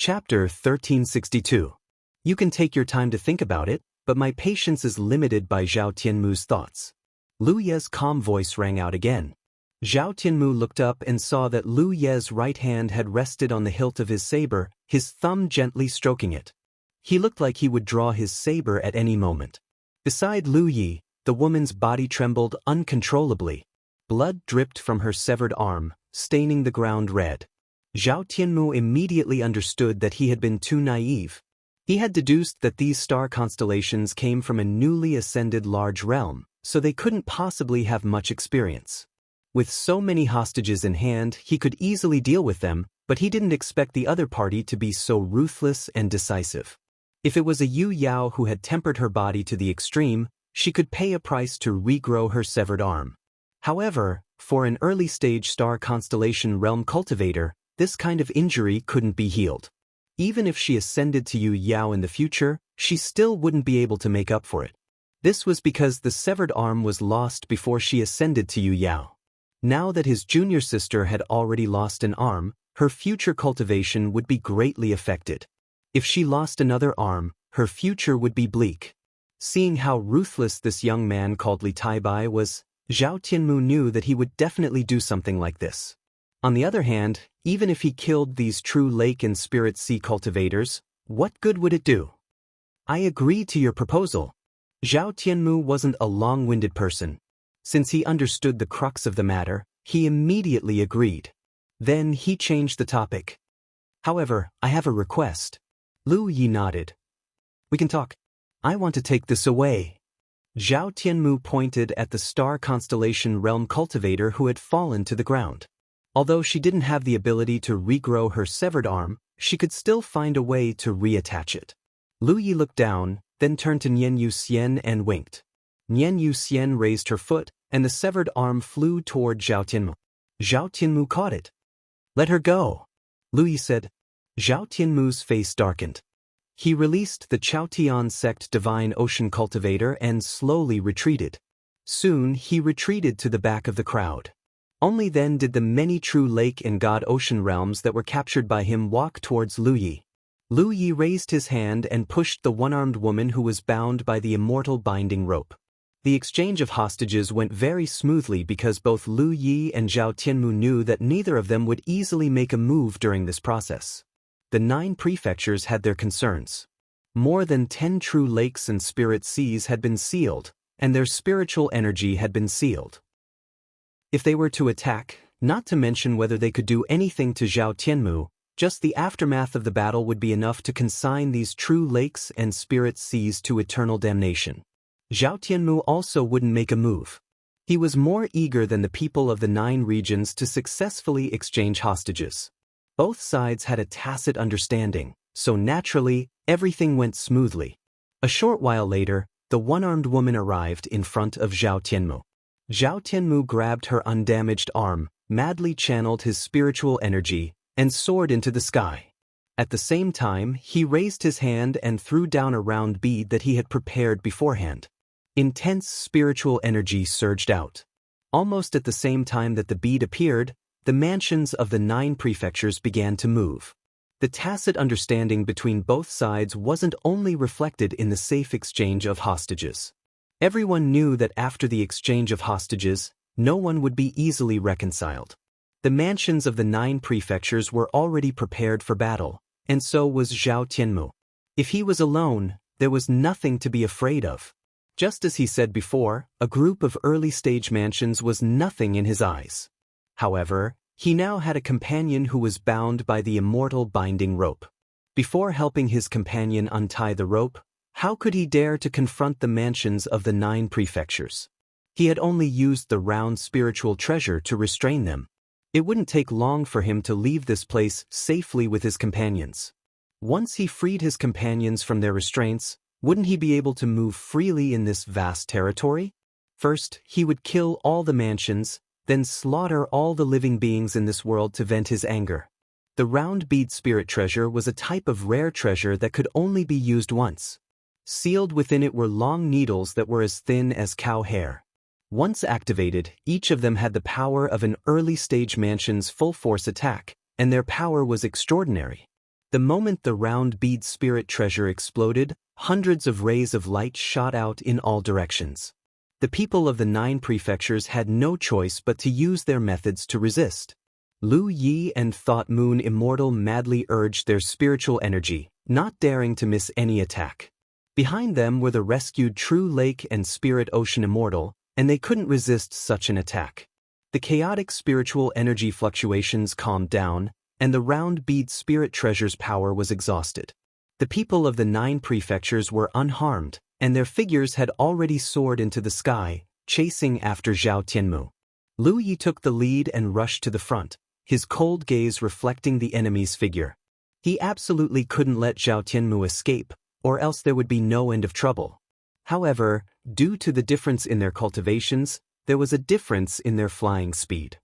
Chapter 1362. You can take your time to think about it, but my patience is limited by Zhao Tianmu's thoughts. Lu Ye's calm voice rang out again. Zhao Tianmu looked up and saw that Lu Ye's right hand had rested on the hilt of his saber, his thumb gently stroking it. He looked like he would draw his saber at any moment. Beside Lu Yi, the woman's body trembled uncontrollably. Blood dripped from her severed arm, staining the ground red. Zhao Tianmu immediately understood that he had been too naive. He had deduced that these star constellations came from a newly ascended large realm, so they couldn't possibly have much experience. With so many hostages in hand, he could easily deal with them, but he didn't expect the other party to be so ruthless and decisive. If it was a Yu Yao who had tempered her body to the extreme, she could pay a price to regrow her severed arm. However, for an early-stage star constellation realm cultivator, this kind of injury couldn't be healed. Even if she ascended to Yu Yao in the future, she still wouldn't be able to make up for it. This was because the severed arm was lost before she ascended to Yu Yao. Now that his junior sister had already lost an arm, her future cultivation would be greatly affected. If she lost another arm, her future would be bleak. Seeing how ruthless this young man called Li Taibai was, Zhao Tianmu knew that he would definitely do something like this. On the other hand, even if he killed these true lake and spirit sea cultivators, what good would it do? I agree to your proposal. Zhao Tianmu wasn't a long-winded person. Since he understood the crux of the matter, he immediately agreed. Then he changed the topic. However, I have a request. Lu Yi nodded. We can talk. I want to take this away. Zhao Tianmu pointed at the star constellation realm cultivator who had fallen to the ground. Although she didn't have the ability to regrow her severed arm, she could still find a way to reattach it. Lu Yi looked down, then turned to Nian Yuxian and winked. Nian Yuxian raised her foot, and the severed arm flew toward Zhao Tianmu. Zhao Tianmu caught it. Let her go, Lu Yi said. Zhao Tianmu's face darkened. He released the Chaotian sect divine ocean cultivator and slowly retreated. Soon he retreated to the back of the crowd. Only then did the many true lake and god ocean realms that were captured by him walk towards Lu Yi. Lu Yi raised his hand and pushed the one-armed woman who was bound by the immortal binding rope. The exchange of hostages went very smoothly because both Lu Yi and Zhao Tianmu knew that neither of them would easily make a move during this process. The 9 prefectures had their concerns. More than 10 true lakes and spirit seas had been sealed, and their spiritual energy had been sealed. If they were to attack, not to mention whether they could do anything to Zhao Tianmu, just the aftermath of the battle would be enough to consign these true lakes and spirit seas to eternal damnation. Zhao Tianmu also wouldn't make a move. He was more eager than the people of the 9 regions to successfully exchange hostages. Both sides had a tacit understanding, so naturally, everything went smoothly. A short while later, the one-armed woman arrived in front of Zhao Tianmu. Zhao Tianmu grabbed her undamaged arm, madly channeled his spiritual energy, and soared into the sky. At the same time, he raised his hand and threw down a round bead that he had prepared beforehand. Intense spiritual energy surged out. Almost at the same time that the bead appeared, the mansions of the 9 prefectures began to move. The tacit understanding between both sides wasn't only reflected in the safe exchange of hostages. Everyone knew that after the exchange of hostages, no one would be easily reconciled. The mansions of the 9 prefectures were already prepared for battle, and so was Zhao Tianmu. If he was alone, there was nothing to be afraid of. Just as he said before, a group of early-stage mansions was nothing in his eyes. However, he now had a companion who was bound by the immortal binding rope. Before helping his companion untie the rope, how could he dare to confront the mansions of the 9 prefectures? He had only used the round spiritual treasure to restrain them. It wouldn't take long for him to leave this place safely with his companions. Once he freed his companions from their restraints, wouldn't he be able to move freely in this vast territory? First, he would kill all the mansions, then slaughter all the living beings in this world to vent his anger. The round bead spirit treasure was a type of rare treasure that could only be used once. Sealed within it were long needles that were as thin as cow hair. Once activated, each of them had the power of an early-stage mansion's full-force attack, and their power was extraordinary. The moment the round bead spirit treasure exploded, hundreds of rays of light shot out in all directions. The people of the 9 prefectures had no choice but to use their methods to resist. Lu Yi and Thought Moon Immortal madly urged their spiritual energy, not daring to miss any attack. Behind them were the rescued True Lake and Spirit Ocean Immortal, and they couldn't resist such an attack. The chaotic spiritual energy fluctuations calmed down, and the round bead spirit treasure's power was exhausted. The people of the 9 prefectures were unharmed, and their figures had already soared into the sky, chasing after Zhao Tianmu. Lu Yi took the lead and rushed to the front, his cold gaze reflecting the enemy's figure. He absolutely couldn't let Zhao Tianmu escape, or else there would be no end of trouble. However, due to the difference in their cultivations, there was a difference in their flying speed.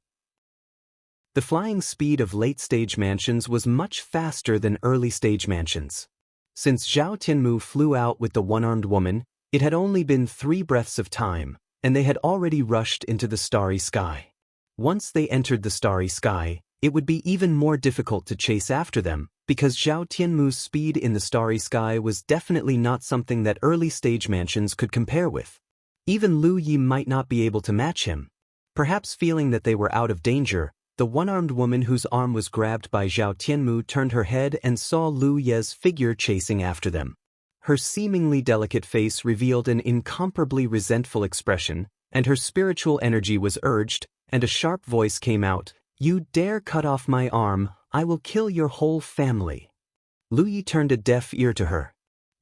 The flying speed of late-stage mansions was much faster than early-stage mansions. Since Zhao Tianmu flew out with the one-armed woman, it had only been 3 breaths of time, and they had already rushed into the starry sky. Once they entered the starry sky, it would be even more difficult to chase after them, because Zhao Tianmu's speed in the starry sky was definitely not something that early-stage mansions could compare with. Even Lu Yi might not be able to match him. Perhaps feeling that they were out of danger, the one-armed woman whose arm was grabbed by Zhao Tianmu turned her head and saw Lu Ye's figure chasing after them. Her seemingly delicate face revealed an incomparably resentful expression, and her spiritual energy was urged, and a sharp voice came out, "You dare cut off my arm, I will kill your whole family." Lu Yi turned a deaf ear to her.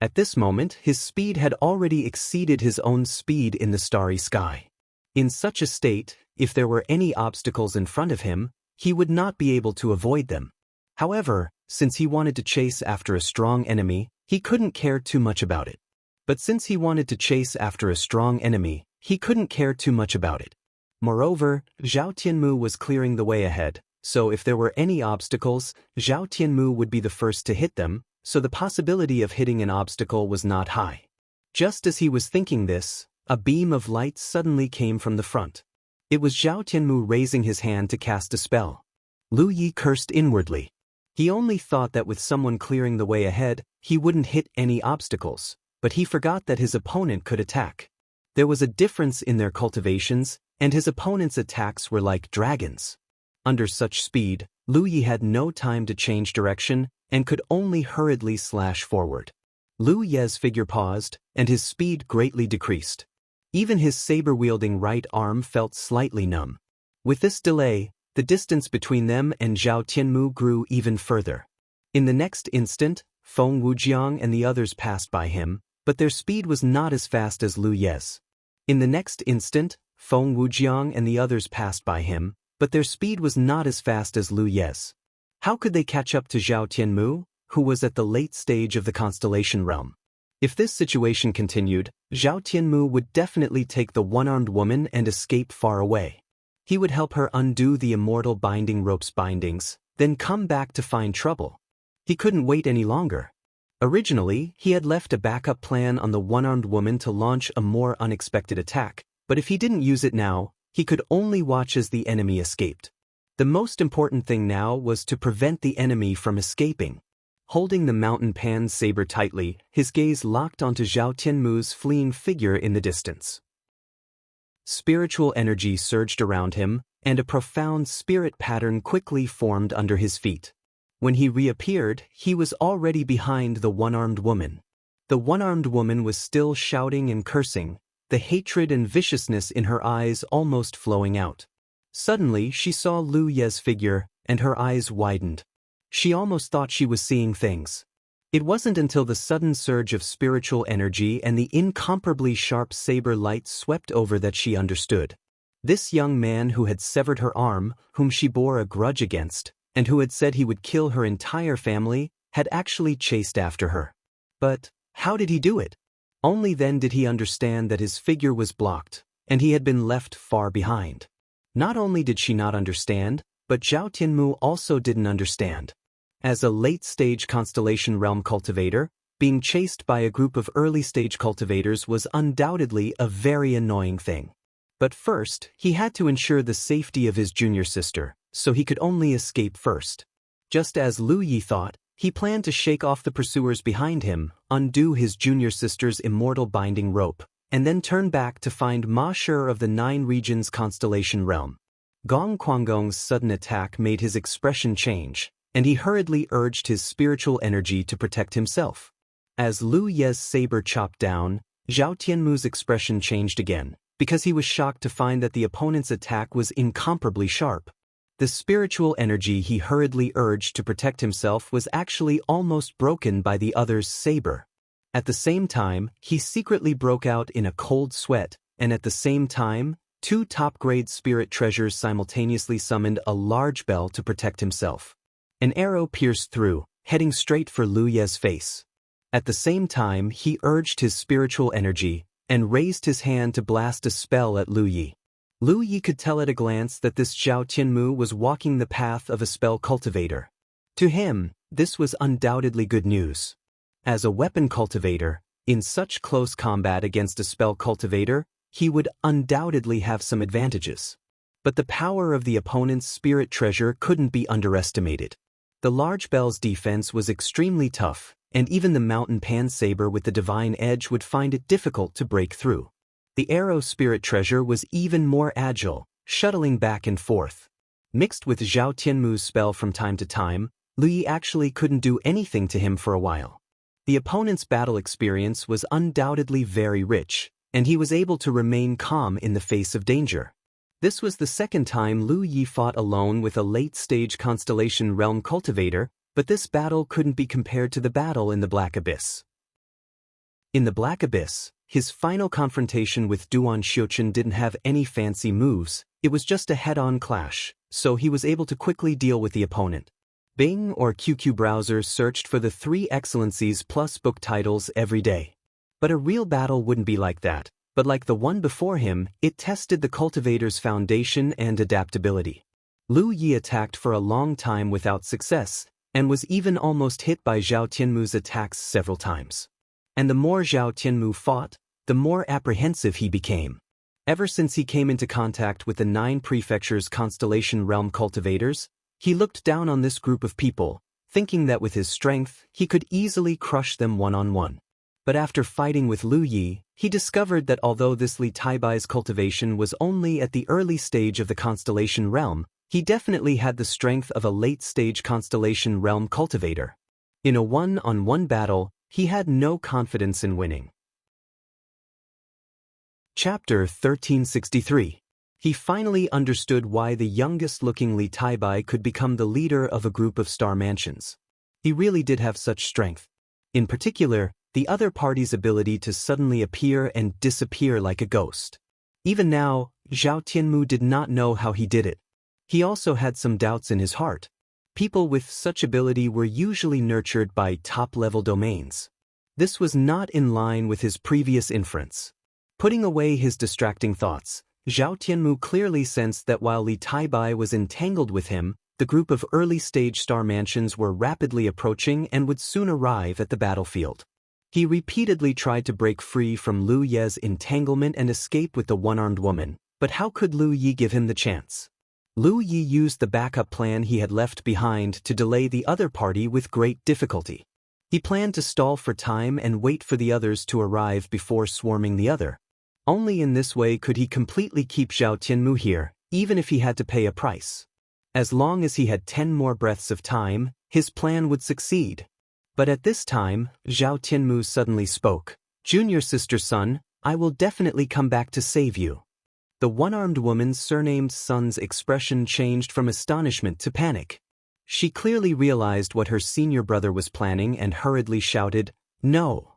At this moment, his speed had already exceeded his own speed in the starry sky. In such a state, if there were any obstacles in front of him, he would not be able to avoid them. However, since he wanted to chase after a strong enemy, he couldn't care too much about it. But since he wanted to chase after a strong enemy, he couldn't care too much about it. Moreover, Zhao Tianmu was clearing the way ahead, so if there were any obstacles, Zhao Tianmu would be the first to hit them, so the possibility of hitting an obstacle was not high. Just as he was thinking this, a beam of light suddenly came from the front. It was Zhao Tianmu raising his hand to cast a spell. Lu Yi cursed inwardly. He only thought that with someone clearing the way ahead, he wouldn't hit any obstacles, but he forgot that his opponent could attack. There was a difference in their cultivations, and his opponent's attacks were like dragons. Under such speed, Lu Yi had no time to change direction, and could only hurriedly slash forward. Lu Ye's figure paused, and his speed greatly decreased. Even his saber-wielding right arm felt slightly numb. With this delay, the distance between them and Zhao Tianmu grew even further. In the next instant, Feng Wujiang and the others passed by him, but their speed was not as fast as Lu Ye's. In the next instant, Feng Wujiang and the others passed by him, but their speed was not as fast as Lu Ye's. How could they catch up to Zhao Tianmu, who was at the late stage of the constellation realm? If this situation continued, Zhao Tianmu would definitely take the one-armed woman and escape far away. He would help her undo the immortal binding rope's bindings, then come back to find trouble. He couldn't wait any longer. Originally, he had left a backup plan on the one-armed woman to launch a more unexpected attack, but if he didn't use it now, he could only watch as the enemy escaped. The most important thing now was to prevent the enemy from escaping. Holding the mountain pan saber tightly, his gaze locked onto Zhao Tianmu's fleeing figure in the distance. Spiritual energy surged around him, and a profound spirit pattern quickly formed under his feet. When he reappeared, he was already behind the one-armed woman. The one-armed woman was still shouting and cursing, the hatred and viciousness in her eyes almost flowing out. Suddenly, she saw Lu Ye's figure, and her eyes widened. She almost thought she was seeing things. It wasn't until the sudden surge of spiritual energy and the incomparably sharp saber light swept over that she understood. This young man who had severed her arm, whom she bore a grudge against, and who had said he would kill her entire family, had actually chased after her. But how did he do it? Only then did he understand that his figure was blocked, and he had been left far behind. Not only did she not understand, but Zhao Tianmu also didn't understand. As a late-stage constellation realm cultivator, being chased by a group of early-stage cultivators was undoubtedly a very annoying thing. But first, he had to ensure the safety of his junior sister, so he could only escape first. Just as Lu Yi thought, He planned to shake off the pursuers behind him, undo his junior sister's immortal binding rope, and then turn back to find Ma Shi of the 9 regions constellation realm. Gong Quanggong's sudden attack made his expression change, and he hurriedly urged his spiritual energy to protect himself. As Lu Ye's saber chopped down, Zhao Tianmu's expression changed again, because he was shocked to find that the opponent's attack was incomparably sharp. The spiritual energy he hurriedly urged to protect himself was actually almost broken by the other's saber. At the same time, he secretly broke out in a cold sweat, and at the same time, 2 top-grade spirit treasures simultaneously summoned a large bell to protect himself. An arrow pierced through, heading straight for Lu Ye's face. At the same time, he urged his spiritual energy and raised his hand to blast a spell at Lu Yi. Lu Yi could tell at a glance that this Zhao Tianmu was walking the path of a spell cultivator. To him, this was undoubtedly good news. As a weapon cultivator, in such close combat against a spell cultivator, he would undoubtedly have some advantages. But the power of the opponent's spirit treasure couldn't be underestimated. The large bell's defense was extremely tough, and even the mountain pan saber with the divine edge would find it difficult to break through. The arrow spirit treasure was even more agile, shuttling back and forth. Mixed with Zhao Tianmu's spell from time to time, Lu Yi actually couldn't do anything to him for a while. The opponent's battle experience was undoubtedly very rich, and he was able to remain calm in the face of danger. This was the second time Lu Yi fought alone with a late-stage constellation realm cultivator, but this battle couldn't be compared to the battle in the Black Abyss. In the Black Abyss, his final confrontation with Duan Xiuqun didn't have any fancy moves, it was just a head-on clash, so he was able to quickly deal with the opponent. Bing or QQ browser searched for the 3 excellencies plus book titles every day. But a real battle wouldn't be like that, but like the one before him, it tested the cultivator's foundation and adaptability. Lu Yi attacked for a long time without success, and was even almost hit by Zhao Tianmu's attacks several times. And the more Zhao Tianmu fought, the more apprehensive he became. Ever since he came into contact with the 9 prefectures constellation realm cultivators, he looked down on this group of people, thinking that with his strength, he could easily crush them one-on-one. But after fighting with Lu Yi, he discovered that although this Li Taibai's cultivation was only at the early stage of the constellation realm, he definitely had the strength of a late-stage constellation realm cultivator. In a one-on-one battle, he had no confidence in winning. Chapter 1363. He finally understood why the youngest-looking Li Taibai could become the leader of a group of star mansions. He really did have such strength. In particular, the other party's ability to suddenly appear and disappear like a ghost. Even now, Zhao Tianmu did not know how he did it. He also had some doubts in his heart. People with such ability were usually nurtured by top-level domains. This was not in line with his previous inference. Putting away his distracting thoughts, Zhao Tianmu clearly sensed that while Li Taibai was entangled with him, the group of early-stage star mansions were rapidly approaching and would soon arrive at the battlefield. He repeatedly tried to break free from Lu Ye's entanglement and escape with the one-armed woman, but how could Lu Yi give him the chance? Lu Yi used the backup plan he had left behind to delay the other party with great difficulty. He planned to stall for time and wait for the others to arrive before swarming the other. Only in this way could he completely keep Zhao Tianmu here, even if he had to pay a price. As long as he had 10 more breaths of time, his plan would succeed. But at this time, Zhao Tianmu suddenly spoke. "Junior sister son, I will definitely come back to save you." The one-armed woman's surnamed son's expression changed from astonishment to panic. She clearly realized what her senior brother was planning and hurriedly shouted, "No!"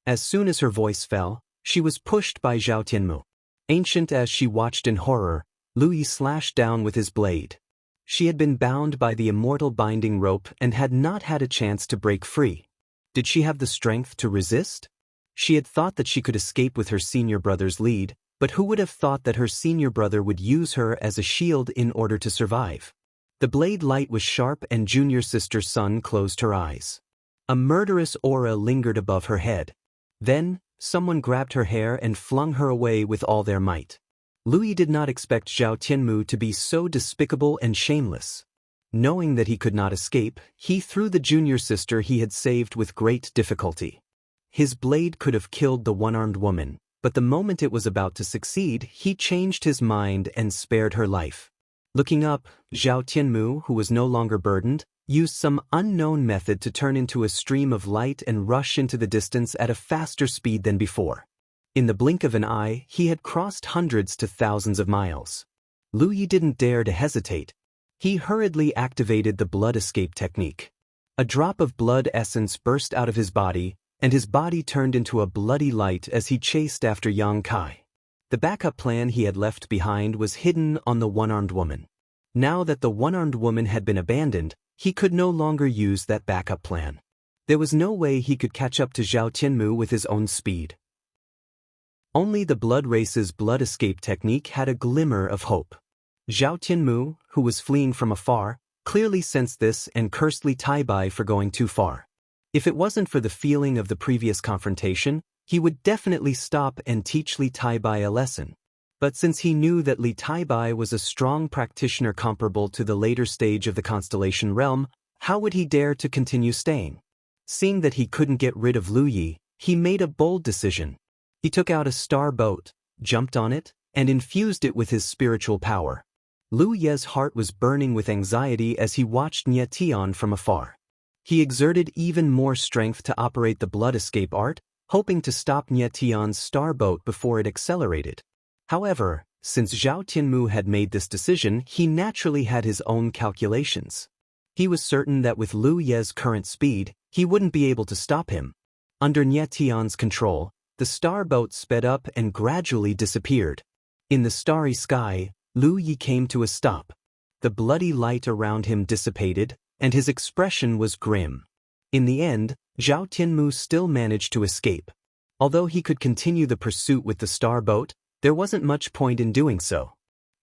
As soon as her voice fell, she was pushed by Zhao Tianmu. Ancient as she watched in horror, Lu Yi slashed down with his blade. She had been bound by the immortal binding rope and had not had a chance to break free. Did she have the strength to resist? She had thought that she could escape with her senior brother's lead, but who would have thought that her senior brother would use her as a shield in order to survive? The blade light was sharp and junior sister Sun closed her eyes. A murderous aura lingered above her head. Then, someone grabbed her hair and flung her away with all their might. Lu Yi did not expect Zhao Tianmu to be so despicable and shameless. Knowing that he could not escape, he threw the junior sister he had saved with great difficulty. His blade could have killed the one-armed woman, but the moment it was about to succeed, he changed his mind and spared her life. Looking up, Zhao Tianmu, who was no longer burdened, used some unknown method to turn into a stream of light and rush into the distance at a faster speed than before. In the blink of an eye, he had crossed hundreds to thousands of miles. Lu Yi didn't dare to hesitate. He hurriedly activated the blood escape technique. A drop of blood essence burst out of his body, and his body turned into a bloody light as he chased after Yang Kai. The backup plan he had left behind was hidden on the one-armed woman. Now that the one-armed woman had been abandoned, he could no longer use that backup plan. There was no way he could catch up to Zhao Tianmu with his own speed. Only the blood race's blood escape technique had a glimmer of hope. Zhao Tianmu, who was fleeing from afar, clearly sensed this and cursed Li Taibai for going too far. If it wasn't for the feeling of the previous confrontation, he would definitely stop and teach Li Taibai a lesson. But since he knew that Li Taibai was a strong practitioner comparable to the later stage of the Constellation realm, how would he dare to continue staying? Seeing that he couldn't get rid of Lu Yi, he made a bold decision. He took out a star boat, jumped on it, and infused it with his spiritual power. Lu Ye's heart was burning with anxiety as he watched Nie Tian from afar. He exerted even more strength to operate the blood escape art, hoping to stop Nie Tian's star boat before it accelerated. However, since Zhao Tianmu had made this decision, he naturally had his own calculations. He was certain that with Lu Ye's current speed, he wouldn't be able to stop him. Under Nie Tian's control, the star boat sped up and gradually disappeared. In the starry sky, Lu Yi came to a stop. The bloody light around him dissipated, and his expression was grim. In the end, Zhao Tianmu still managed to escape. Although he could continue the pursuit with the star boat, there wasn't much point in doing so.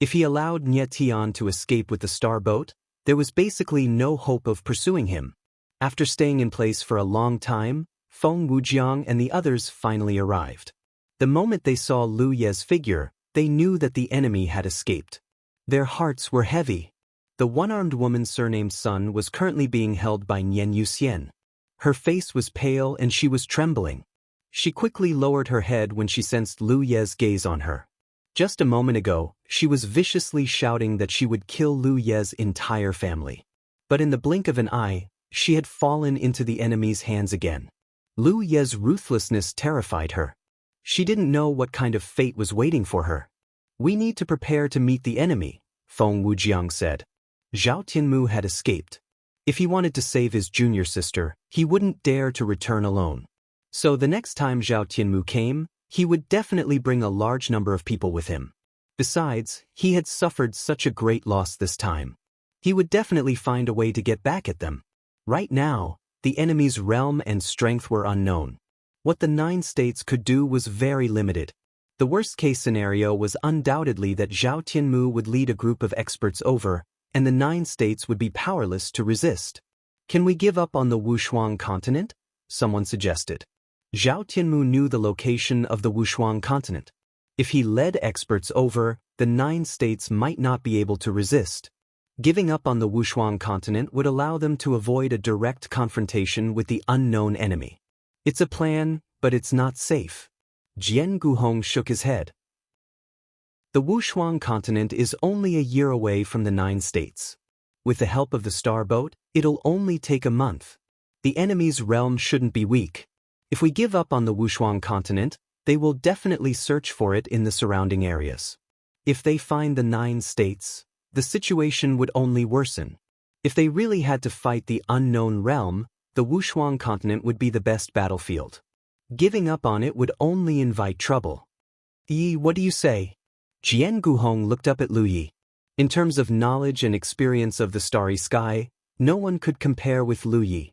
If he allowed Nie Tian to escape with the star boat, there was basically no hope of pursuing him. After staying in place for a long time, Feng Wujiang and the others finally arrived. The moment they saw Lu Ye's figure, they knew that the enemy had escaped. Their hearts were heavy. The one-armed woman surnamed Sun was currently being held by Nian Yuxian. Her face was pale and she was trembling. She quickly lowered her head when she sensed Lu Ye's gaze on her. Just a moment ago, she was viciously shouting that she would kill Lu Ye's entire family. But in the blink of an eye, she had fallen into the enemy's hands again. Lu Ye's ruthlessness terrified her. She didn't know what kind of fate was waiting for her. "We need to prepare to meet the enemy," Feng Wujiang said. Zhao Tianmu had escaped. If he wanted to save his junior sister, he wouldn't dare to return alone. So the next time Zhao Tianmu came, he would definitely bring a large number of people with him. Besides, he had suffered such a great loss this time. He would definitely find a way to get back at them. Right now, the enemy's realm and strength were unknown. What the 9 states could do was very limited. The worst-case scenario was undoubtedly that Zhao Tianmu would lead a group of experts over, and the 9 states would be powerless to resist. "Can we give up on the Wushuang continent?" someone suggested. Zhao Tianmu knew the location of the Wushuang continent. If he led experts over, the 9 states might not be able to resist. Giving up on the Wushuang continent would allow them to avoid a direct confrontation with the unknown enemy. "It's a plan, but it's not safe." Jianghu shook his head. The Wushuang continent is only a year away from the 9 states. With the help of the star boat, it'll only take a month. The enemy's realm shouldn't be weak. If we give up on the Wushuang continent, they will definitely search for it in the surrounding areas. If they find the 9 states, the situation would only worsen. If they really had to fight the unknown realm, the Wushuang continent would be the best battlefield. Giving up on it would only invite trouble. "Yi, what do you say?" Jianghu looked up at Lu Yi. In terms of knowledge and experience of the starry sky, no one could compare with Lu Yi.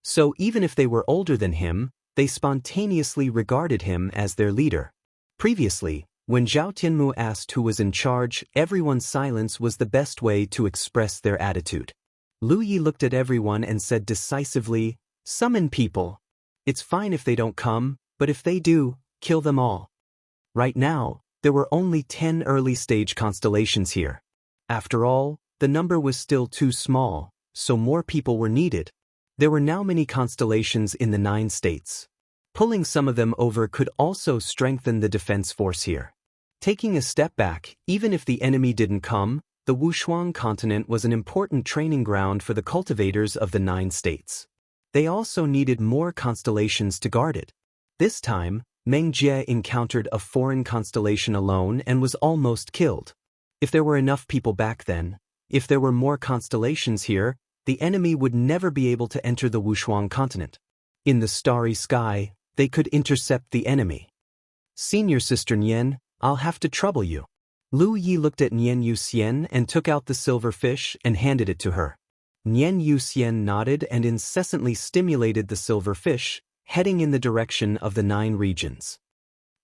So even if they were older than him, they spontaneously regarded him as their leader. Previously, when Zhao Tianmu asked who was in charge, everyone's silence was the best way to express their attitude. Lu Yi looked at everyone and said decisively, "Summon people. It's fine if they don't come, but if they do, kill them all." Right now, there were only 10 early-stage constellations here. After all, the number was still too small, so more people were needed. There were now many constellations in the 9 states. Pulling some of them over could also strengthen the defense force here. Taking a step back, even if the enemy didn't come, the Wuxia continent was an important training ground for the cultivators of the 9 states. They also needed more constellations to guard it. This time, Meng Jie encountered a foreign constellation alone and was almost killed. If there were enough people back then, if there were more constellations here, the enemy would never be able to enter the Wuxia continent. In the starry sky, they could intercept the enemy. Senior Sister Nian, I'll have to trouble you. Lu Yi looked at Nian Yuxian and took out the silver fish and handed it to her. Nian Yuxian nodded and incessantly stimulated the silver fish, heading in the direction of the 9 regions.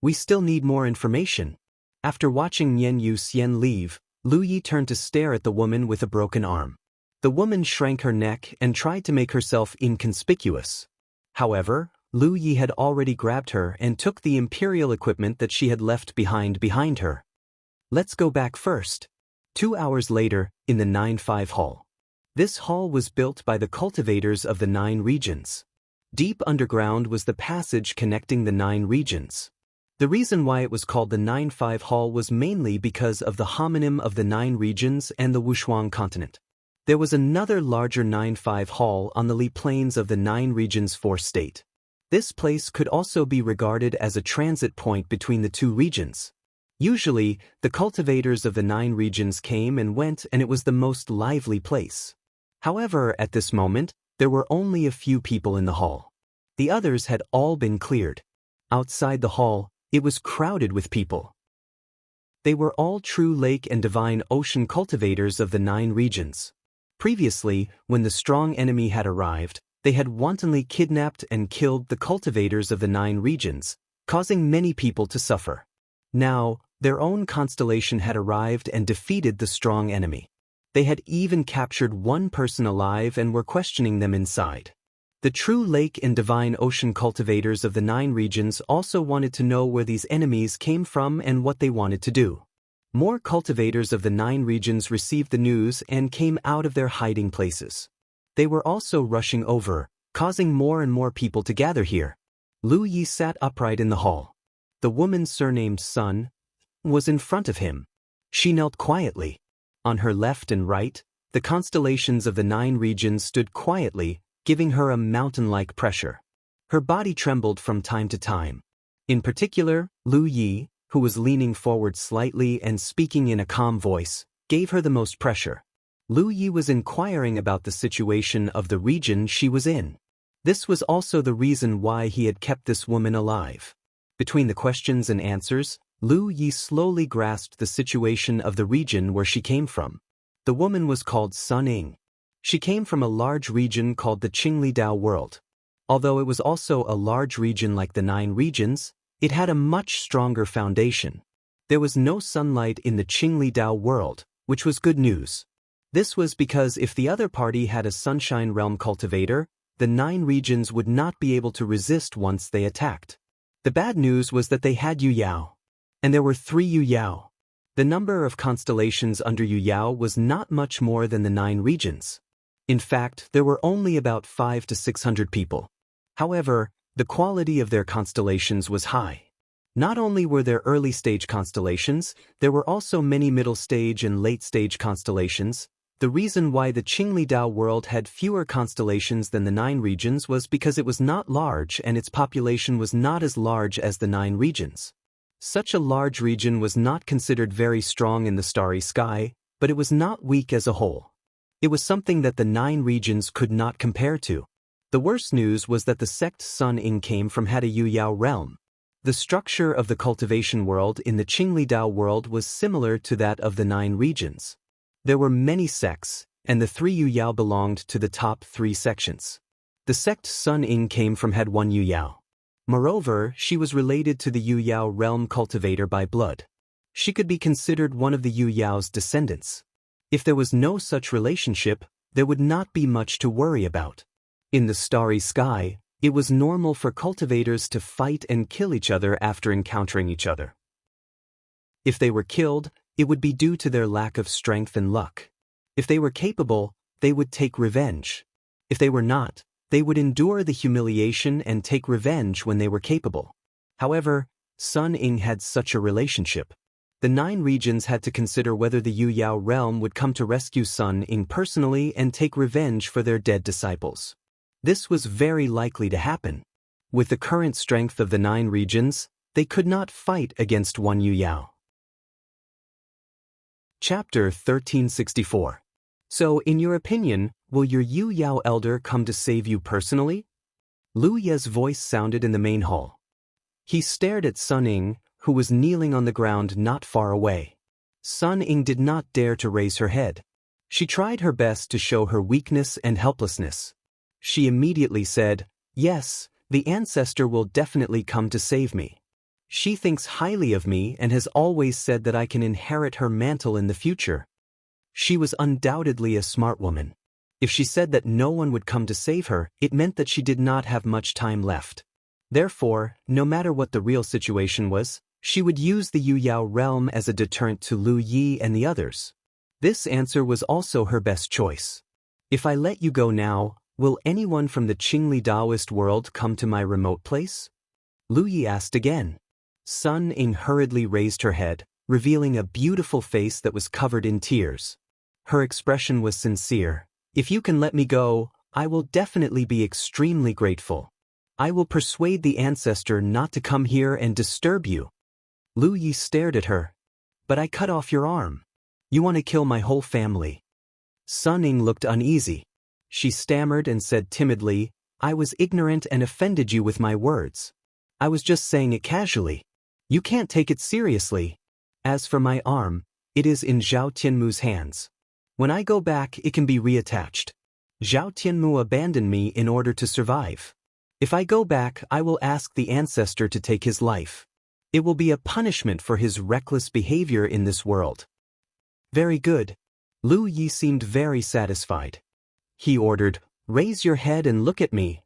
We still need more information. After watching Nian Yuxian leave, Lu Yi turned to stare at the woman with a broken arm. The woman shrank her neck and tried to make herself inconspicuous. However, Lu Yi had already grabbed her and took the imperial equipment that she had left behind her. Let's go back first. 2 hours later, in the 9-5 hall. This hall was built by the cultivators of the 9 regions. Deep underground was the passage connecting the 9 regions. The reason why it was called the 9-5 hall was mainly because of the homonym of the 9 regions and the Wuxia continent. There was another larger 9-5 hall on the Li Plains of the 9 regions 4 state. This place could also be regarded as a transit point between the 2 regions. Usually, the cultivators of the 9 regions came and went, and it was the most lively place. However, at this moment, there were only a few people in the hall. The others had all been cleared. Outside the hall, it was crowded with people. They were all true lake and divine ocean cultivators of the 9 regions. Previously, when the strong enemy had arrived, they had wantonly kidnapped and killed the cultivators of the 9 regions, causing many people to suffer. Now, their own constellation had arrived and defeated the strong enemy. They had even captured one person alive and were questioning them inside. The true lake and divine ocean cultivators of the 9 regions also wanted to know where these enemies came from and what they wanted to do. More cultivators of the 9 regions received the news and came out of their hiding places. They were also rushing over, causing more and more people to gather here. Lu Yi sat upright in the hall. The woman surnamed Sun was in front of him. She knelt quietly. On her left and right, the constellations of the 9 regions stood quietly, giving her a mountain-like pressure. Her body trembled from time to time. In particular, Lu Yi, who was leaning forward slightly and speaking in a calm voice, gave her the most pressure. Lu Yi was inquiring about the situation of the region she was in. This was also the reason why he had kept this woman alive. Between the questions and answers, Lu Yi slowly grasped the situation of the region where she came from. The woman was called Sun Ying. She came from a large region called the Qinglidao world. Although it was also a large region like the 9 regions, it had a much stronger foundation. There was no sunlight in the Qinglidao world, which was good news. This was because if the other party had a sunshine realm cultivator, the 9 regions would not be able to resist once they attacked. The bad news was that they had Yu Yao. And there were 3 Yu Yao. The number of constellations under Yu Yao was not much more than the 9 regions. In fact, there were only about 500 to 600 people. However, the quality of their constellations was high. Not only were there early-stage constellations, there were also many middle-stage and late-stage constellations. The reason why the Qinglidao world had fewer constellations than the 9 regions was because it was not large and its population was not as large as the 9 regions. Such a large region was not considered very strong in the starry sky, but it was not weak as a whole. It was something that the 9 regions could not compare to. The worst news was that the sect Sun Ying came from had a Yu Yao realm. The structure of the cultivation world in the Qinglidao world was similar to that of the 9 regions. There were many sects, and the 3 Yu Yao belonged to the top 3 sections. The sect Sun Ying came from had 1 Yu Yao. Moreover, she was related to the Yu Yao realm cultivator by blood. She could be considered one of the Yu Yao's descendants. If there was no such relationship, there would not be much to worry about. In the starry sky, it was normal for cultivators to fight and kill each other after encountering each other. If they were killed, it would be due to their lack of strength and luck. If they were capable, they would take revenge. If they were not, they would endure the humiliation and take revenge when they were capable. However, Sun Ying had such a relationship. The 9 regions had to consider whether the Yu Yao realm would come to rescue Sun Ying personally and take revenge for their dead disciples. This was very likely to happen. With the current strength of the 9 regions, they could not fight against one Yu Yao. Chapter 1364. So, in your opinion, will your Yu Yao elder come to save you personally? Lu Ye's voice sounded in the main hall. He stared at Sun Ying, who was kneeling on the ground not far away. Sun Ying did not dare to raise her head. She tried her best to show her weakness and helplessness. She immediately said, "Yes, the ancestor will definitely come to save me. She thinks highly of me and has always said that I can inherit her mantle in the future." She was undoubtedly a smart woman. If she said that no one would come to save her, it meant that she did not have much time left. Therefore, no matter what the real situation was, she would use the Yu Yao realm as a deterrent to Lu Yi and the others. This answer was also her best choice. If I let you go now, will anyone from the Qingli Taoist world come to my remote place? Lu Yi asked again. Sun Ying hurriedly raised her head, revealing a beautiful face that was covered in tears. Her expression was sincere. If you can let me go, I will definitely be extremely grateful. I will persuade the ancestor not to come here and disturb you. Lu Yi stared at her. But I cut off your arm. You want to kill my whole family. Sun Ying looked uneasy. She stammered and said timidly, I was ignorant and offended you with my words. I was just saying it casually. You can't take it seriously. As for my arm, it is in Zhao Tianmu's hands. When I go back, it can be reattached. Zhao Tianmu abandoned me in order to survive. If I go back, I will ask the ancestor to take his life. It will be a punishment for his reckless behavior in this world. Very good. Lu Yi seemed very satisfied. He ordered, raise your head and look at me.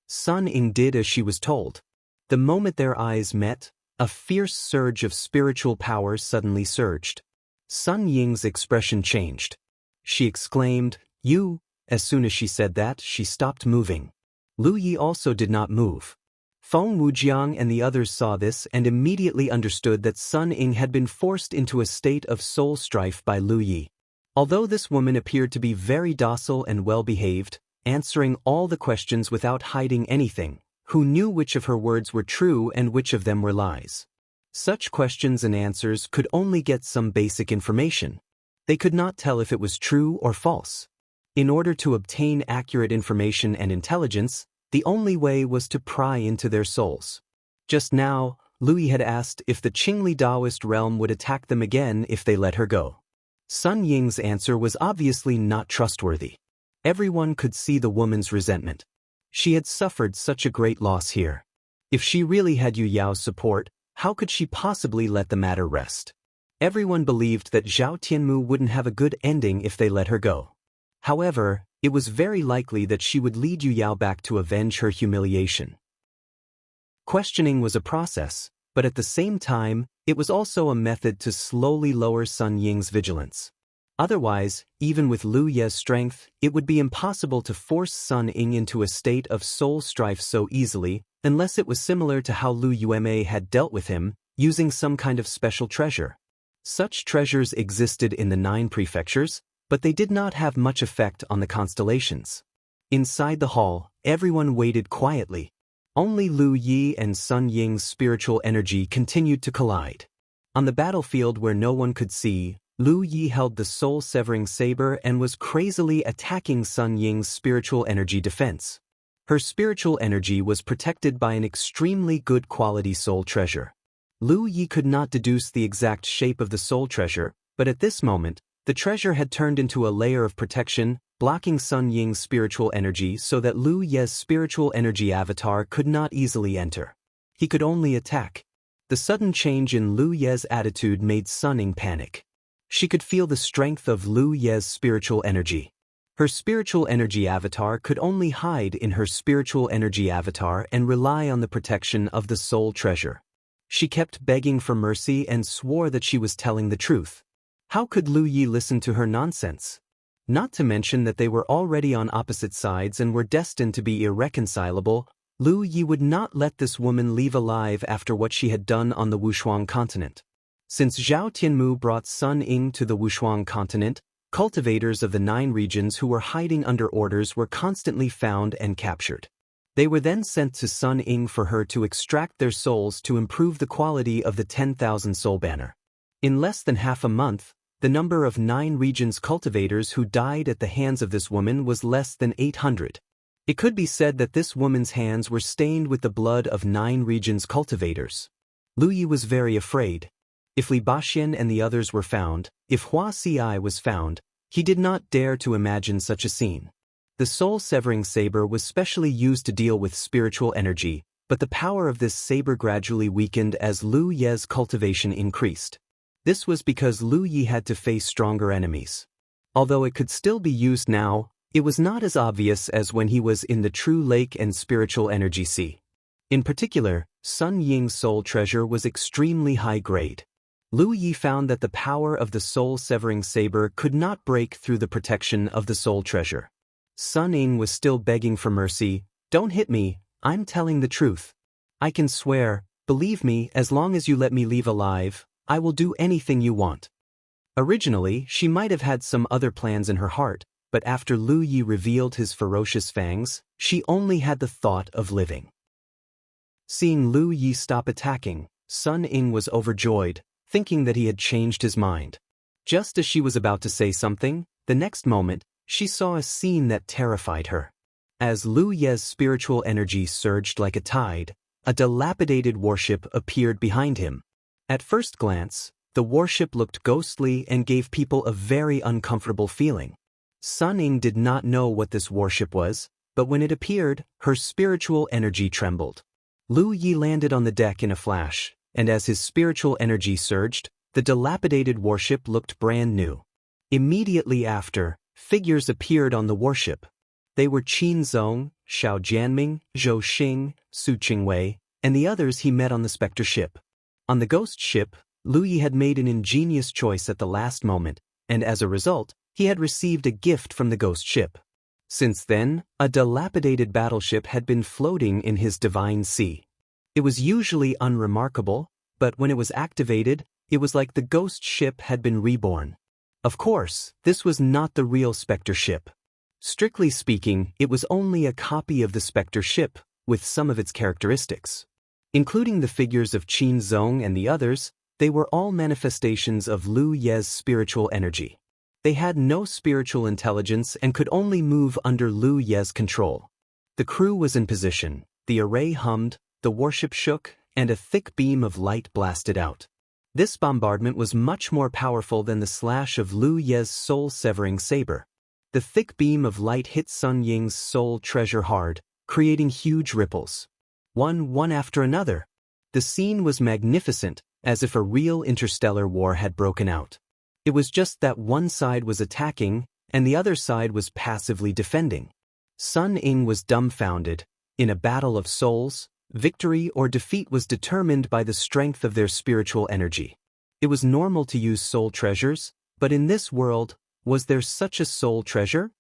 Sun Ying did as she was told. The moment their eyes met, a fierce surge of spiritual power suddenly surged. Sun Ying's expression changed. She exclaimed, you. As soon as she said that, she stopped moving. Lu Yi also did not move. Feng Wujiang and the others saw this and immediately understood that Sun Ying had been forced into a state of soul strife by Lu Yi. Although this woman appeared to be very docile and well-behaved, answering all the questions without hiding anything, who knew which of her words were true and which of them were lies? Such questions and answers could only get some basic information. They could not tell if it was true or false. In order to obtain accurate information and intelligence, the only way was to pry into their souls. Just now, Lu Yi had asked if the Qingli Taoist realm would attack them again if they let her go. Sun Ying's answer was obviously not trustworthy. Everyone could see the woman's resentment. She had suffered such a great loss here. If she really had Yu Yao's support, how could she possibly let the matter rest? Everyone believed that Zhao Tianmu wouldn't have a good ending if they let her go. However, it was very likely that she would lead Yu Yao back to avenge her humiliation. Questioning was a process, but at the same time, it was also a method to slowly lower Sun Ying's vigilance. Otherwise, even with Lu Ye's strength, it would be impossible to force Sun Ying into a state of soul strife so easily, unless it was similar to how Lu Yueme had dealt with him, using some kind of special treasure. Such treasures existed in the 9 prefectures, but they did not have much effect on the constellations. Inside the hall, everyone waited quietly. Only Lu Yi and Sun Ying's spiritual energy continued to collide. On the battlefield where no one could see, Lu Yi held the soul-severing saber and was crazily attacking Sun Ying's spiritual energy defense. Her spiritual energy was protected by an extremely good quality soul treasure. Lu Yi could not deduce the exact shape of the soul treasure, but at this moment, the treasure had turned into a layer of protection, blocking Sun Ying's spiritual energy so that Lu Ye's spiritual energy avatar could not easily enter. He could only attack. The sudden change in Lu Ye's attitude made Sun Ying panic. She could feel the strength of Lu Ye's spiritual energy. Her spiritual energy avatar could only hide in her spiritual energy avatar and rely on the protection of the soul treasure. She kept begging for mercy and swore that she was telling the truth. How could Lu Yi listen to her nonsense? Not to mention that they were already on opposite sides and were destined to be irreconcilable, Lu Yi would not let this woman leave alive after what she had done on the Wushuang continent. Since Zhao Tianmu brought Sun Ying to the Wushuang continent, cultivators of the 9 regions who were hiding under orders were constantly found and captured. They were then sent to Sun Ying for her to extract their souls to improve the quality of the 10,000 soul banner. In less than half a month, the number of 9 regions cultivators who died at the hands of this woman was less than 800. It could be said that this woman's hands were stained with the blood of 9 regions cultivators. Lu Yi was very afraid. If Li Baxian and the others were found, if Hua Xi was found, he did not dare to imagine such a scene. The soul-severing saber was specially used to deal with spiritual energy, but the power of this saber gradually weakened as Lu Ye's cultivation increased. This was because Lu Yi had to face stronger enemies. Although it could still be used now, it was not as obvious as when he was in the true lake and spiritual energy sea. In particular, Sun Ying's soul treasure was extremely high grade. Lu Yi found that the power of the soul-severing saber could not break through the protection of the soul treasure. Sun Ying was still begging for mercy. "Don't hit me, I'm telling the truth. I can swear, believe me, as long as you let me leave alive, I will do anything you want." Originally, she might have had some other plans in her heart, but after Lu Yi revealed his ferocious fangs, she only had the thought of living. Seeing Lu Yi stop attacking, Sun Ying was overjoyed, thinking that he had changed his mind. Just as she was about to say something, the next moment, she saw a scene that terrified her. As Lu Ye's spiritual energy surged like a tide, a dilapidated warship appeared behind him. At first glance, the warship looked ghostly and gave people a very uncomfortable feeling. Sun Ying did not know what this warship was, but when it appeared, her spiritual energy trembled. Lu Yi landed on the deck in a flash, and as his spiritual energy surged, the dilapidated warship looked brand new. Immediately after, figures appeared on the warship. They were Qin Zong, Xiao Jianming, Zhou Xing, Su Qingwei, and the others he met on the Spectre ship. On the Ghost ship, Lu Yi had made an ingenious choice at the last moment, and as a result, he had received a gift from the Ghost ship. Since then, a dilapidated battleship had been floating in his divine sea. It was usually unremarkable, but when it was activated, it was like the Ghost ship had been reborn. Of course, this was not the real Spectre ship. Strictly speaking, it was only a copy of the Spectre ship, with some of its characteristics. Including the figures of Qin Zong and the others, they were all manifestations of Lu Ye's spiritual energy. They had no spiritual intelligence and could only move under Lu Ye's control. The crew was in position, the array hummed, the warship shook, and a thick beam of light blasted out. This bombardment was much more powerful than the slash of Lu Ye's soul-severing saber. The thick beam of light hit Sun Ying's soul treasure hard, creating huge ripples. One after another. The scene was magnificent, as if a real interstellar war had broken out. It was just that one side was attacking, and the other side was passively defending. Sun Ying was dumbfounded. In a battle of souls, victory or defeat was determined by the strength of their spiritual energy. It was normal to use soul treasures, but in this world, was there such a soul treasure?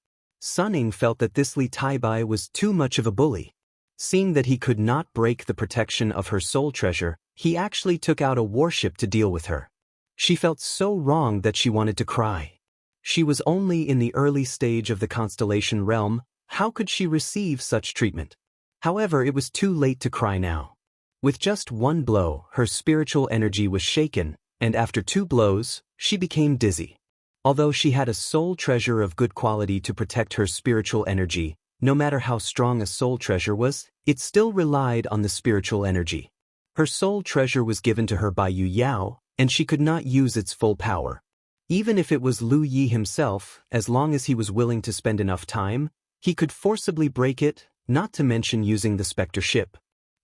Sun Ying felt that this Li Taibai was too much of a bully. Seeing that he could not break the protection of her soul treasure, he actually took out a warship to deal with her. She felt so wrong that she wanted to cry. She was only in the early stage of the constellation realm. How could she receive such treatment? However, it was too late to cry now. With just one blow, her spiritual energy was shaken, and after 2 blows, she became dizzy. Although she had a soul treasure of good quality to protect her spiritual energy, no matter how strong a soul treasure was, it still relied on the spiritual energy. Her soul treasure was given to her by Yu Yao, and she could not use its full power. Even if it was Lu Yi himself, as long as he was willing to spend enough time, he could forcibly break it, not to mention using the Spectre ship.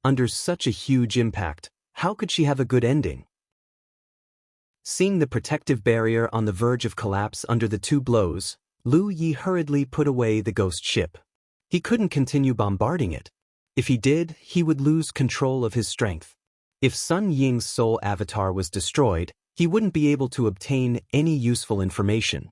Under such a huge impact, how could she have a good ending? Seeing the protective barrier on the verge of collapse under the 2 blows, Lu Yi hurriedly put away the Ghost ship. He couldn't continue bombarding it. If he did, he would lose control of his strength. If Sun Ying's soul avatar was destroyed, he wouldn't be able to obtain any useful information.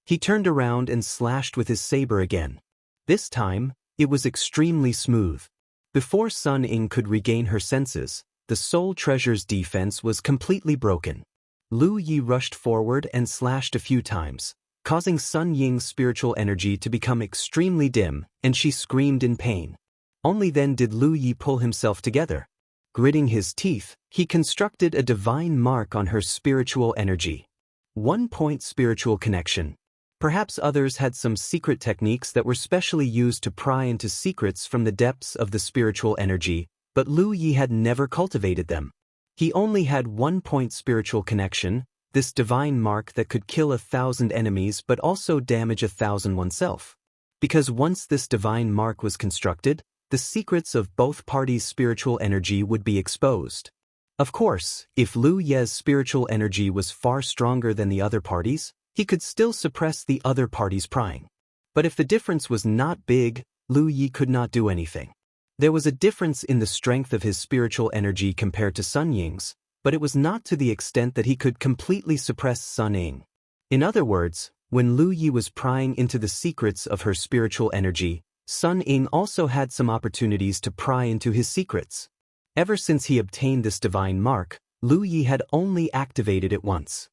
He turned around and slashed with his saber again. This time, it was extremely smooth. Before Sun Ying could regain her senses, the Soul Treasure's defense was completely broken. Lu Yi rushed forward and slashed a few times, causing Sun Ying's spiritual energy to become extremely dim, and she screamed in pain. Only then did Lu Yi pull himself together. Gritting his teeth, he constructed a divine mark on her spiritual energy. 1-point spiritual connection. Perhaps others had some secret techniques that were specially used to pry into secrets from the depths of the spiritual energy, but Lu Yi had never cultivated them. He only had 1-point spiritual connection, this divine mark that could kill 1,000 enemies but also damage 1,000 oneself. Because once this divine mark was constructed, the secrets of both parties' spiritual energy would be exposed. Of course, if Lu Ye's spiritual energy was far stronger than the other parties, he could still suppress the other party's prying. But if the difference was not big, Lu Yi could not do anything. There was a difference in the strength of his spiritual energy compared to Sun Ying's, but it was not to the extent that he could completely suppress Sun Ying. In other words, when Lu Yi was prying into the secrets of her spiritual energy, Sun Ying also had some opportunities to pry into his secrets. Ever since he obtained this divine mark, Lu Yi had only activated it once.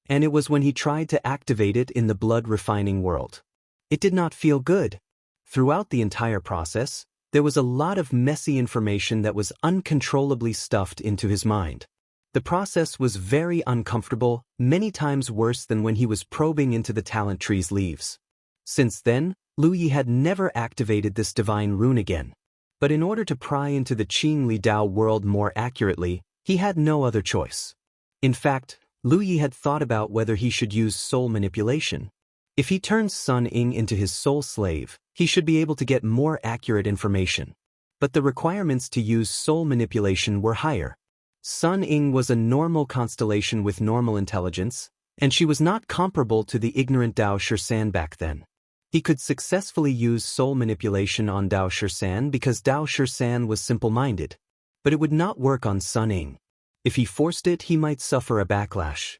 And it was when he tried to activate it in the blood-refining world. It did not feel good. Throughout the entire process, there was a lot of messy information that was uncontrollably stuffed into his mind. The process was very uncomfortable, many times worse than when he was probing into the talent tree's leaves. Since then, Lu Yi had never activated this divine rune again. But in order to pry into the Qingli Dao world more accurately, he had no other choice. In fact, Lu Yi had thought about whether he should use soul manipulation. If he turns Sun Ying into his soul slave, he should be able to get more accurate information. But the requirements to use soul manipulation were higher. Sun Ying was a normal constellation with normal intelligence, and she was not comparable to the ignorant Dao Shirsan back then. He could successfully use soul manipulation on Dao Shirsan because Dao Shirsan was simple-minded. But it would not work on Sun Ying. If he forced it, he might suffer a backlash.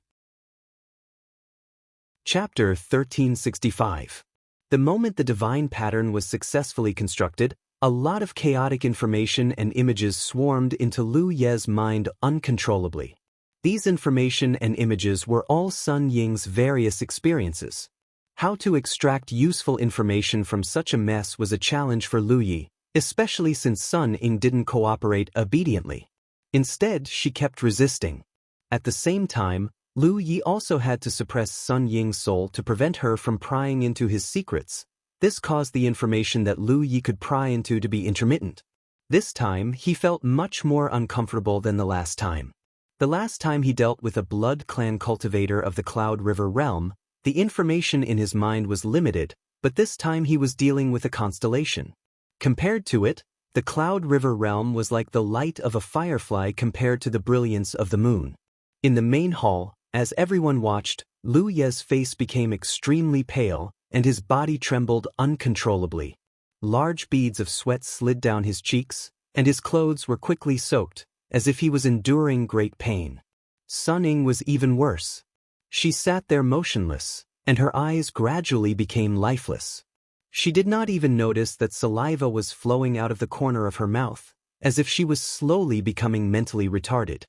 Chapter 1365. The moment the divine pattern was successfully constructed, a lot of chaotic information and images swarmed into Lu Ye's mind uncontrollably. These information and images were all Sun Ying's various experiences. How to extract useful information from such a mess was a challenge for Lu Yi, especially since Sun Ying didn't cooperate obediently. Instead, she kept resisting. At the same time, Lu Yi also had to suppress Sun Ying's soul to prevent her from prying into his secrets. This caused the information that Lu Yi could pry into to be intermittent. This time, he felt much more uncomfortable than the last time. The last time he dealt with a blood clan cultivator of the Cloud River realm, the information in his mind was limited, but this time he was dealing with a constellation. Compared to it, the Cloud River realm was like the light of a firefly compared to the brilliance of the moon. In the main hall, as everyone watched, Lu Ye's face became extremely pale, and his body trembled uncontrollably. Large beads of sweat slid down his cheeks, and his clothes were quickly soaked, as if he was enduring great pain. Sun Ying was even worse. She sat there motionless, and her eyes gradually became lifeless. She did not even notice that saliva was flowing out of the corner of her mouth, as if she was slowly becoming mentally retarded.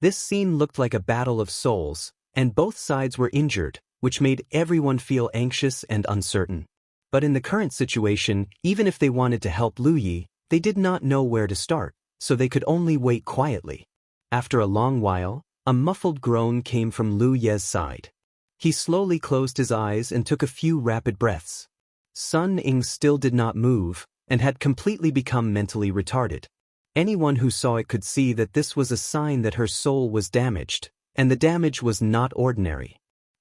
This scene looked like a battle of souls, and both sides were injured, which made everyone feel anxious and uncertain. But in the current situation, even if they wanted to help Lu Yi, they did not know where to start, so they could only wait quietly. After a long while, a muffled groan came from Lu Ye's side. He slowly closed his eyes and took a few rapid breaths. Sun Ying still did not move, and had completely become mentally retarded. Anyone who saw it could see that this was a sign that her soul was damaged, and the damage was not ordinary.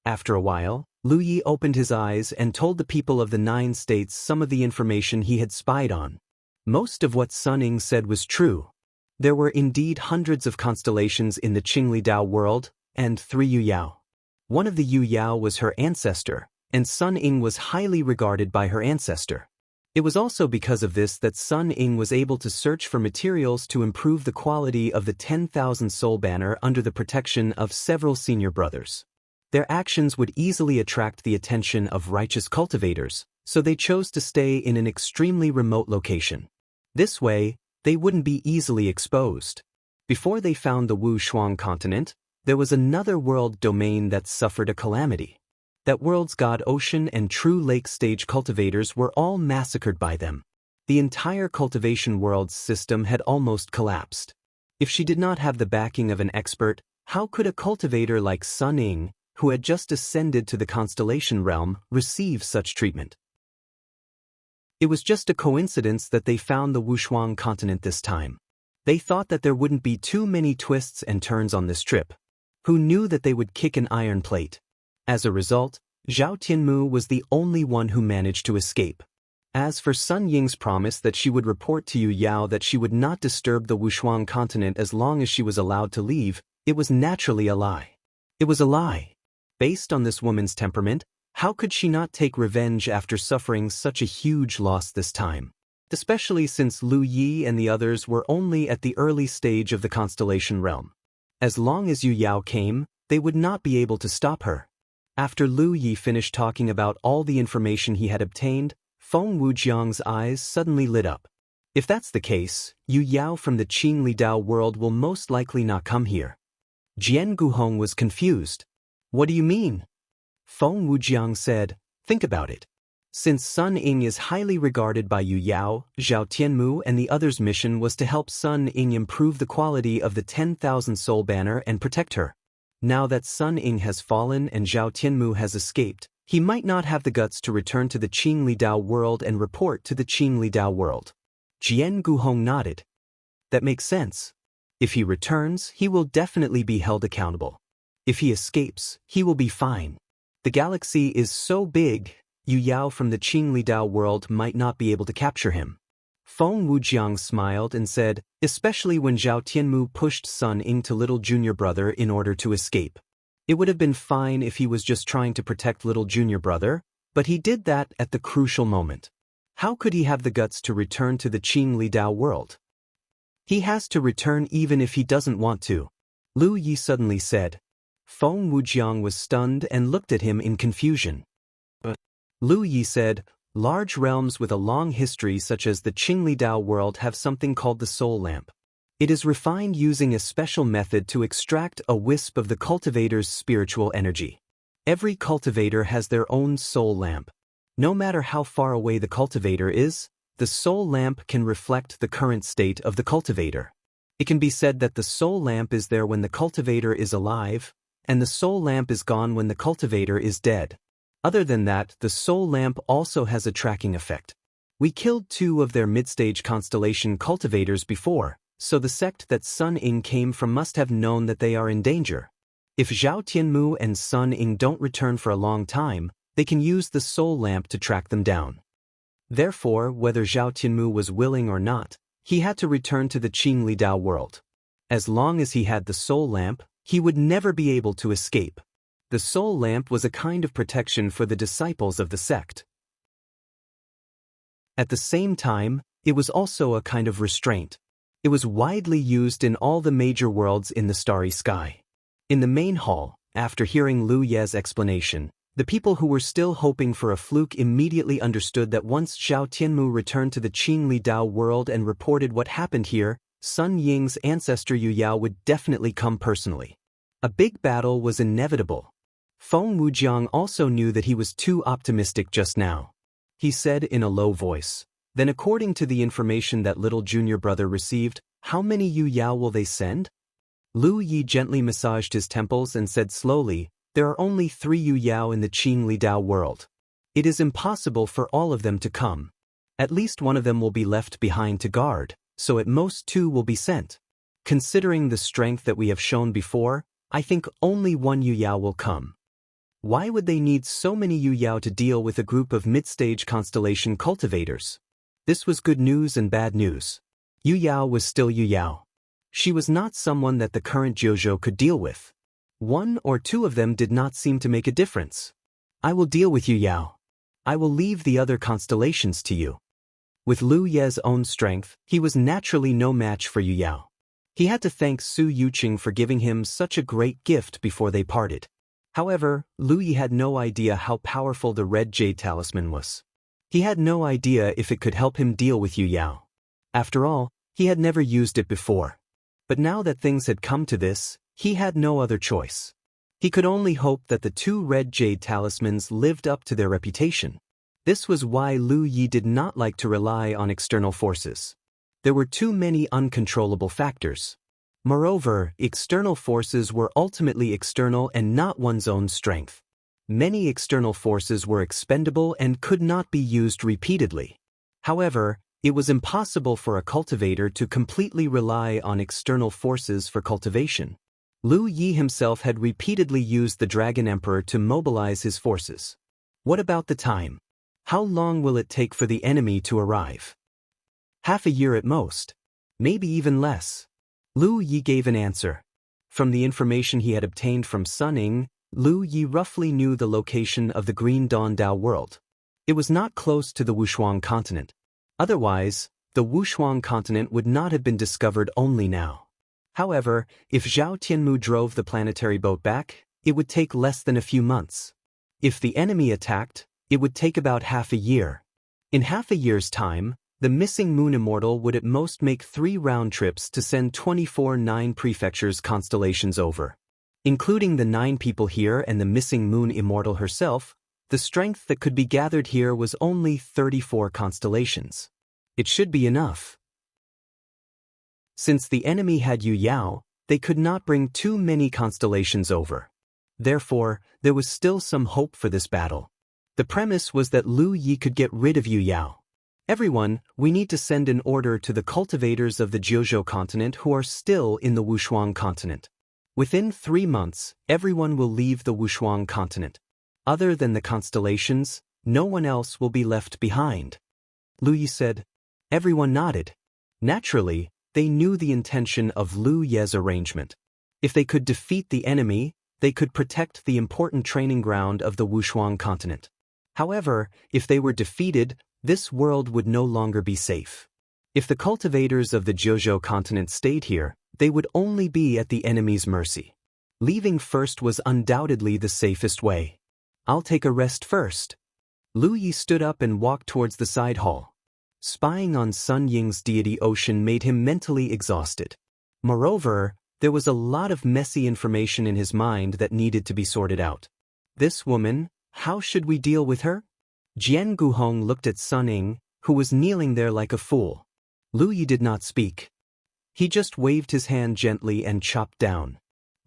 After a while, Lu Yi opened his eyes and told the people of the 9 states some of the information he had spied on. Most of what Sun Ying said was true. There were indeed hundreds of constellations in the Qingli Dao world, and 3 Yu Yao. One of the Yu Yao was her ancestor, and Sun Ying was highly regarded by her ancestor. It was also because of this that Sun Ying was able to search for materials to improve the quality of the 10,000 soul banner under the protection of several senior brothers. Their actions would easily attract the attention of righteous cultivators, so they chose to stay in an extremely remote location. This way, they wouldn't be easily exposed. Before they found the Wu Shuang continent, there was another world domain that suffered a calamity. That world's god ocean and true lake stage cultivators were all massacred by them. The entire cultivation world's system had almost collapsed. If she did not have the backing of an expert, how could a cultivator like Sun Ying, who had just ascended to the constellation realm, receive such treatment? It was just a coincidence that they found the Wushuang continent this time. They thought that there wouldn't be too many twists and turns on this trip. Who knew that they would kick an iron plate? As a result, Zhao Tianmu was the only one who managed to escape. As for Sun Ying's promise that she would report to Yu Yao that she would not disturb the Wushuang continent as long as she was allowed to leave, it was naturally a lie. It was a lie. Based on this woman's temperament, how could she not take revenge after suffering such a huge loss this time? Especially since Lu Yi and the others were only at the early stage of the constellation realm. As long as Yu Yao came, they would not be able to stop her. After Lu Yi finished talking about all the information he had obtained, Feng Wujiang's eyes suddenly lit up. If that's the case, Yu Yao from the Qingli Dao world will most likely not come here. Jianghu was confused. What do you mean? Feng Wujiang said, think about it. Since Sun Ying is highly regarded by Yu Yao, Zhao Tianmu and the others' mission was to help Sun Ying improve the quality of the 10,000 soul banner and protect her. Now that Sun Ying has fallen and Zhao Tianmu has escaped, he might not have the guts to return to the Qingli Dao world and report to the Qingli Dao world. Jianghu nodded. That makes sense. If he returns, he will definitely be held accountable. If he escapes, he will be fine. The galaxy is so big, Yu Yao from the Qingli Dao world might not be able to capture him. Feng Wujiang smiled and said, especially when Zhao Tianmu pushed Sun Ying to little junior brother in order to escape. It would have been fine if he was just trying to protect little junior brother, but he did that at the crucial moment. How could he have the guts to return to the Qingli Dao world? He has to return even if he doesn't want to. Lu Yi suddenly said. Feng Wujiang was stunned and looked at him in confusion. Lu Yi said, large realms with a long history such as the Qingli Dao world have something called the soul lamp. It is refined using a special method to extract a wisp of the cultivator's spiritual energy. Every cultivator has their own soul lamp. No matter how far away the cultivator is, the soul lamp can reflect the current state of the cultivator. It can be said that the soul lamp is there when the cultivator is alive, and the soul lamp is gone when the cultivator is dead. Other than that, the soul lamp also has a tracking effect. We killed 2 of their mid-stage constellation cultivators before, so the sect that Sun Ying came from must have known that they are in danger. If Zhao Tianmu and Sun Ying don't return for a long time, they can use the soul lamp to track them down. Therefore, whether Zhao Tianmu was willing or not, he had to return to the Qingli Dao world. As long as he had the soul lamp, he would never be able to escape. The soul lamp was a kind of protection for the disciples of the sect. At the same time, it was also a kind of restraint. It was widely used in all the major worlds in the starry sky. In the main hall, after hearing Lu Ye's explanation, the people who were still hoping for a fluke immediately understood that once Zhao Tianmu returned to the Qingli Dao world and reported what happened here, Sun Ying's ancestor Yu Yao would definitely come personally. A big battle was inevitable. Feng Wujiang also knew that he was too optimistic just now. He said in a low voice, then according to the information that little junior brother received, how many Yu Yao will they send? Lu Yi gently massaged his temples and said slowly, there are only 3 Yu Yao in the Qingli Dao world. It is impossible for all of them to come. At least one of them will be left behind to guard, so at most 2 will be sent. Considering the strength that we have shown before, I think only 1 Yu Yao will come. Why would they need so many Yu Yao to deal with a group of mid-stage constellation cultivators? This was good news and bad news. Yu Yao was still Yu Yao. She was not someone that the current Jiuzhou could deal with. 1 or 2 of them did not seem to make a difference. I will deal with Yu Yao. I will leave the other constellations to you. With Lu Ye's own strength, he was naturally no match for Yu Yao. He had to thank Su Yuqing for giving him such a great gift before they parted. However, Lu Yi had no idea how powerful the red jade talisman was. He had no idea if it could help him deal with Yu Yao. After all, he had never used it before. But now that things had come to this, he had no other choice. He could only hope that the two red jade talismans lived up to their reputation. This was why Lu Yi did not like to rely on external forces. There were too many uncontrollable factors. Moreover, external forces were ultimately external and not one's own strength. Many external forces were expendable and could not be used repeatedly. However, it was impossible for a cultivator to completely rely on external forces for cultivation. Lu Yi himself had repeatedly used the Dragon Emperor to mobilize his forces. What about the time? How long will it take for the enemy to arrive? Half a year at most. Maybe even less. Lu Yi gave an answer. From the information he had obtained from Sun Ying, Lu Yi roughly knew the location of the Green Dawn Dao world. It was not close to the Wushuang continent. Otherwise, the Wushuang continent would not have been discovered only now. However, if Zhao Tianmu drove the planetary boat back, it would take less than a few months. If the enemy attacked, it would take about half a year. In half a year's time, the missing moon Immortal would at most make 3 round trips to send 24 9 prefectures constellations over. Including the 9 people here and the missing moon Immortal herself, the strength that could be gathered here was only 34 constellations. It should be enough. Since the enemy had Yu Yao, they could not bring too many constellations over. Therefore, there was still some hope for this battle. The premise was that Lu Yi could get rid of Yu Yao. Everyone, we need to send an order to the cultivators of the Jianghu continent who are still in the Wushuang continent. Within 3 months, everyone will leave the Wushuang continent. Other than the constellations, no one else will be left behind. Lu Yi said. Everyone nodded. Naturally, they knew the intention of Lu Ye's arrangement. If they could defeat the enemy, they could protect the important training ground of the Wushuang continent. However, if they were defeated, this world would no longer be safe. If the cultivators of the Jianghu continent stayed here, they would only be at the enemy's mercy. Leaving first was undoubtedly the safest way. I'll take a rest first. Lu Yi stood up and walked towards the side hall. Spying on Sun Ying's deity ocean made him mentally exhausted. Moreover, there was a lot of messy information in his mind that needed to be sorted out. This woman, how should we deal with her? Jianghu looked at Sun Ying, who was kneeling there like a fool. Lu Yi did not speak. He just waved his hand gently and chopped down.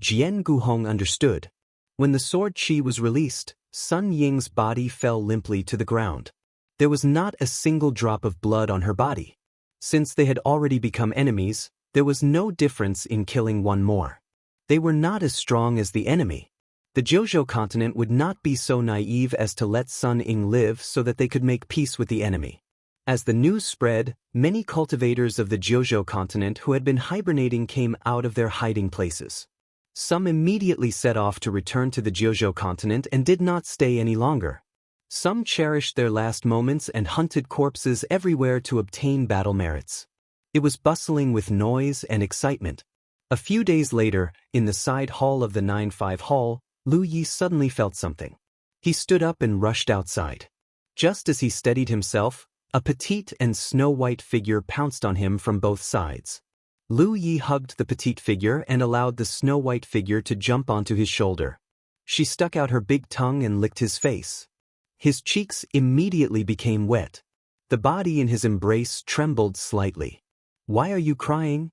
Jianghu understood. When the sword chi was released, Sun Ying's body fell limply to the ground. There was not a single drop of blood on her body. Since they had already become enemies, there was no difference in killing one more. They were not as strong as the enemy. The Jianghu continent would not be so naive as to let Sun Ying live so that they could make peace with the enemy. As the news spread, many cultivators of the Jianghu continent who had been hibernating came out of their hiding places. Some immediately set off to return to the Jianghu continent and did not stay any longer. Some cherished their last moments and hunted corpses everywhere to obtain battle merits. It was bustling with noise and excitement. A few days later, in the side hall of the 9-5 hall, Lu Yi suddenly felt something. He stood up and rushed outside. Just as he steadied himself, a petite and snow-white figure pounced on him from both sides. Lu Yi hugged the petite figure and allowed the snow-white figure to jump onto his shoulder. She stuck out her big tongue and licked his face. His cheeks immediately became wet. The body in his embrace trembled slightly. Why are you crying?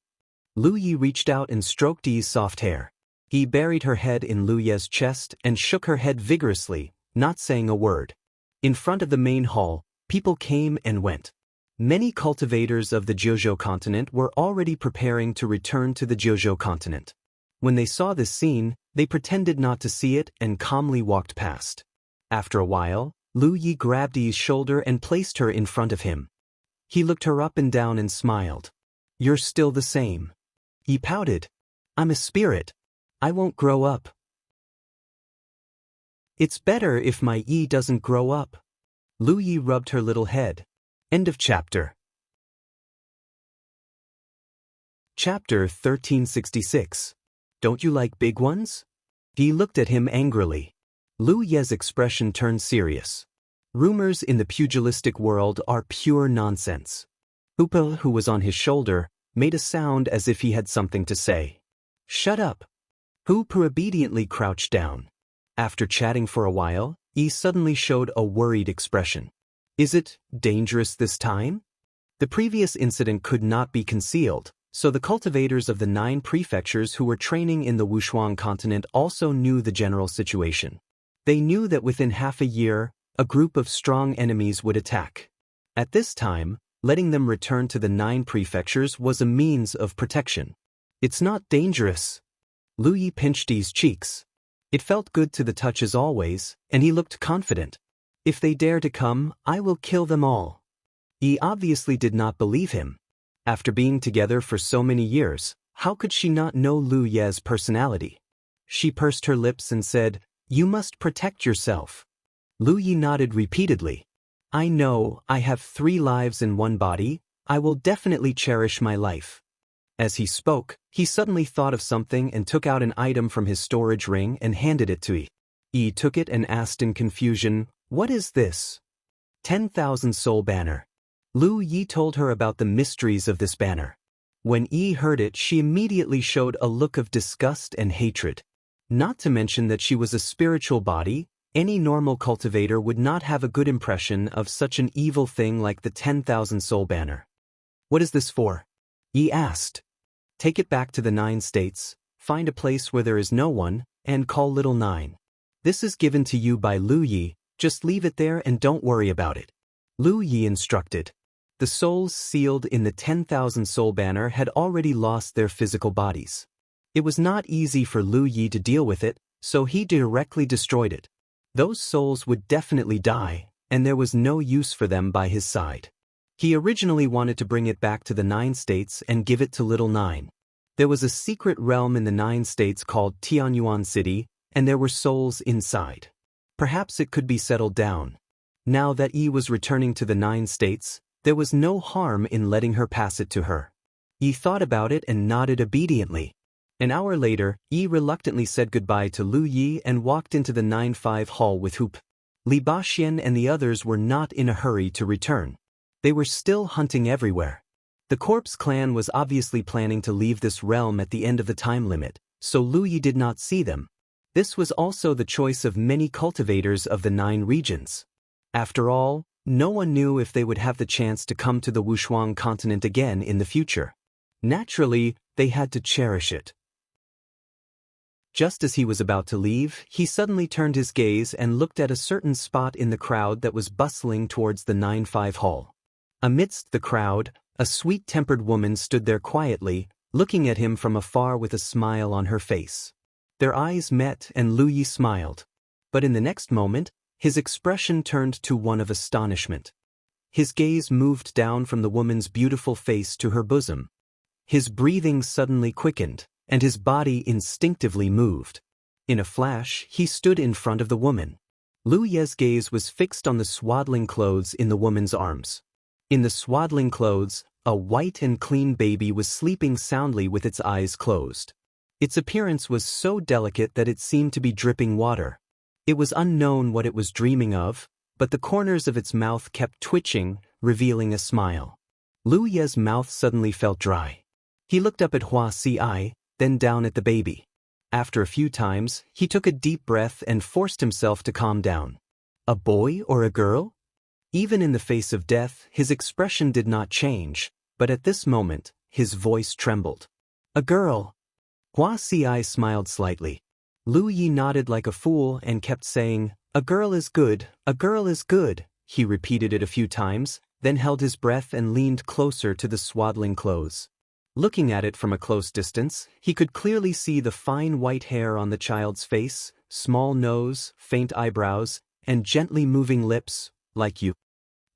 Lu Yi reached out and stroked Yi's soft hair. He buried her head in Lu Ye's chest and shook her head vigorously, not saying a word. In front of the main hall, people came and went. Many cultivators of the Jianghu continent were already preparing to return to the Jianghu continent. When they saw this scene, they pretended not to see it and calmly walked past. After a while, Lu Yi grabbed Yi's shoulder and placed her in front of him. He looked her up and down and smiled. You're still the same. Yi pouted. I'm a spirit. I won't grow up. It's better if my Yi doesn't grow up. Lu Yi rubbed her little head. End of chapter. Chapter 1366. Don't you like big ones? He looked at him angrily. Lu Ye's expression turned serious. Rumors in the pugilistic world are pure nonsense. Hoopa, who was on his shoulder, made a sound as if he had something to say. Shut up. Hoopa obediently crouched down. After chatting for a while, he suddenly showed a worried expression. Is it dangerous this time? The previous incident could not be concealed, so the cultivators of the 9 prefectures who were training in the Wuxia continent also knew the general situation. They knew that within half a year, a group of strong enemies would attack. At this time, letting them return to the 9 prefectures was a means of protection. It's not dangerous. Lu Yi pinched Yi's cheeks. It felt good to the touch as always, and he looked confident. If they dare to come, I will kill them all. Yi obviously did not believe him. After being together for so many years, how could she not know Lu Ye's personality? She pursed her lips and said, You must protect yourself. Lu Yi nodded repeatedly. I know, I have 3 lives in one body, I will definitely cherish my life. As he spoke, he suddenly thought of something and took out an item from his storage ring and handed it to Yi. Yi took it and asked in confusion, What is this? 10,000 soul banner. Lu Yi told her about the mysteries of this banner. When Yi heard it, she immediately showed a look of disgust and hatred. Not to mention that she was a spiritual body, any normal cultivator would not have a good impression of such an evil thing like the 10,000 soul banner. What is this for? Yi asked. Take it back to the 9 states, find a place where there is no one, and call Little 9. This is given to you by Lu Yi, just leave it there and don't worry about it. Lu Yi instructed. The souls sealed in the 10,000 soul banner had already lost their physical bodies. It was not easy for Lu Yi to deal with it, so he directly destroyed it. Those souls would definitely die, and there was no use for them by his side. He originally wanted to bring it back to the 9 states and give it to Little 9. There was a secret realm in the 9 states called Tianyuan City, and there were souls inside. Perhaps it could be settled down. Now that Yi was returning to the 9 states, there was no harm in letting her pass it to her. Yi thought about it and nodded obediently. An hour later, Yi reluctantly said goodbye to Lu Yi and walked into the 9-5 hall with Hoop. Li Baxian and the others were not in a hurry to return. They were still hunting everywhere. The Corpse clan was obviously planning to leave this realm at the end of the time limit, so Lu Yi did not see them. This was also the choice of many cultivators of the 9 regions. After all, no one knew if they would have the chance to come to the Wuxia continent again in the future. Naturally, they had to cherish it. Just as he was about to leave, he suddenly turned his gaze and looked at a certain spot in the crowd that was bustling towards the 9-5 hall. Amidst the crowd, a sweet-tempered woman stood there quietly, looking at him from afar with a smile on her face. Their eyes met and Lu Yi smiled. But in the next moment, his expression turned to one of astonishment. His gaze moved down from the woman's beautiful face to her bosom. His breathing suddenly quickened, and his body instinctively moved. In a flash, he stood in front of the woman. Lu Ye's gaze was fixed on the swaddling clothes in the woman's arms. In the swaddling clothes, a white and clean baby was sleeping soundly with its eyes closed. Its appearance was so delicate that it seemed to be dripping water. It was unknown what it was dreaming of, but the corners of its mouth kept twitching, revealing a smile. Lu Ye's mouth suddenly felt dry. He looked up at Wuxia, then down at the baby. After a few times, he took a deep breath and forced himself to calm down. A boy or a girl? Even in the face of death, his expression did not change, but at this moment, his voice trembled. A girl. Wuxia smiled slightly. Lu Yi nodded like a fool and kept saying, A girl is good, a girl is good. He repeated it a few times, then held his breath and leaned closer to the swaddling clothes. Looking at it from a close distance, he could clearly see the fine white hair on the child's face, small nose, faint eyebrows, and gently moving lips, like you.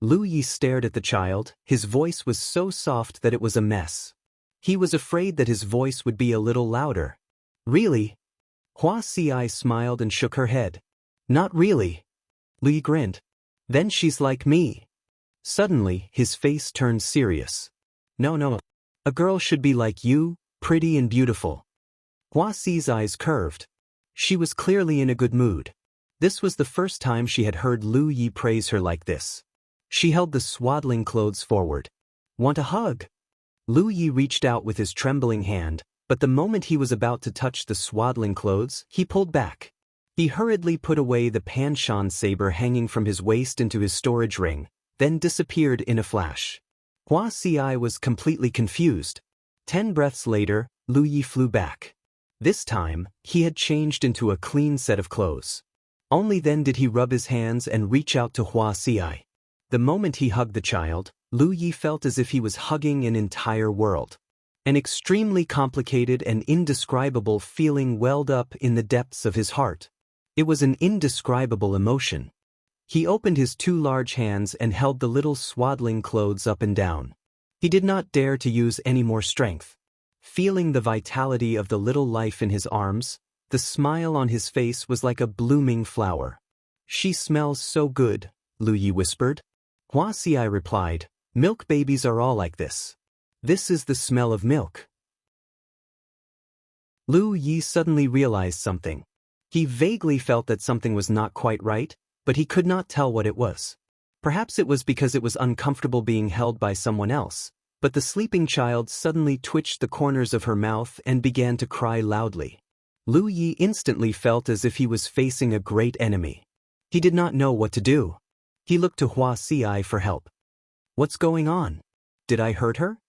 Lu Yi stared at the child. His voice was so soft that it was a mess. He was afraid that his voice would be a little louder. Really? Wuxia smiled and shook her head. Not really. Lu Yi grinned. Then she's like me. Suddenly, his face turned serious. No. A girl should be like you, pretty and beautiful. Wuxia's eyes curved. She was clearly in a good mood. This was the first time she had heard Lu Yi praise her like this. She held the swaddling clothes forward. "Want a hug?" Lu Yi reached out with his trembling hand, but the moment he was about to touch the swaddling clothes, he pulled back. He hurriedly put away the Panshan saber hanging from his waist into his storage ring, then disappeared in a flash. Hua Xi was completely confused. 10 breaths later, Lu Yi flew back. This time, he had changed into a clean set of clothes. Only then did he rub his hands and reach out to Hua Xi. The moment he hugged the child, Lu Yi felt as if he was hugging an entire world. An extremely complicated and indescribable feeling welled up in the depths of his heart. It was an indescribable emotion. He opened his 2 large hands and held the little swaddling clothes up and down. He did not dare to use any more strength. Feeling the vitality of the little life in his arms, the smile on his face was like a blooming flower. "She smells so good," Lu Yi whispered. Hua Xi replied, "Milk babies are all like this. This is the smell of milk." Lu Yi suddenly realized something. He vaguely felt that something was not quite right, but he could not tell what it was. Perhaps it was because it was uncomfortable being held by someone else, but the sleeping child suddenly twitched the corners of her mouth and began to cry loudly. Lu Yi instantly felt as if he was facing a great enemy. He did not know what to do. He looked to Hua Xi for help. "What's going on? Did I hurt her?"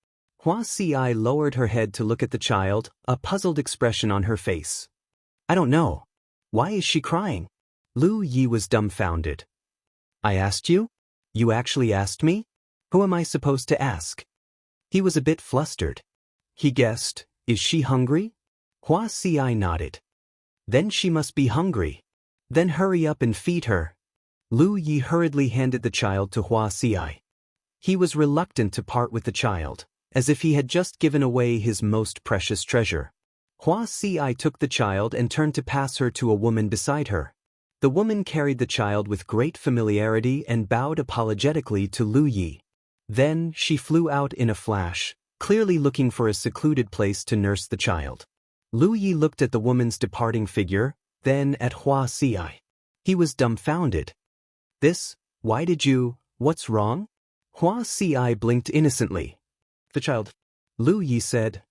Hua Xi lowered her head to look at the child, a puzzled expression on her face. "I don't know. Why is she crying?" Lu Yi was dumbfounded. "I asked you? You actually asked me? Who am I supposed to ask?" He was a bit flustered. He guessed, "Is she hungry?" Hua Xi nodded. "Then she must be hungry. Then hurry up and feed her." Lu Yi hurriedly handed the child to Hua Xi. He was reluctant to part with the child, as if he had just given away his most precious treasure. Hua Xi took the child and turned to pass her to a woman beside her. The woman carried the child with great familiarity and bowed apologetically to Lu Yi. Then she flew out in a flash, clearly looking for a secluded place to nurse the child. Lu Yi looked at the woman's departing figure, then at Hua Xi. He was dumbfounded. Why did you, what's wrong?" Hua Xi blinked innocently. "The child," Lu Yi said.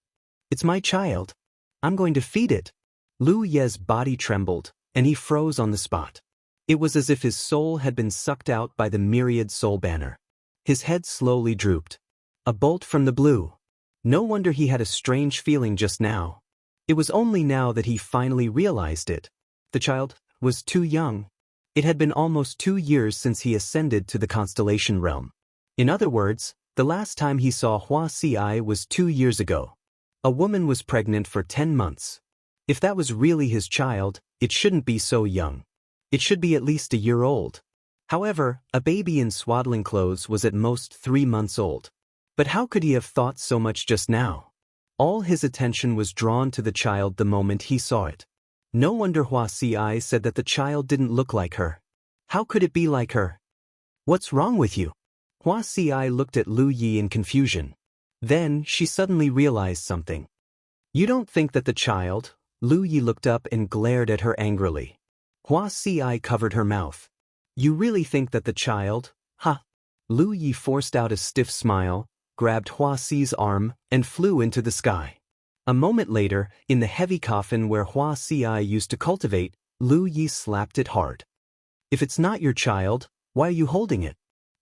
"It's my child. I'm going to feed it." Lu Yi's body trembled, and he froze on the spot. It was as if his soul had been sucked out by the myriad soul banner. His head slowly drooped. A bolt from the blue. No wonder he had a strange feeling just now. It was only now that he finally realized it. The child was too young. It had been almost 2 years since he ascended to the constellation realm. In other words, the last time he saw Hua Xi was 2 years ago. A woman was pregnant for 10 months. If that was really his child, it shouldn't be so young. It should be at least a year old. However, a baby in swaddling clothes was at most 3 months old. But how could he have thought so much just now? All his attention was drawn to the child the moment he saw it. No wonder Hua Xi said that the child didn't look like her. How could it be like her? "What's wrong with you?" Hua Xi looked at Lu Yi in confusion. Then she suddenly realized something. "You don't think that the child?" Lu Yi looked up and glared at her angrily. Hua Xi covered her mouth. "You really think that the child?" "Huh." Lu Yi forced out a stiff smile, grabbed Hua Xi's arm, and flew into the sky. A moment later, in the heavy coffin where Hua Xi used to cultivate, Lu Yi slapped it hard. "If it's not your child, why are you holding it?"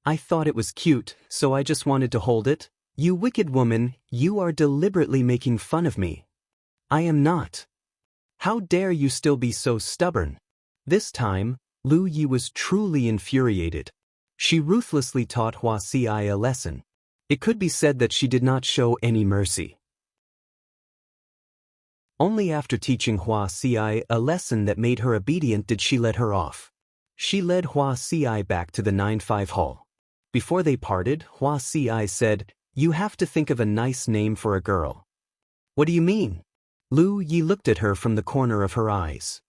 "I thought it was cute, so I just wanted to hold it." "You wicked woman, you are deliberately making fun of me." "I am not." "How dare you still be so stubborn?" This time, Lu Yi was truly infuriated. She ruthlessly taught Hua Xi a lesson. It could be said that she did not show any mercy. Only after teaching Hua Xi a lesson that made her obedient did she let her off. She led Hua Xi back to the 9-5 hall. Before they parted, Hua Xi said, "You have to think of a nice name for a girl." "What do you mean?" Lu Yi looked at her from the corner of her eyes.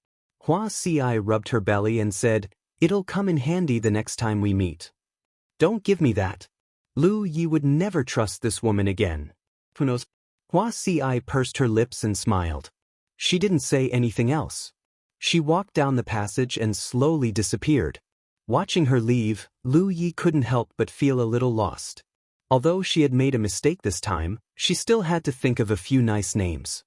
Hua Xi rubbed her belly and said, "It'll come in handy the next time we meet." "Don't give me that." Lu Yi would never trust this woman again. Who knows? Hua Xi pursed her lips and smiled. She didn't say anything else. She walked down the passage and slowly disappeared. Watching her leave, Lu Yi couldn't help but feel a little lost. Although she had made a mistake this time, she still had to think of a few nice names.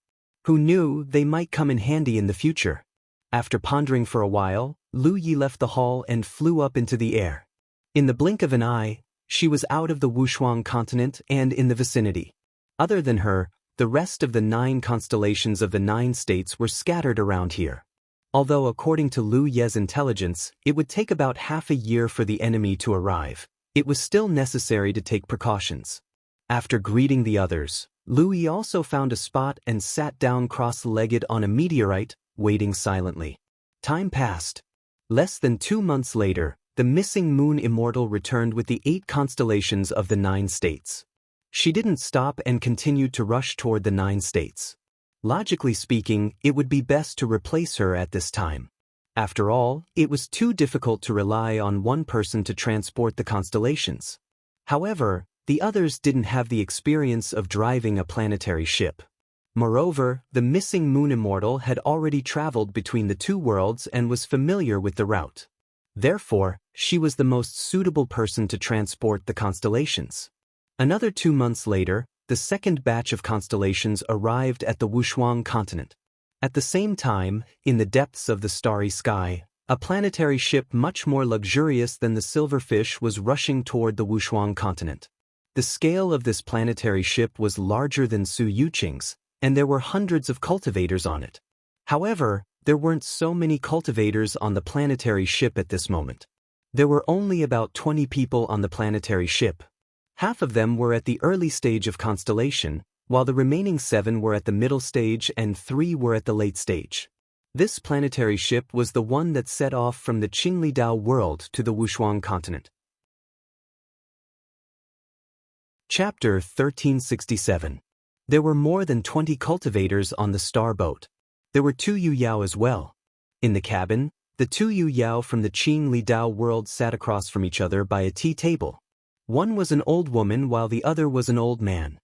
Who knew they might come in handy in the future? After pondering for a while, Lu Yi left the hall and flew up into the air. In the blink of an eye, she was out of the Wushuang continent and in the vicinity. Other than her, the rest of the 9 constellations of the 9 states were scattered around here. Although according to Lu Ye's intelligence, it would take about half a year for the enemy to arrive, it was still necessary to take precautions. After greeting the others, Lu Yi also found a spot and sat down cross-legged on a meteorite, waiting silently. Time passed. Less than 2 months later, the missing moon Immortal returned with the 8 constellations of the 9 states. She didn't stop and continued to rush toward the 9 states. Logically speaking, it would be best to replace her at this time. After all, it was too difficult to rely on one person to transport the constellations. However, the others didn't have the experience of driving a planetary ship. Moreover, the missing moon Immortal had already traveled between the 2 worlds and was familiar with the route. Therefore, she was the most suitable person to transport the constellations. Another 2 months later, the second batch of constellations arrived at the Wushuang continent. At the same time, in the depths of the starry sky, a planetary ship much more luxurious than the silverfish was rushing toward the Wushuang continent. The scale of this planetary ship was larger than Su Yuqing's, and there were hundreds of cultivators on it. However, there weren't so many cultivators on the planetary ship at this moment. There were only about 20 people on the planetary ship. Half of them were at the early stage of constellation, while the remaining 7 were at the middle stage and 3 were at the late stage. This planetary ship was the one that set off from the Qinglidao world to the Wushuang continent. Chapter 1367. There were more than 20 cultivators on the star boat. There were 2 Yu Yao as well. In the cabin, the 2 Yu Yao from the Qinglidao world sat across from each other by a tea table. One was an old woman while the other was an old man.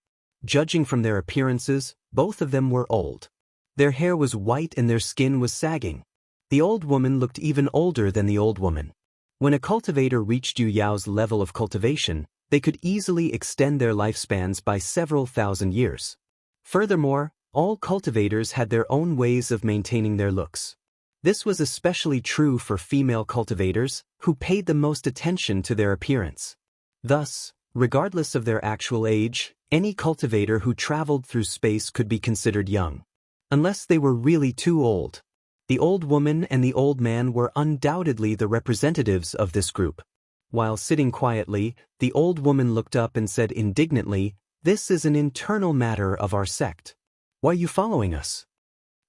Judging from their appearances, both of them were old. Their hair was white and their skin was sagging. The old woman looked even older than the old woman. When a cultivator reached Yu Yao's level of cultivation, they could easily extend their lifespans by several thousand years. Furthermore, all cultivators had their own ways of maintaining their looks. This was especially true for female cultivators, who paid the most attention to their appearance. Thus, regardless of their actual age, any cultivator who traveled through space could be considered young. Unless they were really too old. The old woman and the old man were undoubtedly the representatives of this group. While sitting quietly, the old woman looked up and said indignantly, "This is an internal matter of our sect. Why are you following us?"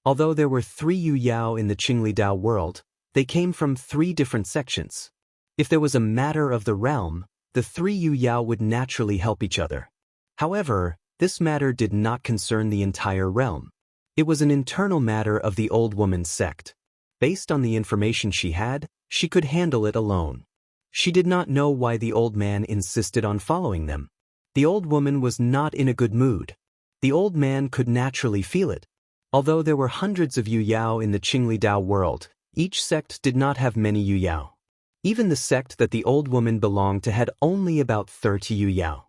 Although there were 3 Yu Yao in the Qinglidao world, they came from 3 different sections. If there was a matter of the realm, the 3 Yu Yao would naturally help each other. However, this matter did not concern the entire realm. It was an internal matter of the old woman's sect. Based on the information she had, she could handle it alone. She did not know why the old man insisted on following them. The old woman was not in a good mood. The old man could naturally feel it. Although there were hundreds of Yu Yao in the Qinglidao world, each sect did not have many Yu Yao. Even the sect that the old woman belonged to had only about 30 Yu Yao.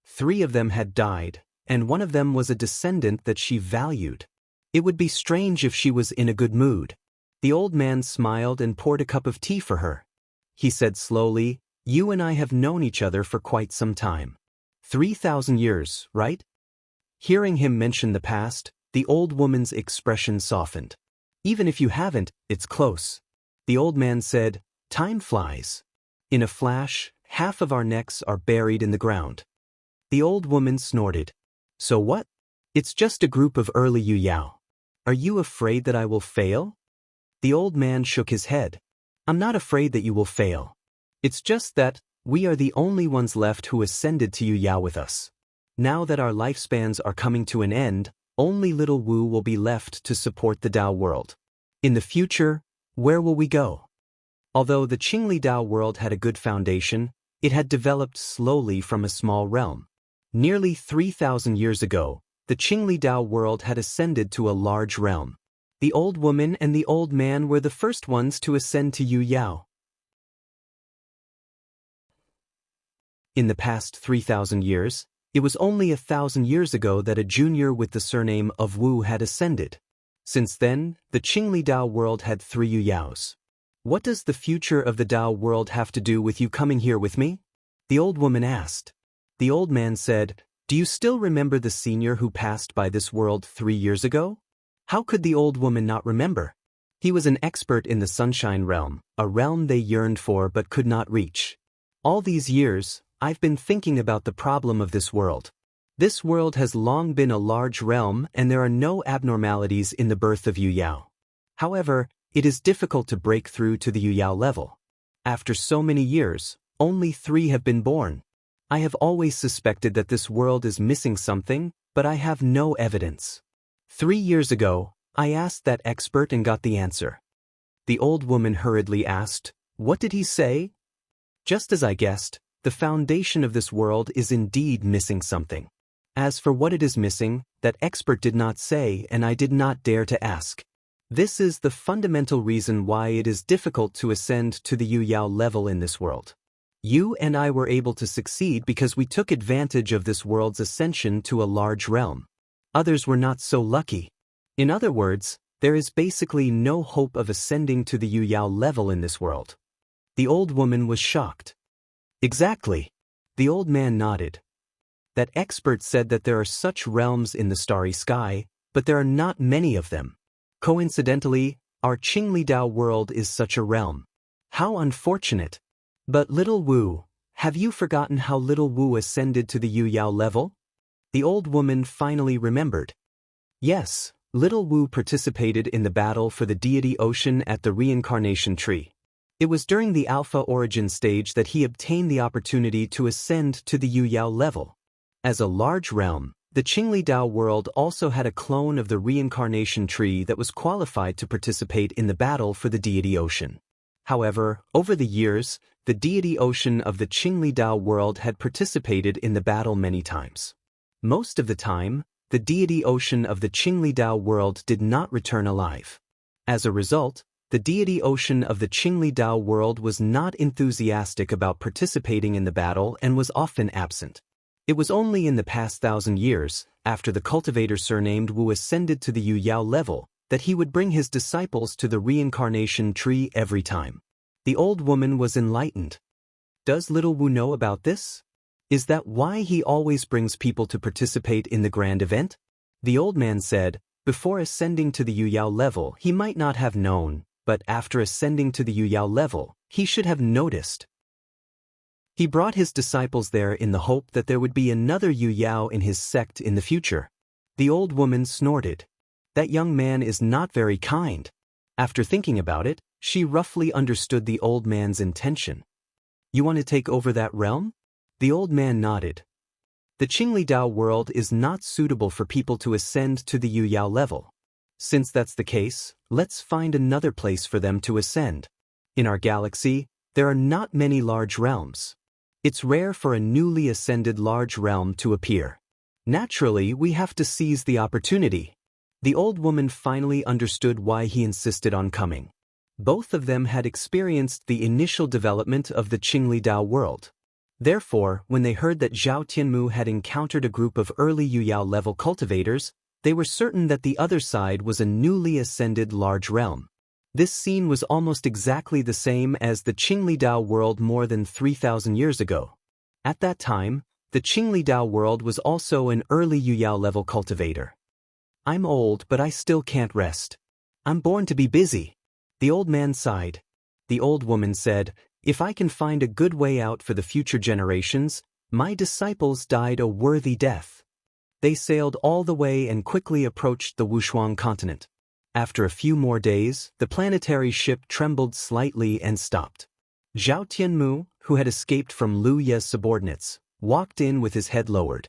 3 of them had died, and one of them was a descendant that she valued. It would be strange if she was in a good mood. The old man smiled and poured a cup of tea for her. He said slowly, "You and I have known each other for quite some time. 3,000 years, right?" Hearing him mention the past, the old woman's expression softened. "Even if you haven't, it's close." The old man said, "Time flies. In a flash, half of our necks are buried in the ground." The old woman snorted. "So what? It's just a group of early Yu Yao. Are you afraid that I will fail?" The old man shook his head. "I'm not afraid that you will fail. It's just that we are the only ones left who ascended to Yu Yao with us. Now that our lifespans are coming to an end, only little Wu will be left to support the Dao world. In the future, where will we go?" Although the Qinglidao world had a good foundation, it had developed slowly from a small realm. Nearly 3,000 years ago, the Qinglidao world had ascended to a large realm. The old woman and the old man were the first ones to ascend to Yu Yao. In the past 3,000 years, it was only 1,000 years ago that a junior with the surname of Wu had ascended. Since then, the Qingli Dao world had 3 Yu Yaos. What does the future of the Dao world have to do with you coming here with me? The old woman asked. The old man said, "Do you still remember the senior who passed by this world 3 years ago?" How could the old woman not remember? He was an expert in the Sunshine Realm, a realm they yearned for but could not reach. All these years, I've been thinking about the problem of this world. This world has long been a large realm and there are no abnormalities in the birth of Yu Yao. However, it is difficult to break through to the Yu Yao level. After so many years, only 3 have been born. I have always suspected that this world is missing something, but I have no evidence. 3 years ago, I asked that expert and got the answer. The old woman hurriedly asked, "What did he say?" Just as I guessed, the foundation of this world is indeed missing something. As for what it is missing, that expert did not say and I did not dare to ask. This is the fundamental reason why it is difficult to ascend to the Yu Yao level in this world. You and I were able to succeed because we took advantage of this world's ascension to a large realm. Others were not so lucky. In other words, there is basically no hope of ascending to the Yu Yao level in this world. The old woman was shocked. Exactly. The old man nodded. That expert said that there are such realms in the starry sky, but there are not many of them. Coincidentally, our Qingli Dao world is such a realm. How unfortunate. But little Wu, have you forgotten how little Wu ascended to the Yu Yao level? The old woman finally remembered. Yes, little Wu participated in the battle for the deity ocean at the reincarnation tree. It was during the alpha origin stage that he obtained the opportunity to ascend to the Yu Yao level. As a large realm, the Qingli Dao world also had a clone of the reincarnation tree that was qualified to participate in the battle for the deity ocean. However, over the years, the deity ocean of the Qingli Dao world had participated in the battle many times. Most of the time, the deity ocean of the Qingli Dao world did not return alive. As a result, the deity ocean of the Qingli Dao world was not enthusiastic about participating in the battle and was often absent. It was only in the past 1,000 years, after the cultivator surnamed Wu ascended to the Yu Yao level, that he would bring his disciples to the reincarnation tree every time. The old woman was enlightened. Does little Wu know about this? Is that why he always brings people to participate in the grand event? The old man said, before ascending to the Yu Yao level he might not have known, but after ascending to the Yu Yao level, he should have noticed. He brought his disciples there in the hope that there would be another Yu Yao in his sect in the future. The old woman snorted. That young man is not very kind. After thinking about it, she roughly understood the old man's intention. You want to take over that realm? The old man nodded. The Qingli Dao world is not suitable for people to ascend to the Yu Yao level. Since that's the case, let's find another place for them to ascend. In our galaxy, there are not many large realms. It's rare for a newly ascended large realm to appear. Naturally, we have to seize the opportunity. The old woman finally understood why he insisted on coming. Both of them had experienced the initial development of the Qingli Dao world. Therefore, when they heard that Zhao Tianmu had encountered a group of early Yu Yao level cultivators, they were certain that the other side was a newly ascended large realm. This scene was almost exactly the same as the Qingli Dao world more than 3,000 years ago. At that time, the Qingli Dao world was also an early Yu Yao level cultivator. I'm old, but I still can't rest. I'm born to be busy. The old man sighed. The old woman said, if I can find a good way out for the future generations, my disciples died a worthy death. They sailed all the way and quickly approached the Wushuang continent. After a few more days, the planetary ship trembled slightly and stopped. Zhao Tianmu, who had escaped from Lu Ye's subordinates, walked in with his head lowered.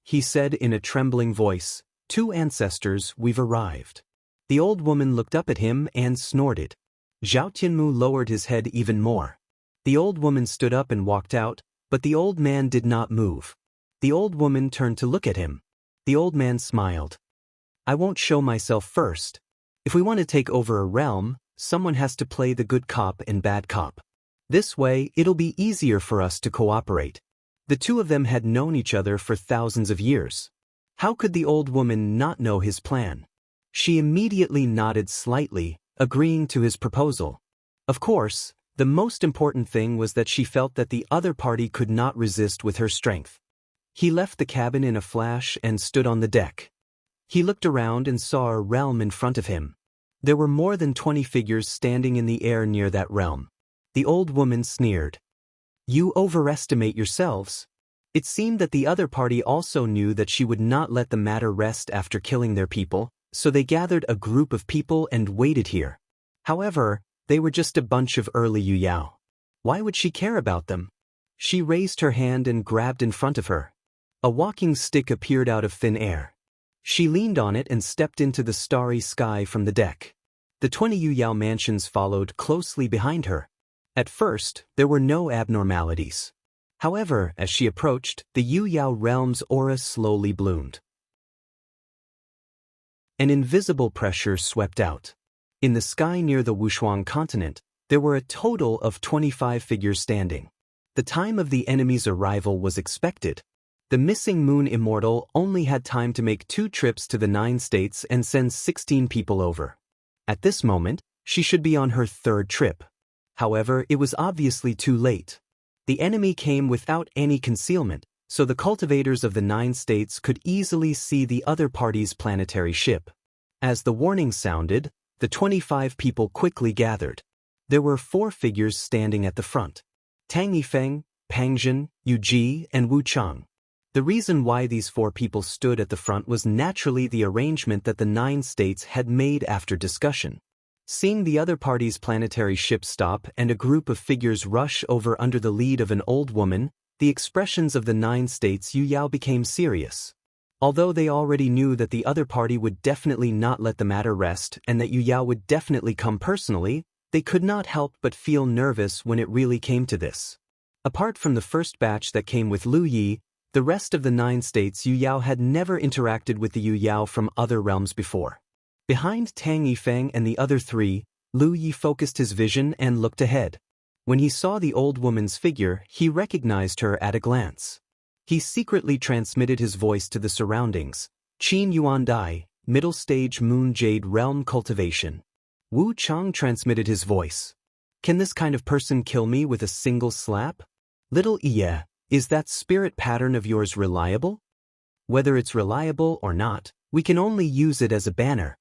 He said in a trembling voice, 2 ancestors, we've arrived. The old woman looked up at him and snorted. Zhao Tianmu lowered his head even more. The old woman stood up and walked out, but the old man did not move. The old woman turned to look at him. The old man smiled. I won't show myself first. If we want to take over a realm, someone has to play the good cop and bad cop. This way, it'll be easier for us to cooperate. The two of them had known each other for thousands of years. How could the old woman not know his plan? She immediately nodded slightly, agreeing to his proposal. Of course, the most important thing was that she felt that the other party could not resist with her strength. He left the cabin in a flash and stood on the deck. He looked around and saw a realm in front of him. There were more than 20 figures standing in the air near that realm. The old woman sneered. "You overestimate yourselves." It seemed that the other party also knew that she would not let the matter rest after killing their people, so they gathered a group of people and waited here. However, they were just a bunch of early Yuyao. Why would she care about them? She raised her hand and grabbed in front of her. A walking stick appeared out of thin air. She leaned on it and stepped into the starry sky from the deck. The 20 Yuyao mansions followed closely behind her. At first, there were no abnormalities. However, as she approached, the Yuyao realm's aura slowly bloomed. An invisible pressure swept out. In the sky near the Wushuang continent, there were a total of 25 figures standing. The time of the enemy's arrival was expected. The missing moon Immortal only had time to make 2 trips to the 9 states and send 16 people over. At this moment, she should be on her 3rd trip. However, it was obviously too late. The enemy came without any concealment, so the cultivators of the 9 states could easily see the other party's planetary ship. As the warning sounded, the 25 people quickly gathered. There were 4 figures standing at the front: Tang Yifeng, Pangjin, Yu Ji, and Wu Chang. The reason why these 4 people stood at the front was naturally the arrangement that the 9 states had made after discussion. Seeing the other party's planetary ship stop and a group of figures rush over under the lead of an old woman, the expressions of the 9 states Yuyao became serious. Although they already knew that the other party would definitely not let the matter rest and that Yuyao would definitely come personally, they could not help but feel nervous when it really came to this. Apart from the first batch that came with Lu Yi, the rest of the 9 states Yuyao had never interacted with the Yuyao from other realms before. Behind Tang Yifeng and the other 3, Lu Yi focused his vision and looked ahead. When he saw the old woman's figure, he recognized her at a glance. He secretly transmitted his voice to the surroundings. Qin Yuan Dai, Middle Stage Moon Jade Realm Cultivation. Wu Chang transmitted his voice. Can this kind of person kill me with a single slap? Little Iya, is that spirit pattern of yours reliable? Whether it's reliable or not, we can only use it as a banner.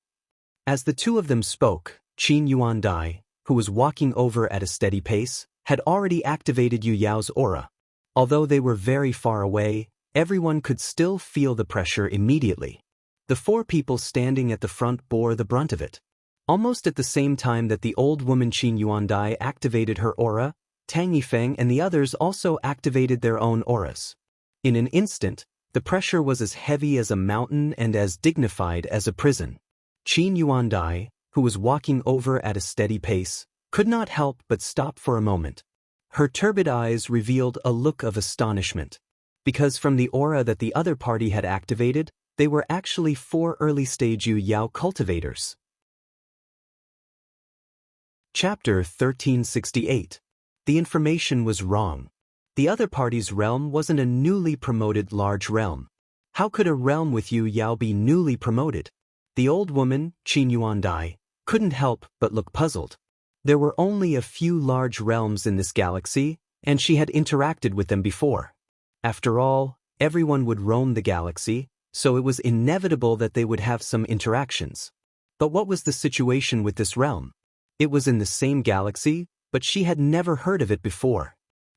As the 2 of them spoke, Qin Yuan Dai, who was walking over at a steady pace, had already activated Yu Yao's aura. Although they were very far away, everyone could still feel the pressure immediately. The 4 people standing at the front bore the brunt of it. Almost at the same time that the old woman Qin Yuan Dai activated her aura, Tang Yifeng and the others also activated their own auras. In an instant, the pressure was as heavy as a mountain and as dignified as a prison. Qin Yuan Dai, who was walking over at a steady pace, could not help but stop for a moment. Her turbid eyes revealed a look of astonishment. Because from the aura that the other party had activated, they were actually 4 early-stage Yuyao cultivators. Chapter 1368. The information was wrong. The other party's realm wasn't a newly promoted large realm. How could a realm with Yuyao be newly promoted? The old woman, Qin Yuan Dai, couldn't help but look puzzled. There were only a few large realms in this galaxy, and she had interacted with them before. After all, everyone would roam the galaxy, so it was inevitable that they would have some interactions. But what was the situation with this realm? It was in the same galaxy, but she had never heard of it before.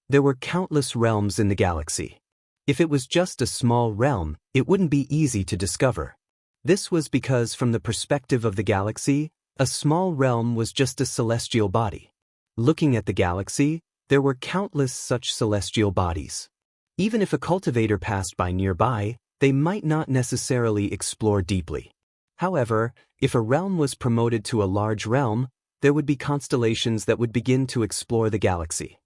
There were countless realms in the galaxy. If it was just a small realm, it wouldn't be easy to discover. This was because from the perspective of the galaxy, a small realm was just a celestial body. Looking at the galaxy, there were countless such celestial bodies. Even if a cultivator passed by nearby, they might not necessarily explore deeply. However, if a realm was promoted to a large realm, there would be constellations that would begin to explore the galaxy.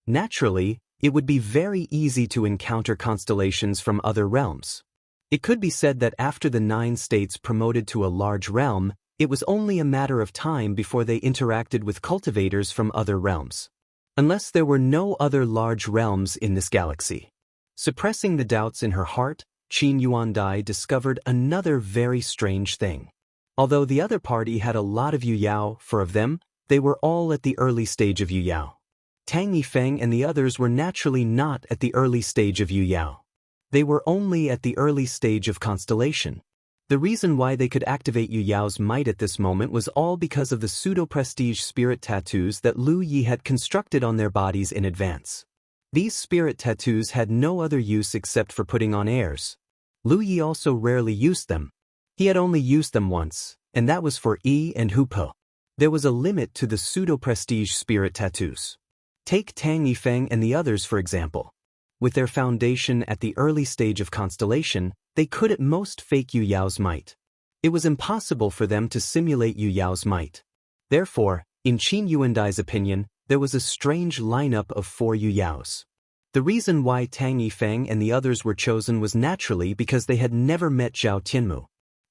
Naturally, it would be very easy to encounter constellations from other realms. It could be said that after the 9 states promoted to a large realm, It was only a matter of time before they interacted with cultivators from other realms. Unless there were no other large realms in this galaxy. Suppressing the doubts in her heart, Qin Yuandai discovered another very strange thing. Although the other party had a lot of Yuyao, four of them, they were all at the early stage of Yuyao. Tang Yifeng and the others were naturally not at the early stage of Yuyao. They were only at the early stage of Constellation. The reason why they could activate Yuyao's might at this moment was all because of the pseudo-prestige spirit tattoos that Lu Yi had constructed on their bodies in advance. These spirit tattoos had no other use except for putting on airs. Lu Yi also rarely used them. He had only used them once, and that was for Yi and Hupo. There was a limit to the pseudo-prestige spirit tattoos. Take Tang Yifeng and the others for example. With their foundation at the early stage of Constellation, they could at most fake Yuyao's might. It was impossible for them to simulate Yuyao's might. Therefore, in Qin Yuandai's opinion, there was a strange lineup of 4 Yuyaos. The reason why Tang Yifeng and the others were chosen was naturally because they had never met Zhao Tianmu.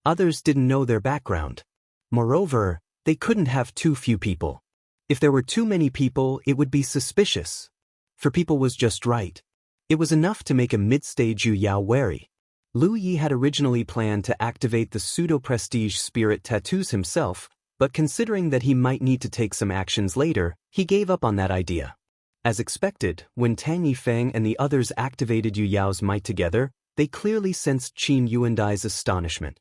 Others didn't know their background. Moreover, they couldn't have too few people. If there were too many people, it would be suspicious. For people was just right. It was enough to make a mid-stage Yuyao wary. Lu Yi had originally planned to activate the pseudo-prestige spirit tattoos himself, but considering that he might need to take some actions later, he gave up on that idea. As expected, when Tang Yifeng and the others activated Yuyao's might together, they clearly sensed Qin Yuandai's astonishment.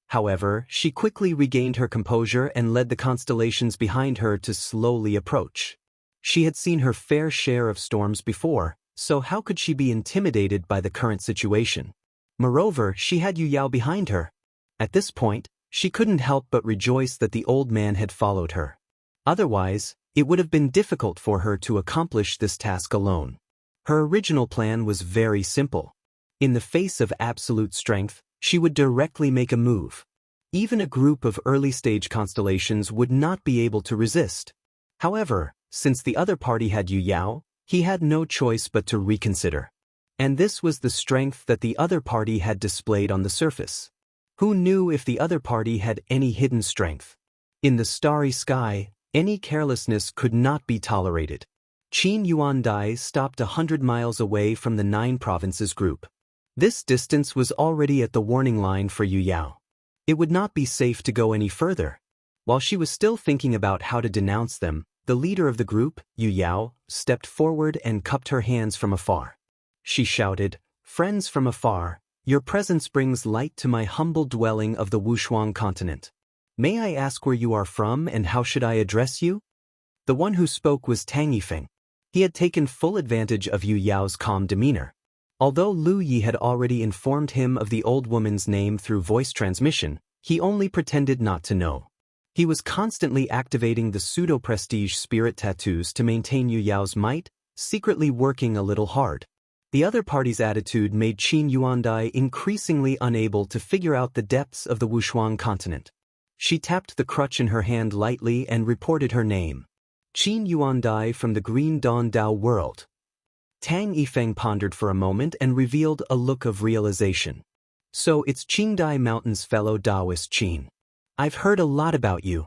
However, she quickly regained her composure and led the constellations behind her to slowly approach. She had seen her fair share of storms before, so how could she be intimidated by the current situation? Moreover, she had Yuyao behind her. At this point, she couldn't help but rejoice that the old man had followed her. Otherwise, it would have been difficult for her to accomplish this task alone. Her original plan was very simple. In the face of absolute strength, she would directly make a move. Even a group of early-stage constellations would not be able to resist. However, since the other party had Yuyao, he had no choice but to reconsider. And this was the strength that the other party had displayed on the surface. Who knew if the other party had any hidden strength? In the starry sky, any carelessness could not be tolerated. Qin Yuandai stopped 100 miles away from the 9 provinces group. This distance was already at the warning line for Yuyao. It would not be safe to go any further. While she was still thinking about how to denounce them, the leader of the group, Yuyao, stepped forward and cupped her hands from afar. She shouted, "Friends from afar, your presence brings light to my humble dwelling of the Wushuang continent. May I ask where you are from and how should I address you?" The one who spoke was Tang Yifeng. He had taken full advantage of Yuyao's calm demeanor. Although Lu Yi had already informed him of the old woman's name through voice transmission, he only pretended not to know. He was constantly activating the pseudo-prestige spirit tattoos to maintain Yuyao's might, secretly working a little hard. The other party's attitude made Qin Yuandai increasingly unable to figure out the depths of the Wushuang continent. She tapped the crutch in her hand lightly and reported her name. Qin Yuandai from the Green Dawn Dao world. Tang Yifeng pondered for a moment and revealed a look of realization. "So it's Qingdai Mountain's fellow Taoist Qin. I've heard a lot about you."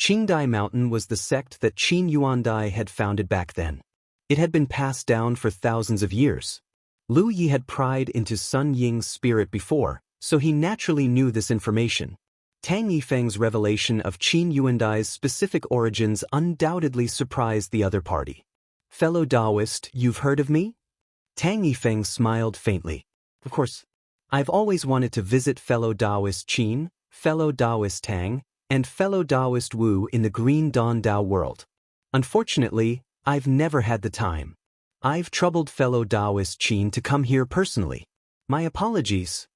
Qingdai Mountain was the sect that Qin Yuandai had founded back then. It had been passed down for thousands of years. Lu Yi had pried into Sun Ying's spirit before, so he naturally knew this information. Tang Yifeng's revelation of Qin Yuandai's specific origins undoubtedly surprised the other party. "Fellow Taoist, you've heard of me?" Tang Yifeng smiled faintly. "Of course. I've always wanted to visit fellow Taoist Qin, fellow Taoist Tang, and fellow Taoist Wu in the Green Dawn Dao world. Unfortunately, I've never had the time. I've troubled fellow Taoist Qin to come here personally. My apologies."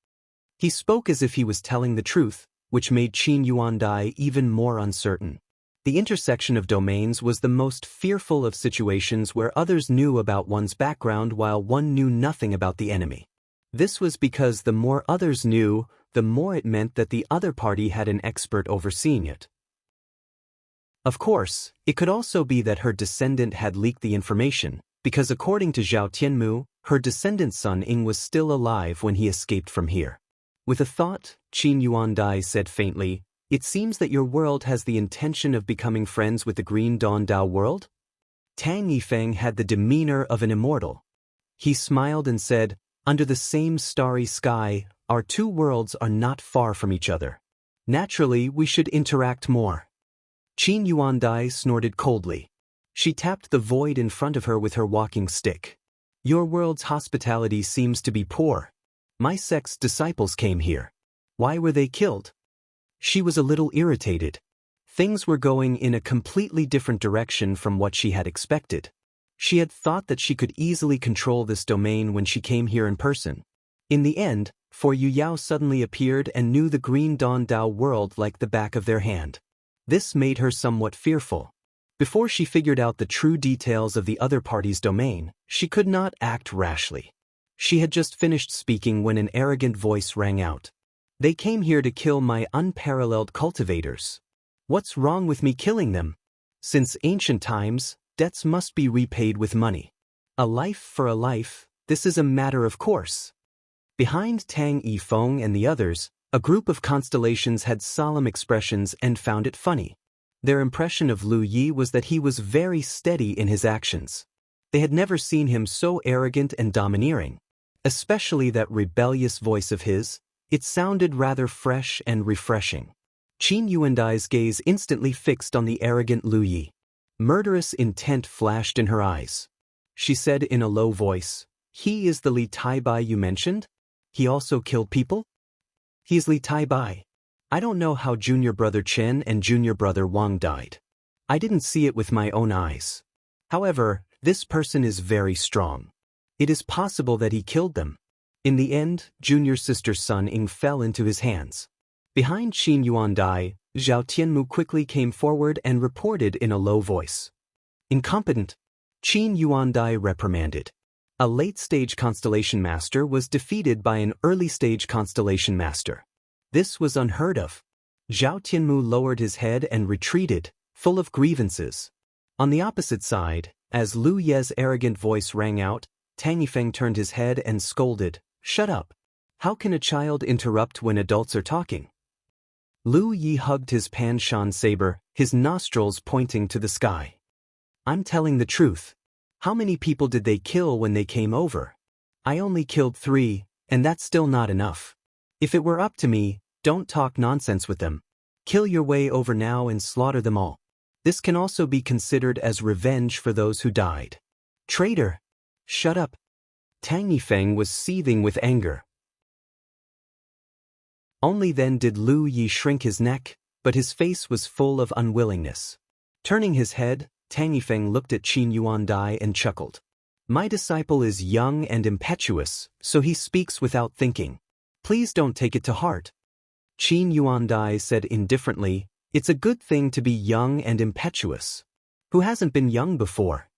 He spoke as if he was telling the truth, which made Qin Yuandai even more uncertain. The intersection of domains was the most fearful of situations where others knew about one's background while one knew nothing about the enemy. This was because the more others knew, the more it meant that the other party had an expert overseeing it. Of course, it could also be that her descendant had leaked the information, because according to Zhao Tianmu, her descendant's son Ying was still alive when he escaped from here. With a thought, Qin Yuandai said faintly, "It seems that your world has the intention of becoming friends with the Green Dawn Dao world?" Tang Yifeng had the demeanor of an immortal. He smiled and said, "Under the same starry sky, our two worlds are not far from each other. Naturally, we should interact more." Qin Yuandai snorted coldly. She tapped the void in front of her with her walking stick. "Your world's hospitality seems to be poor. My sect's disciples came here. Why were they killed?" She was a little irritated. Things were going in a completely different direction from what she had expected. She had thought that she could easily control this domain when she came here in person. In the end, for Yu Yao suddenly appeared and knew the Green Dawn Dao world like the back of their hand. This made her somewhat fearful. Before she figured out the true details of the other party's domain, she could not act rashly. She had just finished speaking when an arrogant voice rang out. "They came here to kill my unparalleled cultivators. What's wrong with me killing them? Since ancient times, debts must be repaid with money. A life for a life, this is a matter of course." Behind Tang Yifeng and the others, a group of constellations had solemn expressions and found it funny. Their impression of Lu Yi was that he was very steady in his actions. They had never seen him so arrogant and domineering. Especially that rebellious voice of his, it sounded rather fresh and refreshing. Qin Yuandai's gaze instantly fixed on the arrogant Lu Yi. Murderous intent flashed in her eyes. She said in a low voice, "He is the Li Taibai you mentioned? He also killed people?" "He is Li Taibai. I don't know how junior brother Chen and junior brother Wang died. I didn't see it with my own eyes. However, this person is very strong. It is possible that he killed them." In the end, junior sister Sun Ying fell into his hands. Behind Qin Yuandai, Zhao Tianmu quickly came forward and reported in a low voice. "Incompetent." Qin Yuandai reprimanded. A late-stage constellation master was defeated by an early-stage constellation master. This was unheard of. Zhao Tianmu lowered his head and retreated, full of grievances. On the opposite side, as Lu Ye's arrogant voice rang out, Tang Yifeng turned his head and scolded, "Shut up. How can a child interrupt when adults are talking?" Lu Yi hugged his Pan-Shan saber, his nostrils pointing to the sky. "I'm telling the truth. How many people did they kill when they came over? I only killed 3, and that's still not enough. If it were up to me, don't talk nonsense with them. Kill your way over now and slaughter them all. This can also be considered as revenge for those who died." "Traitor! Shut up." Tang Yifeng was seething with anger. Only then did Lu Yi shrink his neck, but his face was full of unwillingness. Turning his head, Tang Yifeng looked at Qin Yuandai and chuckled. "My disciple is young and impetuous, so he speaks without thinking. Please don't take it to heart." Qin Yuandai said indifferently, "It's a good thing to be young and impetuous. Who hasn't been young before?"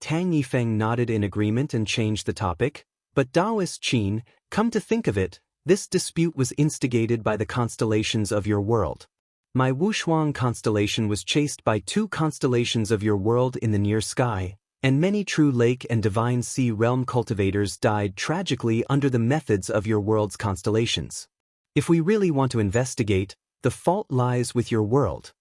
Tang Yifeng nodded in agreement and changed the topic, "But Taoist Qin, come to think of it, this dispute was instigated by the constellations of your world. My Wushuang constellation was chased by 2 constellations of your world in the near sky, and many true lake and divine sea realm cultivators died tragically under the methods of your world's constellations. If we really want to investigate, the fault lies with your world."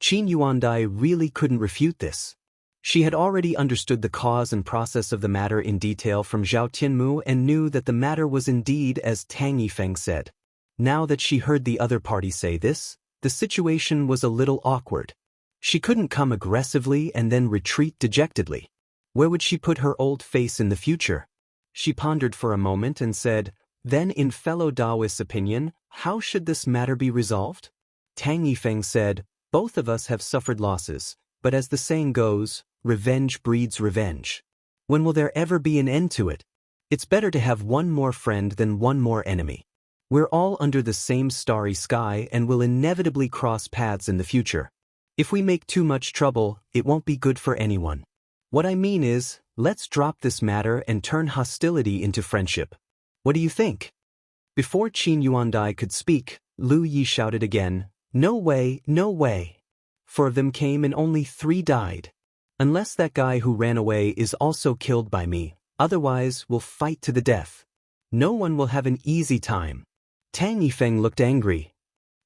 Qin Yuandai really couldn't refute this. She had already understood the cause and process of the matter in detail from Zhao Tianmu and knew that the matter was indeed as Tang Yifeng said. Now that she heard the other party say this, the situation was a little awkward. She couldn't come aggressively and then retreat dejectedly. Where would she put her old face in the future? She pondered for a moment and said, "Then in fellow Taoist's opinion, how should this matter be resolved?" Tang Yifeng said, "Both of us have suffered losses, but as the saying goes, revenge breeds revenge. When will there ever be an end to it? It's better to have one more friend than one more enemy. We're all under the same starry sky and will inevitably cross paths in the future. If we make too much trouble, it won't be good for anyone. What I mean is, let's drop this matter and turn hostility into friendship. What do you think?" Before Qin Yuandai could speak, Lu Yi shouted again, "No way, no way. 4 of them came and only 3 died. Unless that guy who ran away is also killed by me, otherwise we'll fight to the death. No one will have an easy time." Tang Yifeng looked angry.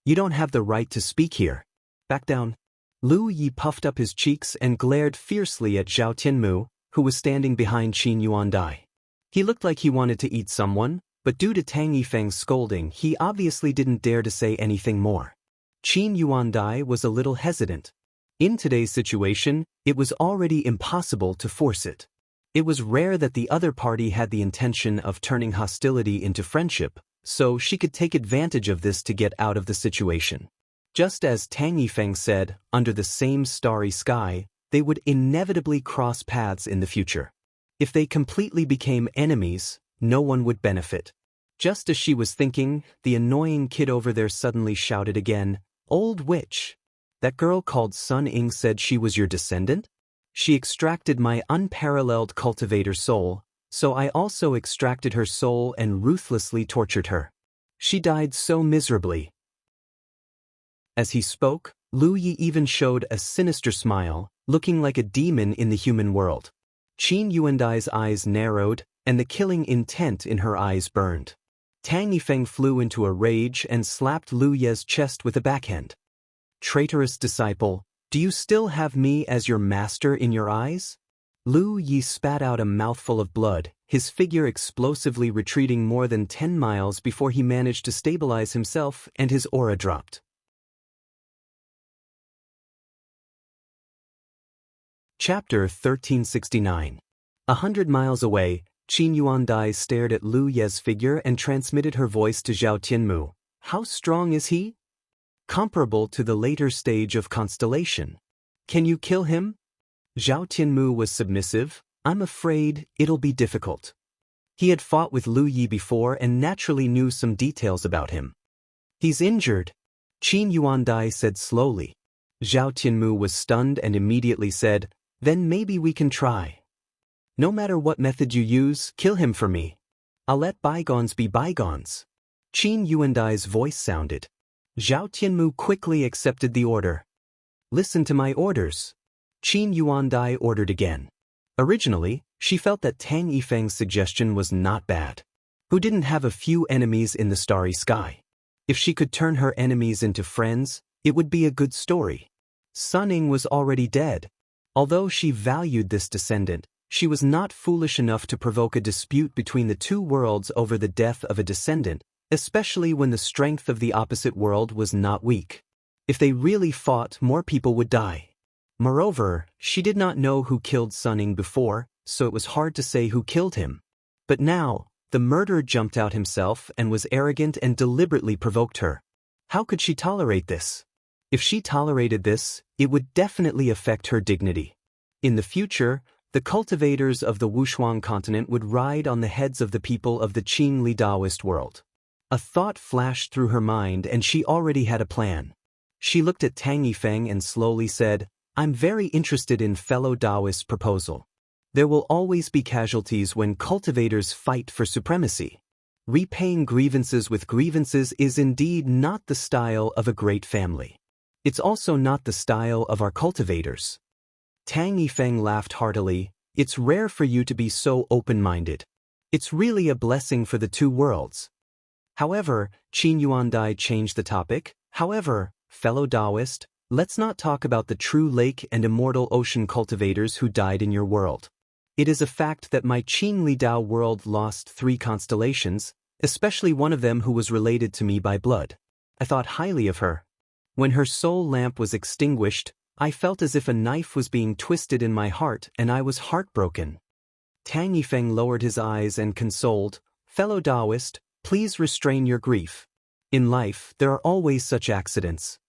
You don't have the right to speak here. Back down. Lu Yi puffed up his cheeks and glared fiercely at Zhao Tianmu, who was standing behind Qin Yuandai. He looked like he wanted to eat someone, but due to Tang Yifeng's scolding he obviously didn't dare to say anything more. Qin Yuandai was a little hesitant. In today's situation, it was already impossible to force it. It was rare that the other party had the intention of turning hostility into friendship, so she could take advantage of this to get out of the situation. Just as Tang Yifeng said, under the same starry sky, they would inevitably cross paths in the future. If they completely became enemies, no one would benefit. Just as she was thinking, the annoying kid over there suddenly shouted again, "Old witch! That girl called Sun Ying said she was your descendant? She extracted my unparalleled cultivator soul, so I also extracted her soul and ruthlessly tortured her. She died so miserably." As he spoke, Lu Yi even showed a sinister smile, looking like a demon in the human world. Qin Yuandai's eyes narrowed, and the killing intent in her eyes burned. Tang Yifeng flew into a rage and slapped Lu Ye's chest with a backhand. "Traitorous disciple, do you still have me as your master in your eyes?" Lu Yi spat out a mouthful of blood, his figure explosively retreating more than 10 miles before he managed to stabilize himself and his aura dropped. Chapter 1369. 100 miles away, Qin Yuandai stared at Lu Ye's figure and transmitted her voice to Zhao Tianmu. "How strong is he?" "Comparable to the later stage of constellation." "Can you kill him?" Zhao Tianmu was submissive. "I'm afraid it'll be difficult." He had fought with Lu Yi before and naturally knew some details about him. "He's injured," Qin Yuandai said slowly. Zhao Tianmu was stunned and immediately said, "Then maybe we can try. No matter what method you use, kill him for me. I'll let bygones be bygones." Qin Yuandai's voice sounded. Zhao Tianmu quickly accepted the order. "Listen to my orders," Qin Yuandai ordered again. Originally, she felt that Tang Yifeng's suggestion was not bad. Who didn't have a few enemies in the starry sky? If she could turn her enemies into friends, it would be a good story. Sun Ying was already dead. Although she valued this descendant, she was not foolish enough to provoke a dispute between the two worlds over the death of a descendant, especially when the strength of the opposite world was not weak. If they really fought, more people would die. Moreover, she did not know who killed Sun Ying before, so it was hard to say who killed him. But now, the murderer jumped out himself and was arrogant and deliberately provoked her. How could she tolerate this? If she tolerated this, it would definitely affect her dignity. In the future, the cultivators of the Wushuang continent would ride on the heads of the people of the Qingli Taoist world. A thought flashed through her mind and she already had a plan. She looked at Tang Yifeng and slowly said, "I'm very interested in fellow Taoist's proposal. There will always be casualties when cultivators fight for supremacy. Repaying grievances with grievances is indeed not the style of a great family. It's also not the style of our cultivators." Tang Yifeng laughed heartily. "It's rare for you to be so open-minded. It's really a blessing for the two worlds." However, Qin Yuandai changed the topic. "However, fellow Taoist, let's not talk about the true lake and immortal ocean cultivators who died in your world. It is a fact that my Qingli Dao world lost 3 constellations, especially one of them who was related to me by blood. I thought highly of her. When her soul lamp was extinguished, I felt as if a knife was being twisted in my heart and I was heartbroken." Tang Yifeng lowered his eyes and consoled, "Fellow Taoist, please restrain your grief. In life, there are always such accidents."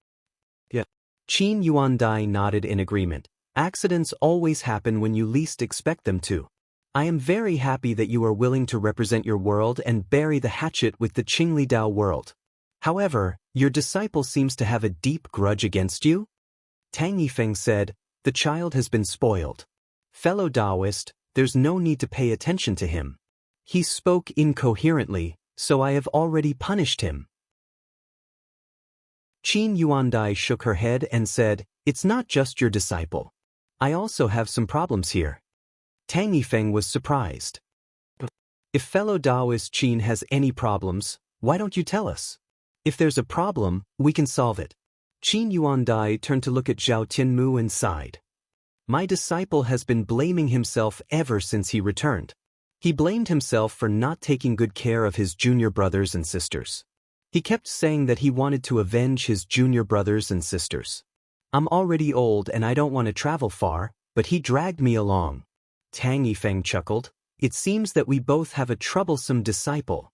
"Yeah." Qin Yuandai nodded in agreement. "Accidents always happen when you least expect them to. I am very happy that you are willing to represent your world and bury the hatchet with the Qingli Dao world. However, your disciple seems to have a deep grudge against you?" Tang Yifeng said, "The child has been spoiled. Fellow Taoist, there's no need to pay attention to him. He spoke incoherently, so I have already punished him." Qin Yuandai shook her head and said, "It's not just your disciple. I also have some problems here." Tang Yifeng was surprised. "If fellow Taoist Qin has any problems, Why don't you tell us? If there's a problem, we can solve it. Qin Yuandai turned to look at Zhao Tianmu and sighed. My disciple has been blaming himself ever since he returned. He blamed himself for not taking good care of his junior brothers and sisters. He kept saying that he wanted to avenge his junior brothers and sisters. I'm already old and I don't want to travel far, but he dragged me along. Tang Yifeng chuckled. It seems that we both have a troublesome disciple.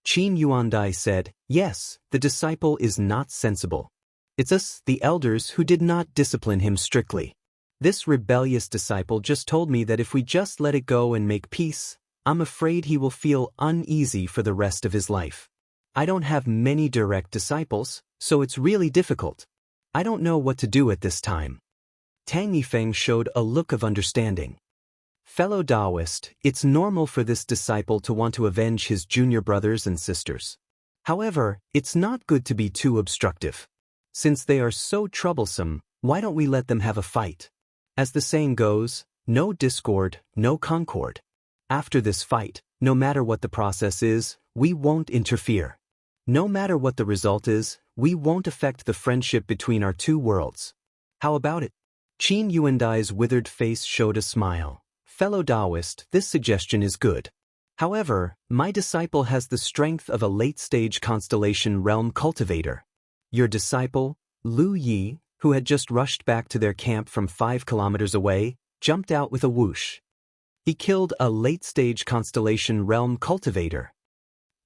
Qin Yuandai said, yes, the disciple is not sensible. It's us, the elders, who did not discipline him strictly. This rebellious disciple just told me that if we just let it go and make peace, I'm afraid he will feel uneasy for the rest of his life. I don't have many direct disciples, so it's really difficult. I don't know what to do at this time. Tang Yifeng showed a look of understanding. Fellow Taoist, it's normal for this disciple to want to avenge his junior brothers and sisters. However, it's not good to be too obstructive. Since they are so troublesome, why don't we let them have a fight? As the saying goes, no discord, no concord. After this fight, no matter what the process is, we won't interfere. No matter what the result is, we won't affect the friendship between our two worlds. How about it? Qin Yuandai's withered face showed a smile. Fellow Taoist, this suggestion is good. However, my disciple has the strength of a late-stage constellation realm cultivator. Your disciple, Lu Yi, who had just rushed back to their camp from 5 kilometers away, jumped out with a whoosh. He killed a late-stage constellation realm cultivator.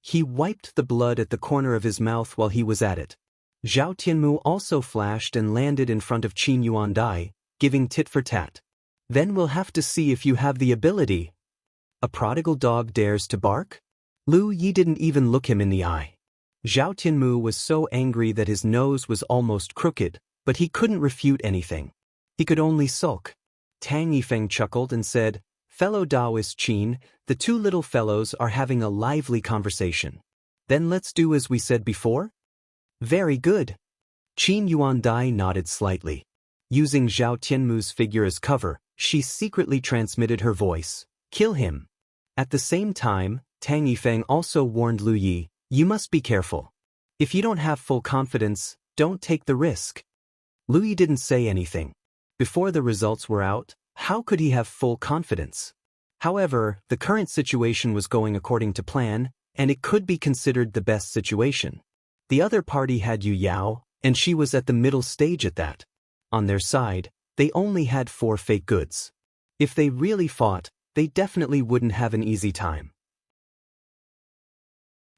He wiped the blood at the corner of his mouth while he was at it. Zhao Tianmu also flashed and landed in front of Qin Yuandai, giving tit for tat. Then we'll have to see if you have the ability. A prodigal dog dares to bark? Lu Yi didn't even look him in the eye. Zhao Tianmu was so angry that his nose was almost crooked, but he couldn't refute anything. He could only sulk. Tang Yifeng chuckled and said, Fellow Taoist Qin, the two little fellows are having a lively conversation. Then let's do as we said before? Very good. Qin Yuandai nodded slightly. Using Zhao Tianmu's figure as cover, she secretly transmitted her voice. Kill him. At the same time, Tang Yifeng also warned Lu Yi, you must be careful. If you don't have full confidence, don't take the risk. Lu Yi didn't say anything. Before the results were out, how could he have full confidence? However, the current situation was going according to plan, and it could be considered the best situation. The other party had Yu Yao, and she was at the middle stage at that. On their side, they only had 4 fake goods. If they really fought, they definitely wouldn't have an easy time.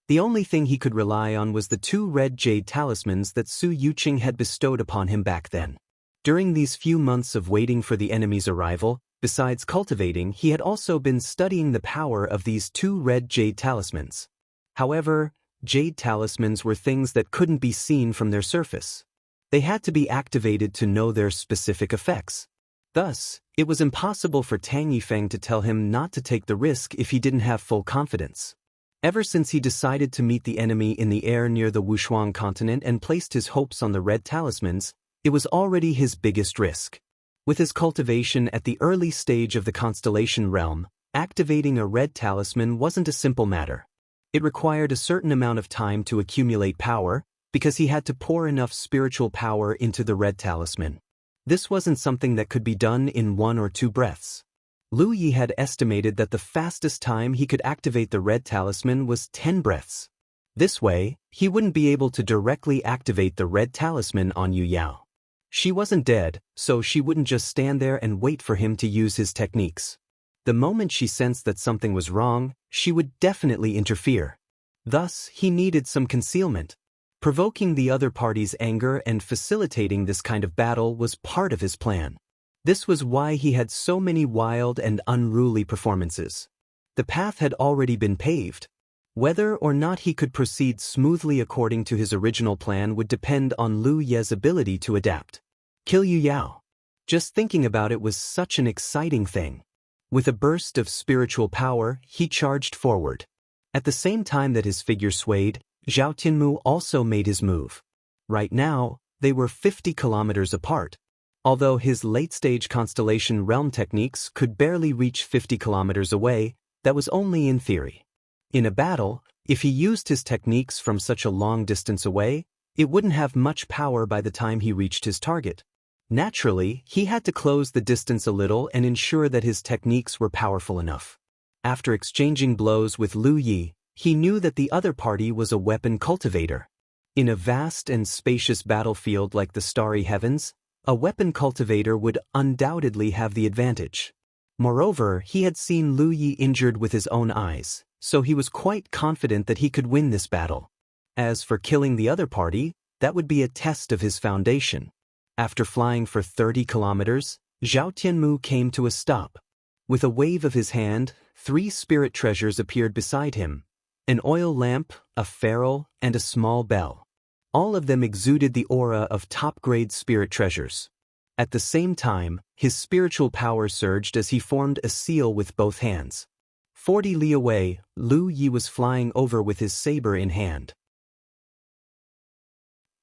The only thing he could rely on was the 2 red jade talismans that Su Yuqing had bestowed upon him back then. During these few months of waiting for the enemy's arrival, besides cultivating, he had also been studying the power of these 2 red jade talismans. However, jade talismans were things that couldn't be seen from their surface. They had to be activated to know their specific effects. Thus, it was impossible for Tang Yifeng to tell him not to take the risk if he didn't have full confidence. Ever since he decided to meet the enemy in the air near the Wushuang continent and placed his hopes on the red talismans, it was already his biggest risk. With his cultivation at the early stage of the constellation realm, activating a red talisman wasn't a simple matter. It required a certain amount of time to accumulate power, because he had to pour enough spiritual power into the red talisman. This wasn't something that could be done in 1 or 2 breaths. Lu Yi had estimated that the fastest time he could activate the red talisman was 10 breaths. This way, he wouldn't be able to directly activate the red talisman on Yu Yao. She wasn't dead, so she wouldn't just stand there and wait for him to use his techniques. The moment she sensed that something was wrong, she would definitely interfere. Thus, he needed some concealment. Provoking the other party's anger and facilitating this kind of battle was part of his plan. This was why he had so many wild and unruly performances. The path had already been paved. Whether or not he could proceed smoothly according to his original plan would depend on Lu Ye's ability to adapt. Kill Yu Yao. Just thinking about it was such an exciting thing. With a burst of spiritual power, he charged forward. At the same time that his figure swayed, Zhao Tianmu also made his move. Right now, they were 50 kilometers apart. Although his late-stage constellation realm techniques could barely reach 50 kilometers away, that was only in theory. In a battle, If he used his techniques from such a long distance away, it wouldn't have much power by the time he reached his target. Naturally, he had to close the distance a little and ensure that his techniques were powerful enough. After exchanging blows with Lu Yi, he knew that the other party was a weapon cultivator. In a vast and spacious battlefield like the starry heavens, a weapon cultivator would undoubtedly have the advantage. Moreover, he had seen Lu Yi injured with his own eyes, so he was quite confident that he could win this battle. As for killing the other party, that would be a test of his foundation. After flying for 30 kilometers, Zhao Tianmu came to a stop. With a wave of his hand, 3 spirit treasures appeared beside him: an oil lamp, a ferrule, and a small bell. All of them exuded the aura of top-grade spirit treasures. At the same time, his spiritual power surged as he formed a seal with both hands. 40 li away, Lu Yi was flying over with his saber in hand.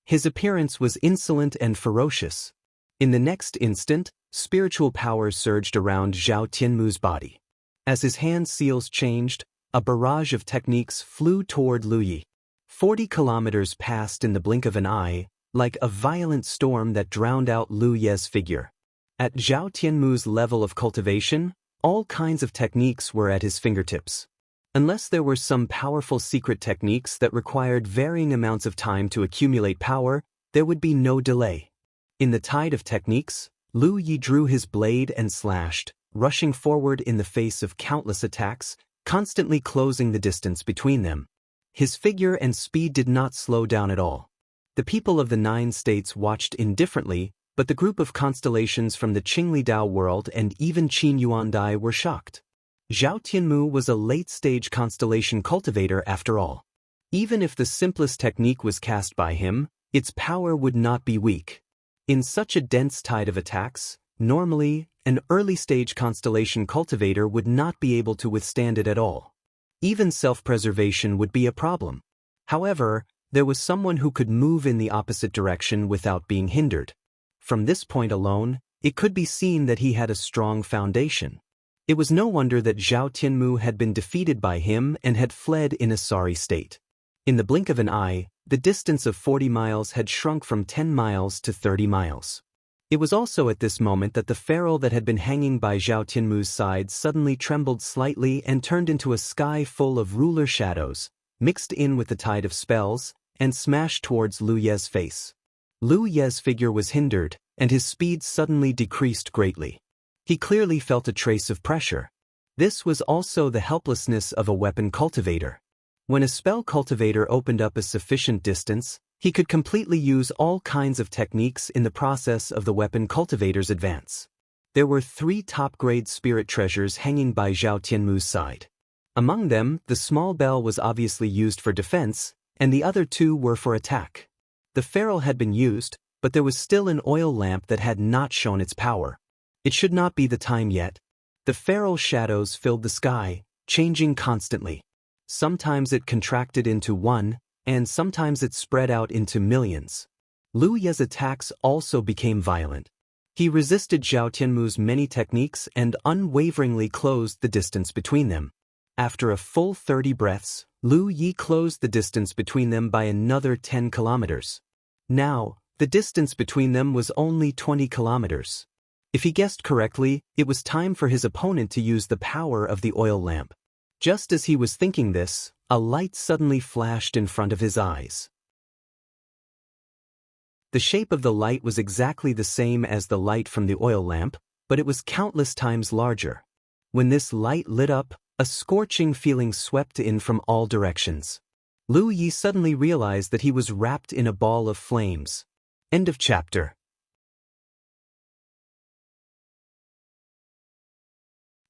His appearance was insolent and ferocious. In the next instant, spiritual power surged around Zhao Tianmu's body. As his hand seals changed, a barrage of techniques flew toward Lu Yi. 40 kilometers passed in the blink of an eye, like a violent storm that drowned out Lu Ye's figure. At Zhao Tianmu's level of cultivation, all kinds of techniques were at his fingertips. Unless there were some powerful secret techniques that required varying amounts of time to accumulate power, there would be no delay. In the tide of techniques, Lu Yi drew his blade and slashed, rushing forward in the face of countless attacks, constantly closing the distance between them. His figure and speed did not slow down at all. The people of the 9 states watched indifferently, but the group of constellations from the Qingli Dao world and even Qin Yuandai were shocked. Zhao Tianmu was a late-stage constellation cultivator after all. Even if the simplest technique was cast by him, its power would not be weak. In such a dense tide of attacks, normally, an early-stage constellation cultivator would not be able to withstand it at all. Even self-preservation would be a problem. However, there was someone who could move in the opposite direction without being hindered. From this point alone, it could be seen that he had a strong foundation. It was no wonder that Zhao Tianmu had been defeated by him and had fled in a sorry state. In the blink of an eye, the distance of 40 miles had shrunk from 10 miles to 30 miles. It was also at this moment that the ferrule that had been hanging by Zhao Tianmu's side suddenly trembled slightly and turned into a sky full of ruler shadows, mixed in with the tide of spells, and smashed towards Lu Ye's face. Lu Ye's figure was hindered, and his speed suddenly decreased greatly. He clearly felt a trace of pressure. This was also the helplessness of a weapon cultivator. When a spell cultivator opened up a sufficient distance, he could completely use all kinds of techniques in the process of the weapon cultivator's advance. There were 3 top-grade spirit treasures hanging by Zhao Tianmu's side. Among them, the small bell was obviously used for defense, and the other 2 were for attack. The ferrule had been used, but there was still an oil lamp that had not shown its power. It should not be the time yet. The ferrule shadows filled the sky, changing constantly. Sometimes it contracted into 1, and sometimes it spread out into millions. Lu Ye's attacks also became violent. He resisted Zhao Tianmu's many techniques and unwaveringly closed the distance between them. After a full 30 breaths, Lu Yi closed the distance between them by another 10 kilometers. Now, the distance between them was only 20 kilometers. If he guessed correctly, it was time for his opponent to use the power of the oil lamp. Just as he was thinking this, a light suddenly flashed in front of his eyes. The shape of the light was exactly the same as the light from the oil lamp, but it was countless times larger. When this light lit up, a scorching feeling swept in from all directions. Lu Yi suddenly realized that he was wrapped in a ball of flames. End of chapter.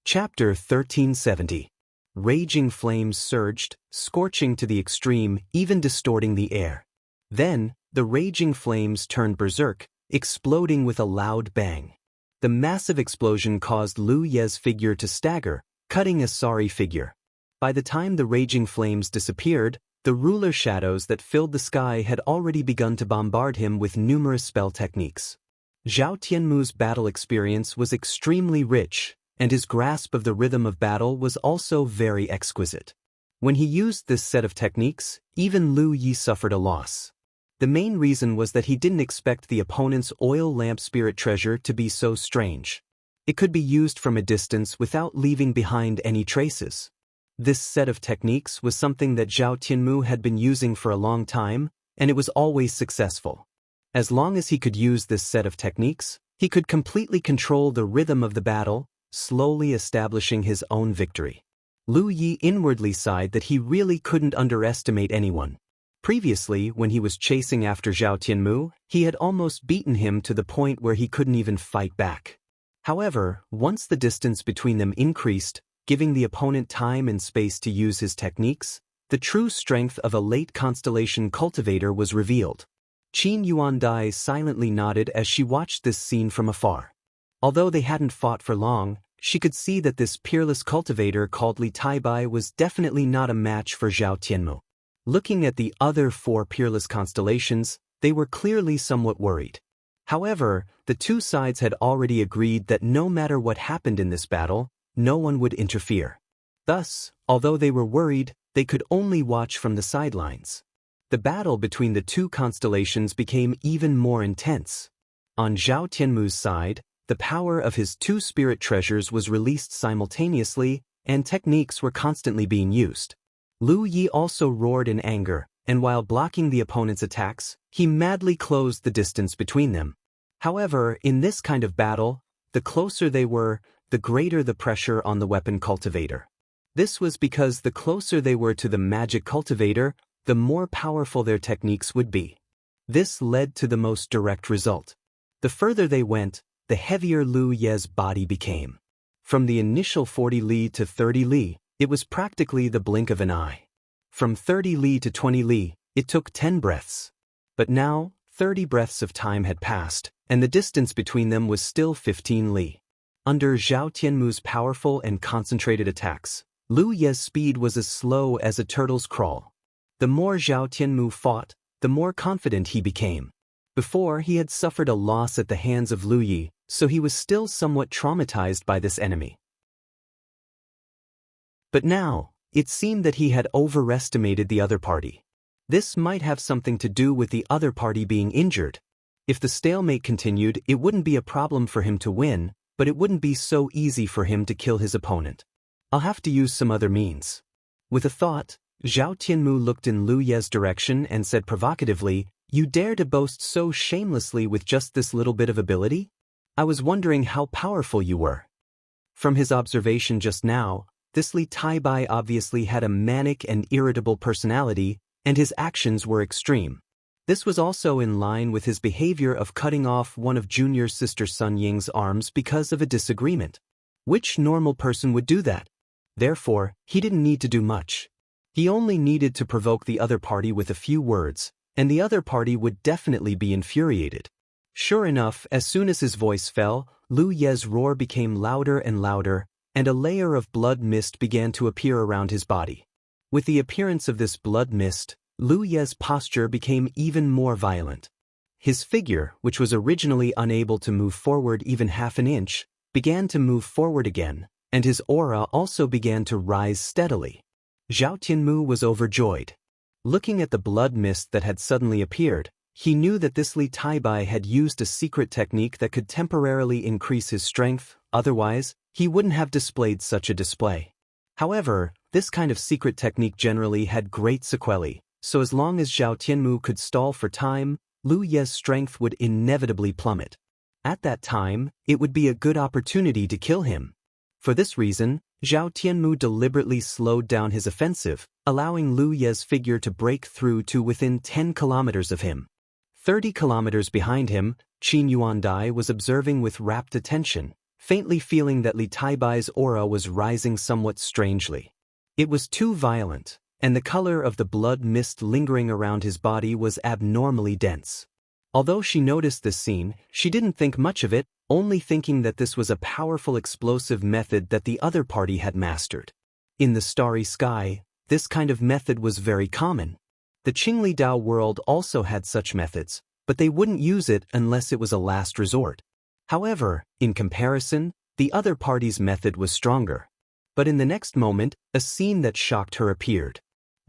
Chapter 1370. Raging flames surged, scorching to the extreme, even distorting the air. Then, the raging flames turned berserk, exploding with a loud bang. The massive explosion caused Lu Ye's figure to stagger, cutting a sorry figure. By the time the raging flames disappeared, the ruler shadows that filled the sky had already begun to bombard him with numerous spell techniques. Zhao Tianmu's battle experience was extremely rich, and his grasp of the rhythm of battle was also very exquisite. When he used this set of techniques, even Lu Yi suffered a loss. The main reason was that he didn't expect the opponent's oil lamp spirit treasure to be so strange. It could be used from a distance without leaving behind any traces. This set of techniques was something that Zhao Tianmu had been using for a long time, and it was always successful. As long as he could use this set of techniques, he could completely control the rhythm of the battle, slowly establishing his own victory. Lu Yi inwardly sighed that he really couldn't underestimate anyone. Previously, when he was chasing after Zhao Tianmu, he had almost beaten him to the point where he couldn't even fight back. However, once the distance between them increased, giving the opponent time and space to use his techniques, the true strength of a late constellation cultivator was revealed. Qin Yuandai silently nodded as she watched this scene from afar. Although they hadn't fought for long, she could see that this peerless cultivator called Li Taibai was definitely not a match for Zhao Tianmu. Looking at the other 4 peerless constellations, they were clearly somewhat worried. However, the two sides had already agreed that no matter what happened in this battle, no one would interfere. Thus, although they were worried, they could only watch from the sidelines. The battle between the two constellations became even more intense. On Zhao Tianmu's side, the power of his 2 spirit treasures was released simultaneously, and techniques were constantly being used. Lu Yi also roared in anger, and while blocking the opponent's attacks, he madly closed the distance between them. However, in this kind of battle, the closer they were, the greater the pressure on the weapon cultivator. This was because the closer they were to the magic cultivator, the more powerful their techniques would be. This led to the most direct result. The further they went, the heavier Lu Ye's body became. From the initial 40 li to 30 li, it was practically the blink of an eye. From 30 li to 20 li, it took 10 breaths. But now, 30 breaths of time had passed, and the distance between them was still 15 li. Under Zhao Tianmu's powerful and concentrated attacks, Lu Ye's speed was as slow as a turtle's crawl. The more Zhao Tianmu fought, the more confident he became. Before, he had suffered a loss at the hands of Lu Yi, so he was still somewhat traumatized by this enemy. But now, it seemed that he had overestimated the other party. This might have something to do with the other party being injured. If the stalemate continued, it wouldn't be a problem for him to win, but it wouldn't be so easy for him to kill his opponent. I'll have to use some other means. With a thought, Zhao Tianmu looked in Lu Ye's direction and said provocatively, "You dare to boast so shamelessly with just this little bit of ability? I was wondering how powerful you were." From his observation just now, this Li Taibai obviously had a manic and irritable personality, and his actions were extreme. This was also in line with his behavior of cutting off one of Junior Sister Sun Ying's arms because of a disagreement. Which normal person would do that? Therefore, he didn't need to do much. He only needed to provoke the other party with a few words, and the other party would definitely be infuriated. Sure enough, as soon as his voice fell, Lu Ye's roar became louder and louder, and a layer of blood mist began to appear around his body. With the appearance of this blood mist, Lu Ye's posture became even more violent. His figure, which was originally unable to move forward even half an inch, began to move forward again, and his aura also began to rise steadily. Zhao Tianmu was overjoyed. Looking at the blood mist that had suddenly appeared, he knew that this Li Taibai had used a secret technique that could temporarily increase his strength, otherwise, he wouldn't have displayed such a display. However, this kind of secret technique generally had great sequelae, so as long as Zhao Tianmu could stall for time, Lu Ye's strength would inevitably plummet. At that time, it would be a good opportunity to kill him. For this reason, Zhao Tianmu deliberately slowed down his offensive, allowing Lu Ye's figure to break through to within 10 kilometers of him. 30 kilometers behind him, Qin Yuandai was observing with rapt attention, faintly feeling that Li Taibai's aura was rising somewhat strangely. It was too violent, and the color of the blood mist lingering around his body was abnormally dense. Although she noticed this scene, she didn't think much of it, only thinking that this was a powerful explosive method that the other party had mastered. In the starry sky, this kind of method was very common. The Qingli Dao world also had such methods, but they wouldn't use it unless it was a last resort. However, in comparison, the other party's method was stronger. But in the next moment, a scene that shocked her appeared.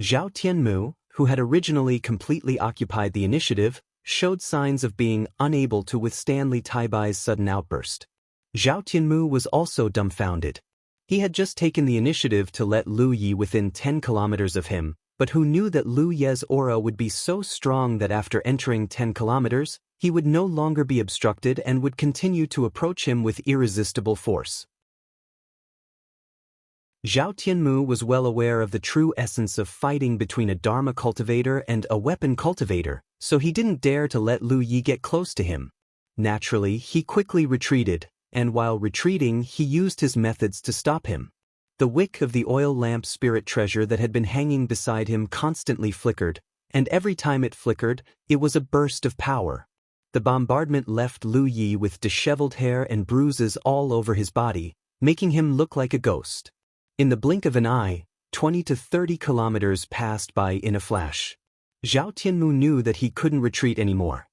Zhao Tianmu, who had originally completely occupied the initiative, showed signs of being unable to withstand Li Taibai's sudden outburst. Zhao Tianmu was also dumbfounded. He had just taken the initiative to let Lu Yi within 10 kilometers of him, but who knew that Lu Ye's aura would be so strong that after entering 10 kilometers, he would no longer be obstructed and would continue to approach him with irresistible force. Zhao Tianmu was well aware of the true essence of fighting between a Dharma cultivator and a weapon cultivator, so he didn't dare to let Lu Yi get close to him. Naturally, he quickly retreated, and while retreating, he used his methods to stop him. The wick of the oil lamp spirit treasure that had been hanging beside him constantly flickered, and every time it flickered, it was a burst of power. The bombardment left Lu Yi with disheveled hair and bruises all over his body, making him look like a ghost. In the blink of an eye, 20 to 30 kilometers passed by in a flash. Zhao Tianmu knew that he couldn't retreat anymore.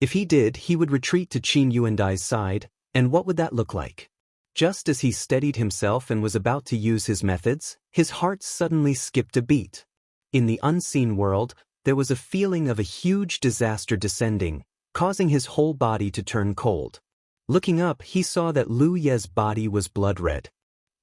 If he did, he would retreat to Qin Yuandai's side, and what would that look like? Just as he steadied himself and was about to use his methods, his heart suddenly skipped a beat. In the unseen world, there was a feeling of a huge disaster descending, causing his whole body to turn cold. Looking up, he saw that Lu Ye's body was blood red.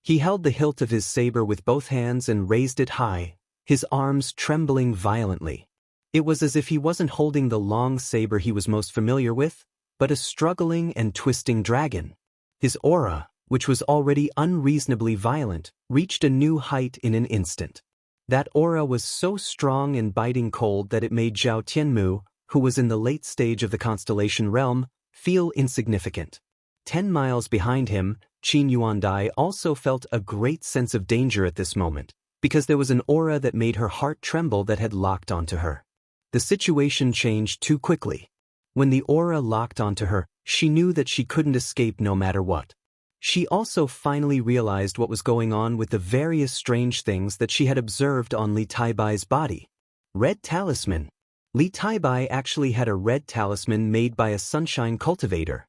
He held the hilt of his saber with both hands and raised it high, his arms trembling violently. It was as if he wasn't holding the long saber he was most familiar with, but a struggling and twisting dragon. His aura, which was already unreasonably violent, reached a new height in an instant. That aura was so strong and biting cold that it made Zhao Tianmu, who was in the late stage of the constellation realm, feel insignificant. 10 miles behind him, Qin Yuandai also felt a great sense of danger at this moment, because there was an aura that made her heart tremble that had locked onto her. The situation changed too quickly. When the aura locked onto her, she knew that she couldn't escape no matter what. She also finally realized what was going on with the various strange things that she had observed on Li Taibai's body. Red talisman. Li Taibai actually had a red talisman made by a sunshine cultivator.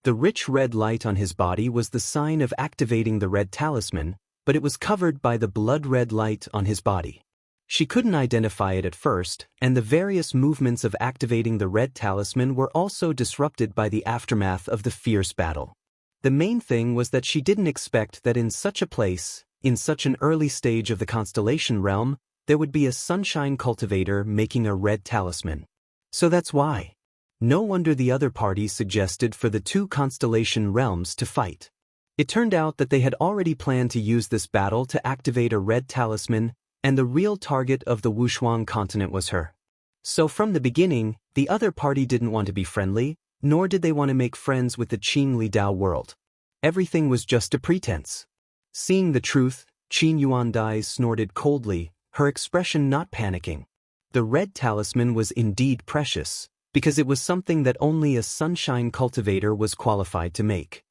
The rich red light on his body was the sign of activating the red talisman, but it was covered by the blood-red light on his body. She couldn't identify it at first, and the various movements of activating the red talisman were also disrupted by the aftermath of the fierce battle. The main thing was that she didn't expect that in such a place, in such an early stage of the constellation realm, there would be a sunshine cultivator making a red talisman. So that's why. No wonder the other party suggested for the two constellation realms to fight. It turned out that they had already planned to use this battle to activate a red talisman, and the real target of the Wushuang continent was her. So from the beginning, the other party didn't want to be friendly, nor did they want to make friends with the Qin Lidao world. Everything was just a pretense. Seeing the truth, Qin Yuandai snorted coldly, her expression not panicking. The red talisman was indeed precious, because it was something that only a sunshine cultivator was qualified to make.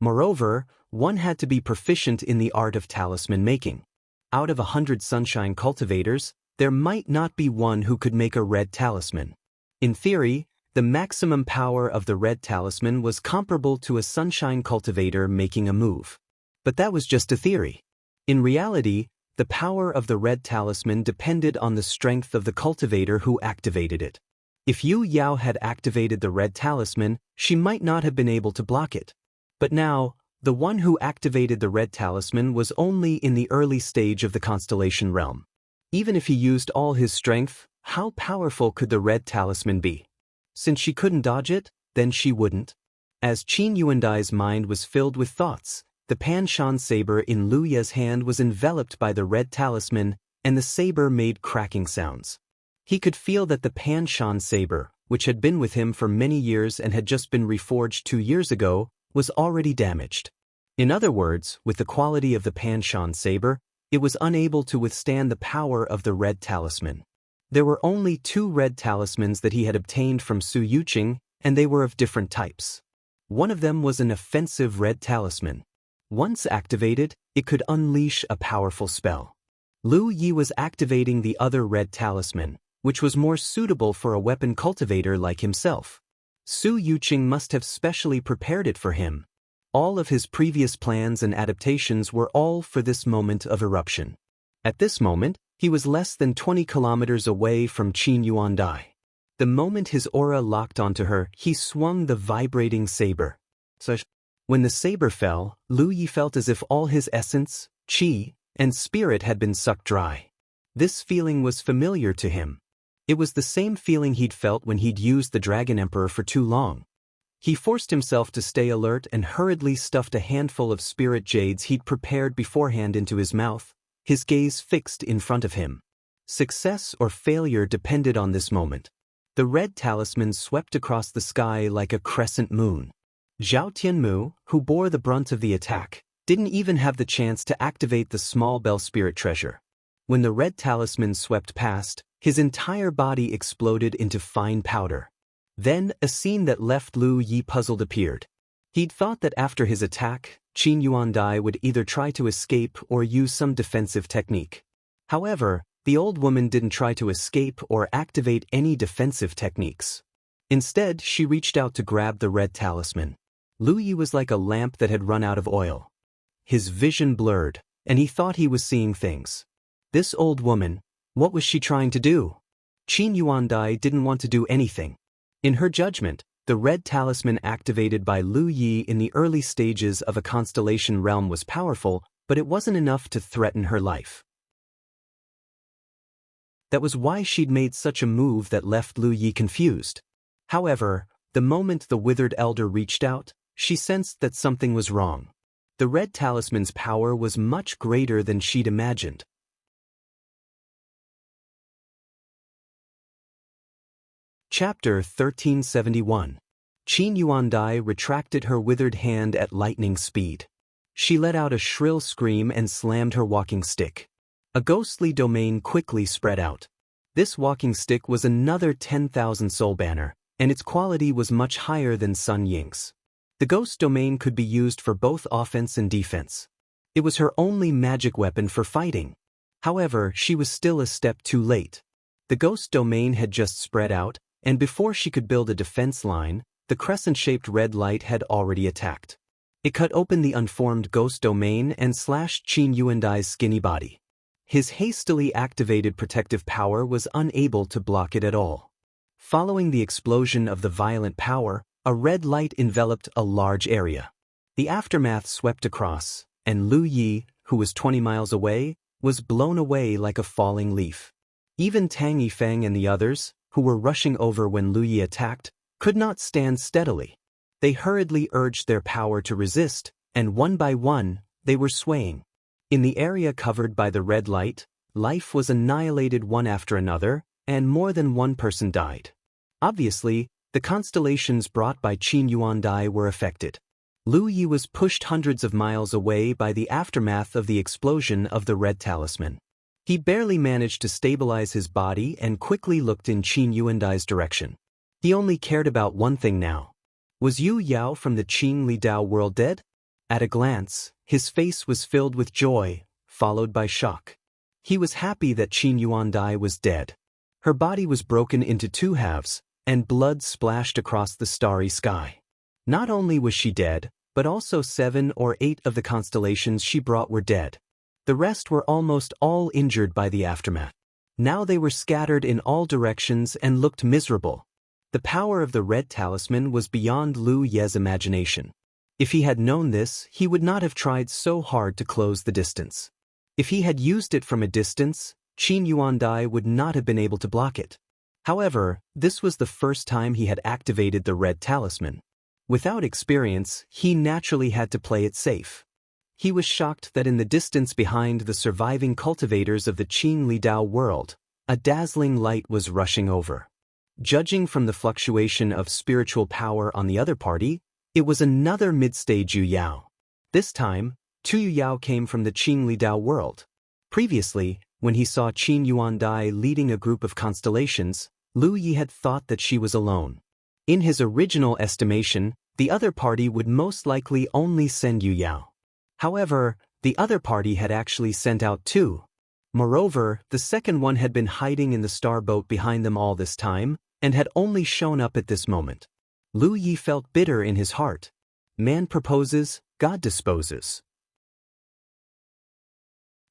Moreover, one had to be proficient in the art of talisman making. Out of 100 sunshine cultivators, there might not be one who could make a red talisman. In theory, the maximum power of the red talisman was comparable to a sunshine cultivator making a move. But that was just a theory. In reality, the power of the red talisman depended on the strength of the cultivator who activated it. If Yu Yao had activated the red talisman, she might not have been able to block it. But now, the one who activated the red talisman was only in the early stage of the constellation realm. Even if he used all his strength, how powerful could the red talisman be? Since she couldn't dodge it, then she wouldn't. As Qin Yuandai's mind was filled with thoughts, the Panshan saber in Lu Ye's hand was enveloped by the red talisman, and the saber made cracking sounds. He could feel that the Panshan saber, which had been with him for many years and had just been reforged 2 years ago, was already damaged. In other words, with the quality of the Panshan saber, it was unable to withstand the power of the red talisman. There were only 2 red talismans that he had obtained from Su Yuqing, and they were of different types. One of them was an offensive red talisman. Once activated, it could unleash a powerful spell. Lu Yi was activating the other red talisman, which was more suitable for a weapon cultivator like himself. Su Yuqing must have specially prepared it for him. All of his previous plans and adaptations were all for this moment of eruption. At this moment, he was less than 20 kilometers away from Qin Yuandai. The moment his aura locked onto her, he swung the vibrating saber. When the saber fell, Lu Yi felt as if all his essence, qi, and spirit had been sucked dry. This feeling was familiar to him. It was the same feeling he'd felt when he'd used the Dragon Emperor for too long. He forced himself to stay alert and hurriedly stuffed a handful of spirit jades he'd prepared beforehand into his mouth, his gaze fixed in front of him. Success or failure depended on this moment. The red talisman swept across the sky like a crescent moon. Zhao Tianmu, who bore the brunt of the attack, didn't even have the chance to activate the small bell spirit treasure. When the red talisman swept past, his entire body exploded into fine powder. Then, a scene that left Lu Yi puzzled appeared. He'd thought that after his attack, Qin Yuandai would either try to escape or use some defensive technique. However, the old woman didn't try to escape or activate any defensive techniques. Instead, she reached out to grab the red talisman. Lu Yi was like a lamp that had run out of oil. His vision blurred, and he thought he was seeing things. This old woman, what was she trying to do? Qin Yuandai didn't want to do anything. In her judgment, the red talisman activated by Lu Yi in the early stages of a constellation realm was powerful, but it wasn't enough to threaten her life. That was why she'd made such a move that left Lu Yi confused. However, the moment the withered elder reached out, she sensed that something was wrong. The red talisman's power was much greater than she'd imagined. Chapter 1371. Qin Yuandai retracted her withered hand at lightning speed. She let out a shrill scream and slammed her walking stick. A ghostly domain quickly spread out. This walking stick was another 10,000 soul banner, and its quality was much higher than Sun Ying's. The ghost domain could be used for both offense and defense. It was her only magic weapon for fighting. However, she was still a step too late. The ghost domain had just spread out, and before she could build a defense line, the crescent-shaped red light had already attacked. It cut open the unformed ghost domain and slashed Qin Yuandai's skinny body. His hastily activated protective power was unable to block it at all. Following the explosion of the violent power, a red light enveloped a large area. The aftermath swept across, and Lu Yi, who was 20 miles away, was blown away like a falling leaf. Even Tang Yifeng and the others, who were rushing over when Lu Yi attacked, could not stand steadily. They hurriedly urged their power to resist, and one by one, they were swaying. In the area covered by the red light, life was annihilated one after another, and more than one person died. Obviously, the constellations brought by Qin Yuandai were affected. Lu Yi was pushed hundreds of miles away by the aftermath of the explosion of the red talisman. He barely managed to stabilize his body and quickly looked in Qin Yuandai's direction. He only cared about one thing now. Was Yu Yao from the Qin Li Dao world dead? At a glance, his face was filled with joy, followed by shock. He was happy that Qin Yuandai was dead. Her body was broken into two halves, and blood splashed across the starry sky. Not only was she dead, but also 7 or 8 of the constellations she brought were dead. The rest were almost all injured by the aftermath. Now they were scattered in all directions and looked miserable. The power of the red talisman was beyond Lu Ye's imagination. If he had known this, he would not have tried so hard to close the distance. If he had used it from a distance, Qin Yuandai would not have been able to block it. However, this was the first time he had activated the red talisman. Without experience, he naturally had to play it safe. He was shocked that in the distance behind the surviving cultivators of the Qin Li Dao world, a dazzling light was rushing over. Judging from the fluctuation of spiritual power on the other party, it was another mid-stage Yu Yao. This time, 2 Yu Yao came from the Qin Li Dao world. Previously, when he saw Qin Yuandai leading a group of constellations, Lu Yi had thought that she was alone. In his original estimation, the other party would most likely only send Yu Yao. However, the other party had actually sent out 2. Moreover, the second one had been hiding in the star boat behind them all this time, and had only shown up at this moment. Lu Yi felt bitter in his heart. Man proposes, God disposes.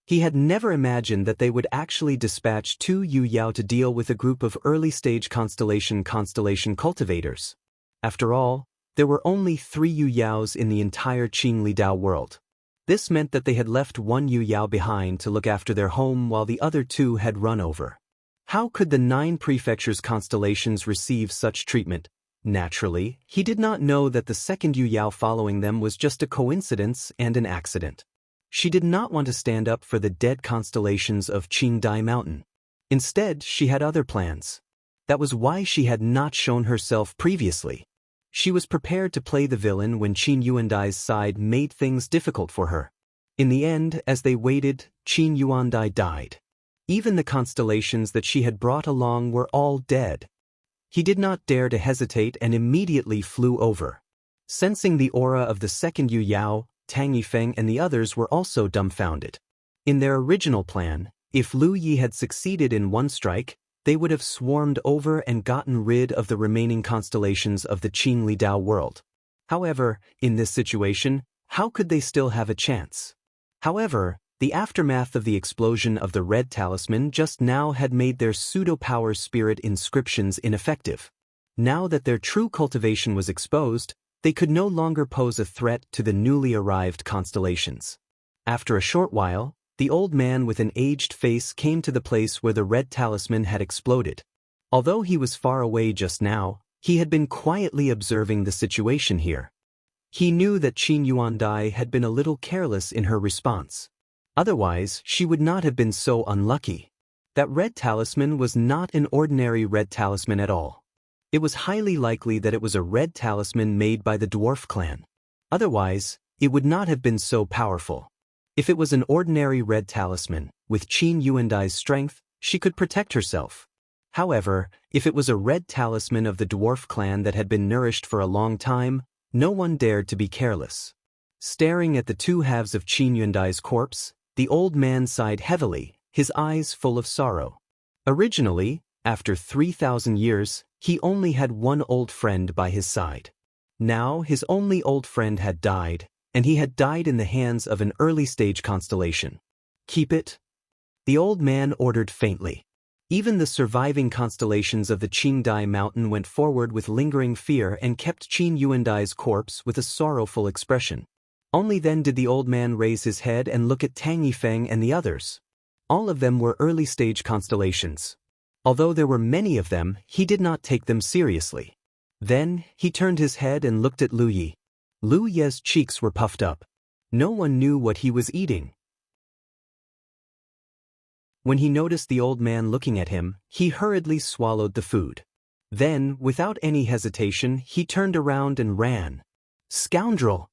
He had never imagined that they would actually dispatch 2 Yu Yao to deal with a group of early-stage constellation cultivators. After all, there were only 3 Yu Yaos in the entire Qing Li Dao world. This meant that they had left 1 Yu Yao behind to look after their home while the other 2 had run over. How could the 9 prefectures' constellations receive such treatment? Naturally, he did not know that the second Yu Yao following them was just a coincidence and an accident. She did not want to stand up for the dead constellations of Qingdai Mountain. Instead, she had other plans. That was why she had not shown herself previously. She was prepared to play the villain when Qin Yuandai's side made things difficult for her. In the end, as they waited, Qin Yuandai died. Even the constellations that she had brought along were all dead. He did not dare to hesitate and immediately flew over. Sensing the aura of the second Yu Yao, Tang Yifeng and the others were also dumbfounded. In their original plan, if Lu Yi had succeeded in one strike, they would have swarmed over and gotten rid of the remaining constellations of the Qing Li Dao world. However, in this situation, how could they still have a chance? However, the aftermath of the explosion of the red talisman just now had made their pseudo-power spirit inscriptions ineffective. Now that their true cultivation was exposed, they could no longer pose a threat to the newly arrived constellations. After a short while, the old man with an aged face came to the place where the red talisman had exploded. Although he was far away just now, he had been quietly observing the situation here. He knew that Qin Yuandai had been a little careless in her response. Otherwise, she would not have been so unlucky. That red talisman was not an ordinary red talisman at all. It was highly likely that it was a red talisman made by the dwarf clan. Otherwise, it would not have been so powerful. If it was an ordinary red talisman, with Qin Yuandai's strength, she could protect herself. However, if it was a red talisman of the dwarf clan that had been nourished for a long time, no one dared to be careless. Staring at the 2 halves of Qin Yuandai's corpse, the old man sighed heavily, his eyes full of sorrow. Originally, after 3,000 years, he only had one old friend by his side. Now his only old friend had died, and he had died in the hands of an early-stage constellation. Keep it, the old man ordered faintly. Even the surviving constellations of the Qingdai Mountain went forward with lingering fear and kept Qin Yuandai's corpse with a sorrowful expression. Only then did the old man raise his head and look at Tang Yifeng and the others. All of them were early-stage constellations. Although there were many of them, he did not take them seriously. Then, he turned his head and looked at Lu Yi. Lu Ye's cheeks were puffed up. No one knew what he was eating. When he noticed the old man looking at him, he hurriedly swallowed the food. Then, without any hesitation, he turned around and ran. "Scoundrel!"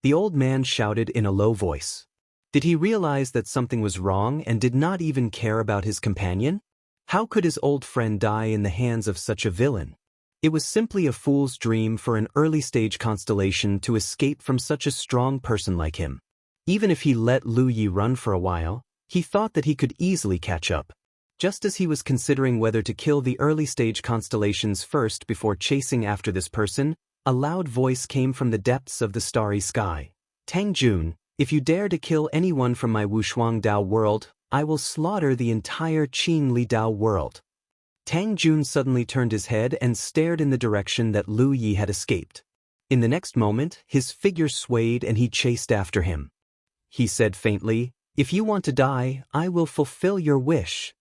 the old man shouted in a low voice. Did he realize that something was wrong and did not even care about his companion? How could his old friend die in the hands of such a villain? It was simply a fool's dream for an early-stage constellation to escape from such a strong person like him. Even if he let Lu Yi run for a while, he thought that he could easily catch up. Just as he was considering whether to kill the early-stage constellations first before chasing after this person, a loud voice came from the depths of the starry sky. "Tang Jun, if you dare to kill anyone from my Wushuang Dao world, I will slaughter the entire Qin Li Dao world." Tang Jun suddenly turned his head and stared in the direction that Lu Yi had escaped. In the next moment, his figure swayed and he chased after him. He said faintly, "If you want to die, I will fulfill your wish."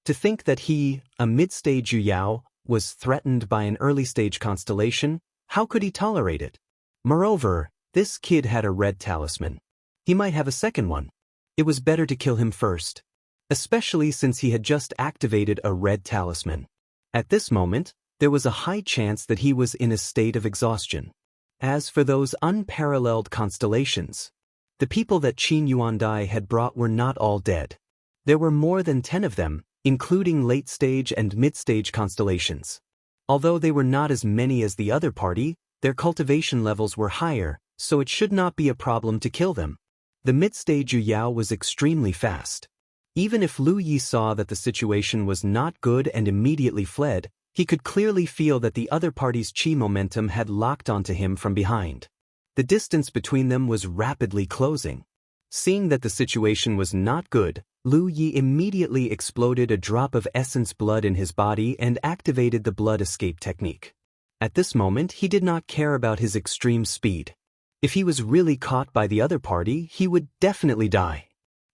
To think that he, a mid-stage Yu Yao, was threatened by an early-stage constellation, how could he tolerate it? Moreover, this kid had a red talisman. He might have a second one. It was better to kill him first, especially since he had just activated a red talisman. At this moment, there was a high chance that he was in a state of exhaustion. As for those unparalleled constellations, the people that Qin Yuandai had brought were not all dead. There were more than 10 of them, including late-stage and mid-stage constellations. Although they were not as many as the other party, their cultivation levels were higher, so it should not be a problem to kill them. The mid-stage Yu Yao was extremely fast. Even if Lu Yi saw that the situation was not good and immediately fled, he could clearly feel that the other party's qi momentum had locked onto him from behind. The distance between them was rapidly closing. Seeing that the situation was not good, Lu Yi immediately exploded a drop of essence blood in his body and activated the blood escape technique. At this moment, he did not care about his extreme speed. If he was really caught by the other party, he would definitely die.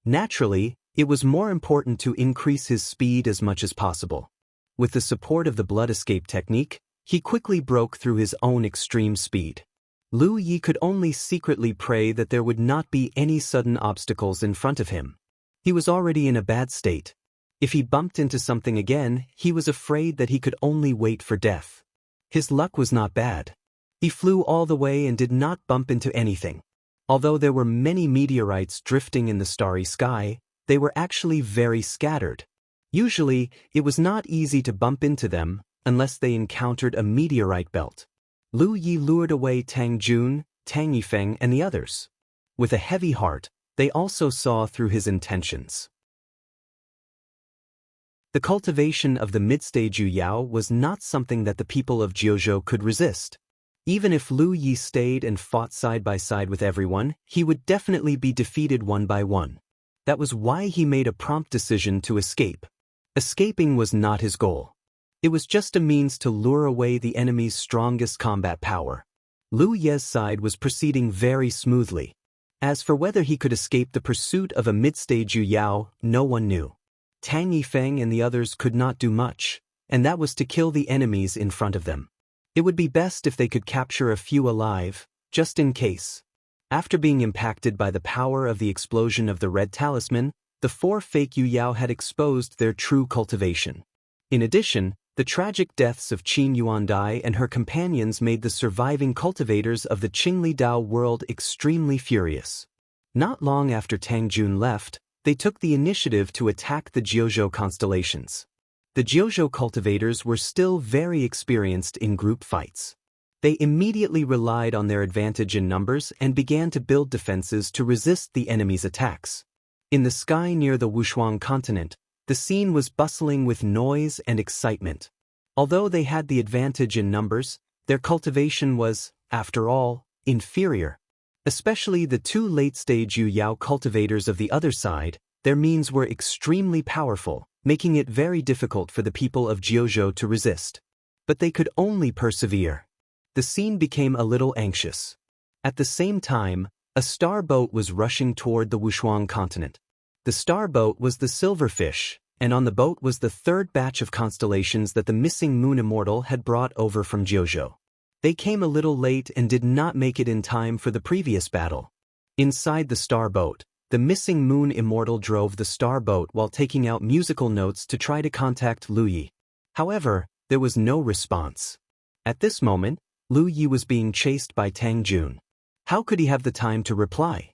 Naturally, it was more important to increase his speed as much as possible. With the support of the blood escape technique, he quickly broke through his own extreme speed. Lu Yi could only secretly pray that there would not be any sudden obstacles in front of him. He was already in a bad state. If he bumped into something again, he was afraid that he could only wait for death. His luck was not bad. He flew all the way and did not bump into anything. Although there were many meteorites drifting in the starry sky, they were actually very scattered. Usually, it was not easy to bump into them unless they encountered a meteorite belt. Lu Yi lured away Tang Jun, Tang Yifeng, and the others. With a heavy heart, they also saw through his intentions. The cultivation of the mid-stage Yu Yao was not something that the people of Jianghu could resist. Even if Lu Yi stayed and fought side by side with everyone, he would definitely be defeated one by one. That was why he made a prompt decision to escape. Escaping was not his goal. It was just a means to lure away the enemy's strongest combat power. Lu Ye's side was proceeding very smoothly. As for whether he could escape the pursuit of a mid-stage Yu Yao, no one knew. Tang Yifeng and the others could not do much, and that was to kill the enemies in front of them. It would be best if they could capture a few alive, just in case. After being impacted by the power of the explosion of the red talisman, the 4 fake Yu Yao had exposed their true cultivation. In addition, the tragic deaths of Qin Yuandai and her companions made the surviving cultivators of the Qingli Dao world extremely furious. Not long after Tang Jun left, they took the initiative to attack the Jianghu constellations. The Jianghu cultivators were still very experienced in group fights. They immediately relied on their advantage in numbers and began to build defenses to resist the enemy's attacks. In the sky near the Wuxia continent, the scene was bustling with noise and excitement. Although they had the advantage in numbers, their cultivation was, after all, inferior. Especially the 2 late-stage Yu Yao cultivators of the other side, their means were extremely powerful, making it very difficult for the people of Jianghu to resist. But they could only persevere. The scene became a little anxious. At the same time, a star boat was rushing toward the Wuxia continent. The star boat was the Silverfish, and on the boat was the 3rd batch of constellations that the missing moon Immortal had brought over from Jianghu. They came a little late and did not make it in time for the previous battle. Inside the star boat, the missing moon Immortal drove the star boat while taking out musical notes to try to contact Lu Yi. However, there was no response. At this moment, Lu Yi was being chased by Tang Jun. How could he have the time to reply?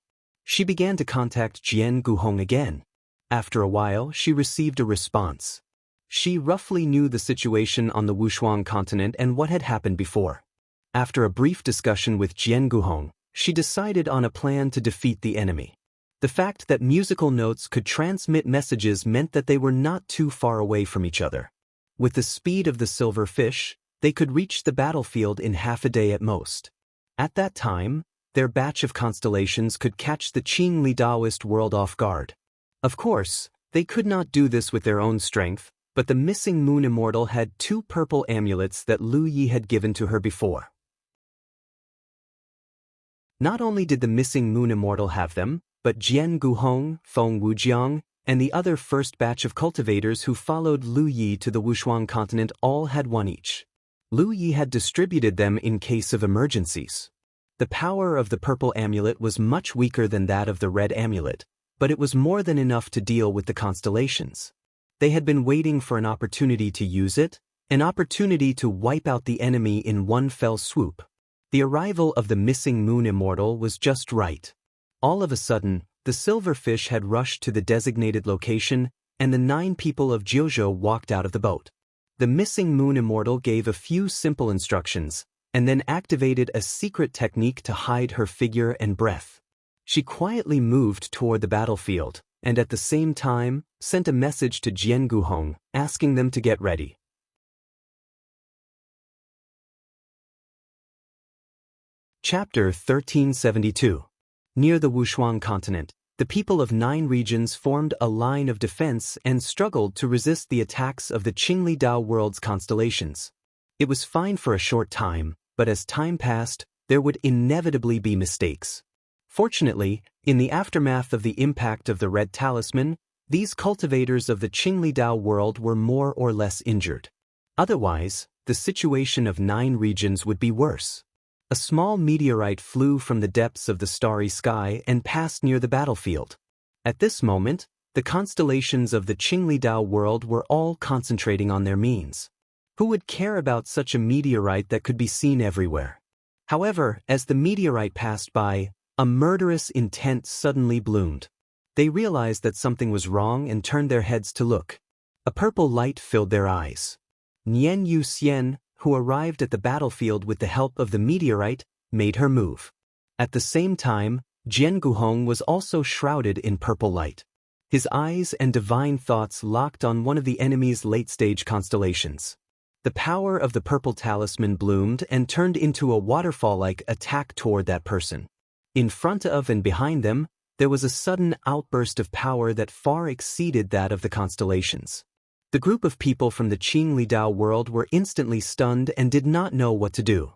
She began to contact Jianghu again. After a while, she received a response. She roughly knew the situation on the Wuxia continent and what had happened before. After a brief discussion with Jianghu, she decided on a plan to defeat the enemy. The fact that musical notes could transmit messages meant that they were not too far away from each other. With the speed of the silver fish, they could reach the battlefield in half a day at most. At that time, their batch of constellations could catch the Qingli Daoist world off guard. Of course, they could not do this with their own strength, but the missing moon Immortal had 2 purple amulets that Lu Yi had given to her before. Not only did the missing moon Immortal have them, but Jianghu, Feng Wujiang, and the other first batch of cultivators who followed Lu Yi to the Wuxia continent all had 1 each. Lu Yi had distributed them in case of emergencies. The power of the purple amulet was much weaker than that of the red amulet, but it was more than enough to deal with the constellations. They had been waiting for an opportunity to use it, an opportunity to wipe out the enemy in one fell swoop. The arrival of the missing moon Immortal was just right. All of a sudden, the silverfish had rushed to the designated location, and the 9 people of Jianghu walked out of the boat. The missing moon Immortal gave a few simple instructions, and then activated a secret technique to hide her figure and breath. She quietly moved toward the battlefield, and at the same time, sent a message to Jianghu, asking them to get ready. Chapter 1372. Near the Wuxia continent, the people of 9 regions formed a line of defense and struggled to resist the attacks of the Qingli Dao world's constellations. It was fine for a short time, but as time passed, there would inevitably be mistakes. Fortunately, in the aftermath of the impact of the Red Talisman, these cultivators of the Qingli Dao world were more or less injured. Otherwise, the situation of 9 regions would be worse. A small meteorite flew from the depths of the starry sky and passed near the battlefield. At this moment, the constellations of the Qingli Dao world were all concentrating on their means. Who would care about such a meteorite that could be seen everywhere? However, as the meteorite passed by, a murderous intent suddenly bloomed. They realized that something was wrong and turned their heads to look. A purple light filled their eyes. Nian Yuxian, who arrived at the battlefield with the help of the meteorite, made her move. At the same time, Jianghu was also shrouded in purple light. His eyes and divine thoughts locked on one of the enemy's late-stage constellations. The power of the purple talisman bloomed and turned into a waterfall-like attack toward that person. In front of and behind them, there was a sudden outburst of power that far exceeded that of the constellations. The group of people from the Qingli Dao world were instantly stunned and did not know what to do.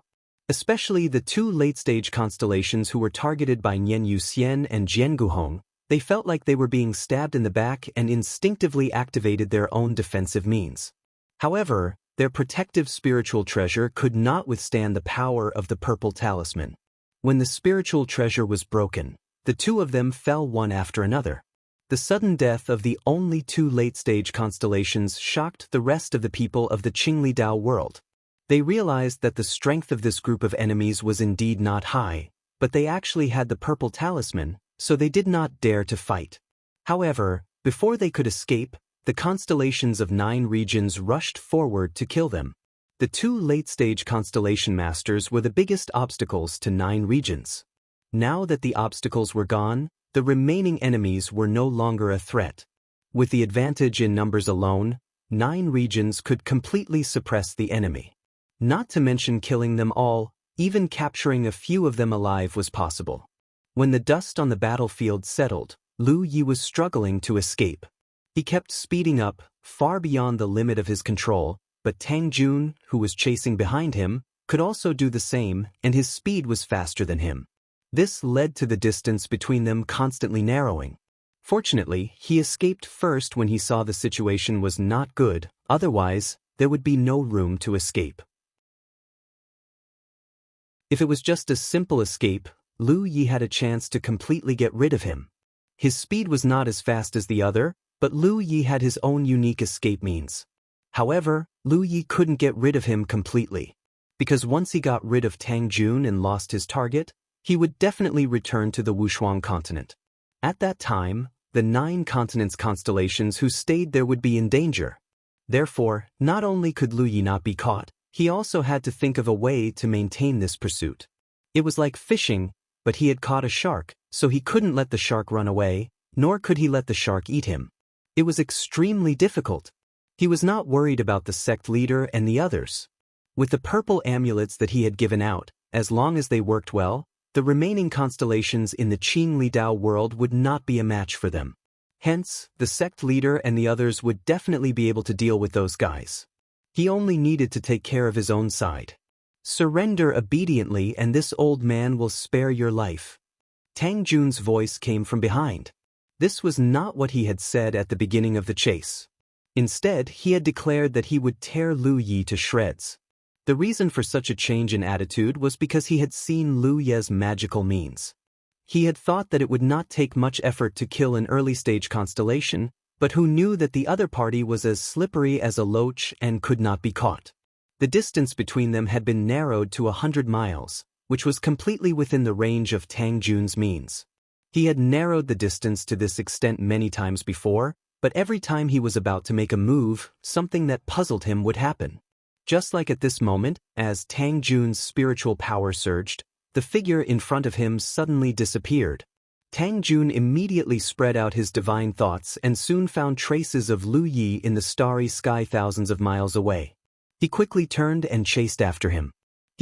Especially the 2 late-stage constellations who were targeted by Nian Yuxian and Jianghu, they felt like they were being stabbed in the back and instinctively activated their own defensive means. However, their protective spiritual treasure could not withstand the power of the purple talisman. When the spiritual treasure was broken, the 2 of them fell one after another. The sudden death of the only 2 late-stage constellations shocked the rest of the people of the Qingli Dao world. They realized that the strength of this group of enemies was indeed not high, but they actually had the purple talisman, so they did not dare to fight. However, before they could escape, the constellations of 9 regions rushed forward to kill them. The 2 late-stage constellation masters were the biggest obstacles to 9 regions. Now that the obstacles were gone, the remaining enemies were no longer a threat. With the advantage in numbers alone, 9 regions could completely suppress the enemy. Not to mention killing them all, even capturing a few of them alive was possible. When the dust on the battlefield settled, Lu Yi was struggling to escape. He kept speeding up, far beyond the limit of his control, but Tang Jun, who was chasing behind him, could also do the same, and his speed was faster than him. This led to the distance between them constantly narrowing. Fortunately, he escaped first when he saw the situation was not good, otherwise, there would be no room to escape. If it was just a simple escape, Lu Yi had a chance to completely get rid of him. His speed was not as fast as the other, but Lu Yi had his own unique escape means. However, Lu Yi couldn't get rid of him completely. Because once he got rid of Tang Jun and lost his target, he would definitely return to the Wuxia continent. At that time, the 9 continents constellations who stayed there would be in danger. Therefore, not only could Lu Yi not be caught, he also had to think of a way to maintain this pursuit. It was like fishing, but he had caught a shark, so he couldn't let the shark run away, nor could he let the shark eat him. It was extremely difficult. He was not worried about the sect leader and the others. With the purple amulets that he had given out, as long as they worked well, the remaining constellations in the Qingli Dao world would not be a match for them. Hence, the sect leader and the others would definitely be able to deal with those guys. He only needed to take care of his own side. Surrender obediently and this old man will spare your life. Tang Jun's voice came from behind. This was not what he had said at the beginning of the chase. Instead, he had declared that he would tear Lu Yi to shreds. The reason for such a change in attitude was because he had seen Lu Ye's magical means. He had thought that it would not take much effort to kill an early-stage constellation, but who knew that the other party was as slippery as a loach and could not be caught. The distance between them had been narrowed to 100 miles, which was completely within the range of Tang Jun's means. He had narrowed the distance to this extent many times before, but every time he was about to make a move, something that puzzled him would happen. Just like at this moment, as Tang Jun's spiritual power surged, the figure in front of him suddenly disappeared. Tang Jun immediately spread out his divine thoughts and soon found traces of Lu Yi in the starry sky thousands of miles away. He quickly turned and chased after him.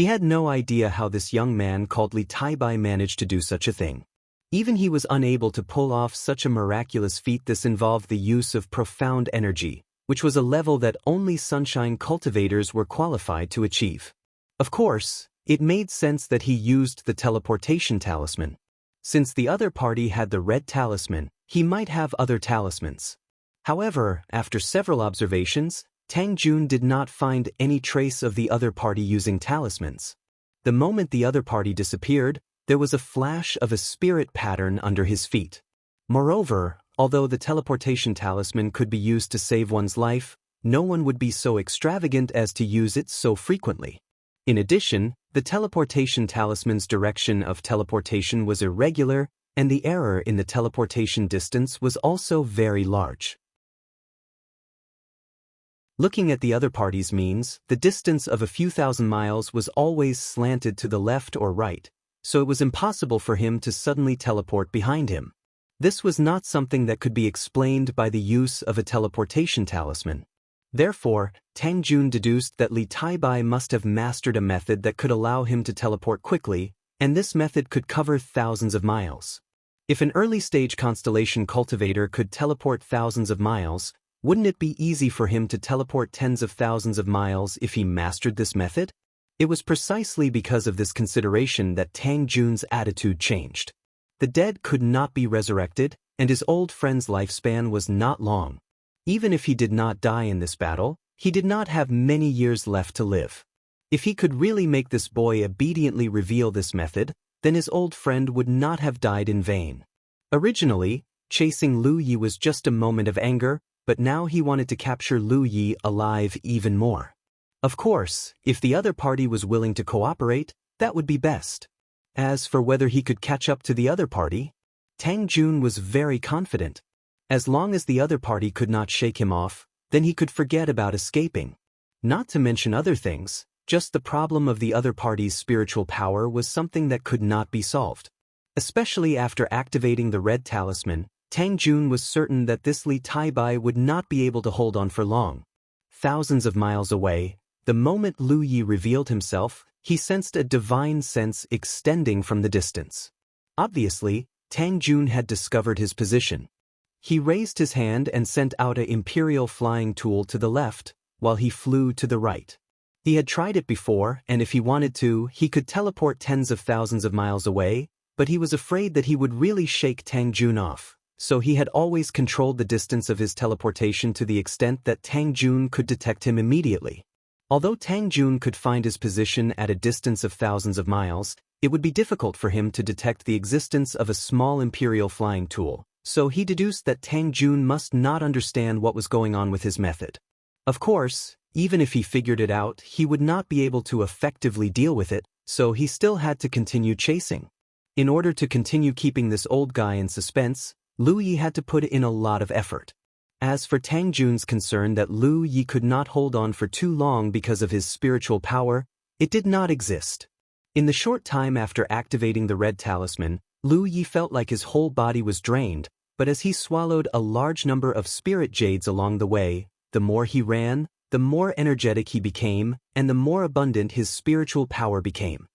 He had no idea how this young man called Li Taibai managed to do such a thing. Even he was unable to pull off such a miraculous feat. This involved the use of profound energy, which was a level that only sunshine cultivators were qualified to achieve. Of course, it made sense that he used the teleportation talisman. Since the other party had the red talisman, he might have other talismans. However, after several observations, Tang Jun did not find any trace of the other party using talismans. The moment the other party disappeared, there was a flash of a spirit pattern under his feet. Moreover, although the teleportation talisman could be used to save one's life, no one would be so extravagant as to use it so frequently. In addition, the teleportation talisman's direction of teleportation was irregular, and the error in the teleportation distance was also very large. Looking at the other party's means, the distance of a few thousand miles was always slanted to the left or right, so it was impossible for him to suddenly teleport behind him. This was not something that could be explained by the use of a teleportation talisman. Therefore, Tang Jun deduced that Li Taibai must have mastered a method that could allow him to teleport quickly, and this method could cover thousands of miles. If an early-stage constellation cultivator could teleport thousands of miles, wouldn't it be easy for him to teleport tens of thousands of miles if he mastered this method? It was precisely because of this consideration that Tang Jun's attitude changed. The dead could not be resurrected, and his old friend's lifespan was not long. Even if he did not die in this battle, he did not have many years left to live. If he could really make this boy obediently reveal this method, then his old friend would not have died in vain. Originally, chasing Lu Yi was just a moment of anger, but now he wanted to capture Lu Yi alive even more. Of course, if the other party was willing to cooperate, that would be best. As for whether he could catch up to the other party, Tang Jun was very confident. As long as the other party could not shake him off, then he could forget about escaping. Not to mention other things, just the problem of the other party's spiritual power was something that could not be solved. Especially after activating the red talisman, Tang Jun was certain that this Li Taibai would not be able to hold on for long. Thousands of miles away, the moment Lu Yi revealed himself, he sensed a divine sense extending from the distance. Obviously, Tang Jun had discovered his position. He raised his hand and sent out an imperial flying tool to the left, while he flew to the right. He had tried it before, and if he wanted to, he could teleport tens of thousands of miles away, but he was afraid that he would really shake Tang Jun off. So he had always controlled the distance of his teleportation to the extent that Tang Jun could detect him immediately. Although Tang Jun could find his position at a distance of thousands of miles, it would be difficult for him to detect the existence of a small imperial flying tool, so he deduced that Tang Jun must not understand what was going on with his method. Of course, even if he figured it out, he would not be able to effectively deal with it, so he still had to continue chasing. In order to continue keeping this old guy in suspense, Lu Yi had to put in a lot of effort. As for Tang Jun's concern that Lu Yi could not hold on for too long because of his spiritual power, it did not exist. In the short time after activating the red talisman, Lu Yi felt like his whole body was drained, but as he swallowed a large number of spirit jades along the way, the more he ran, the more energetic he became, and the more abundant his spiritual power became.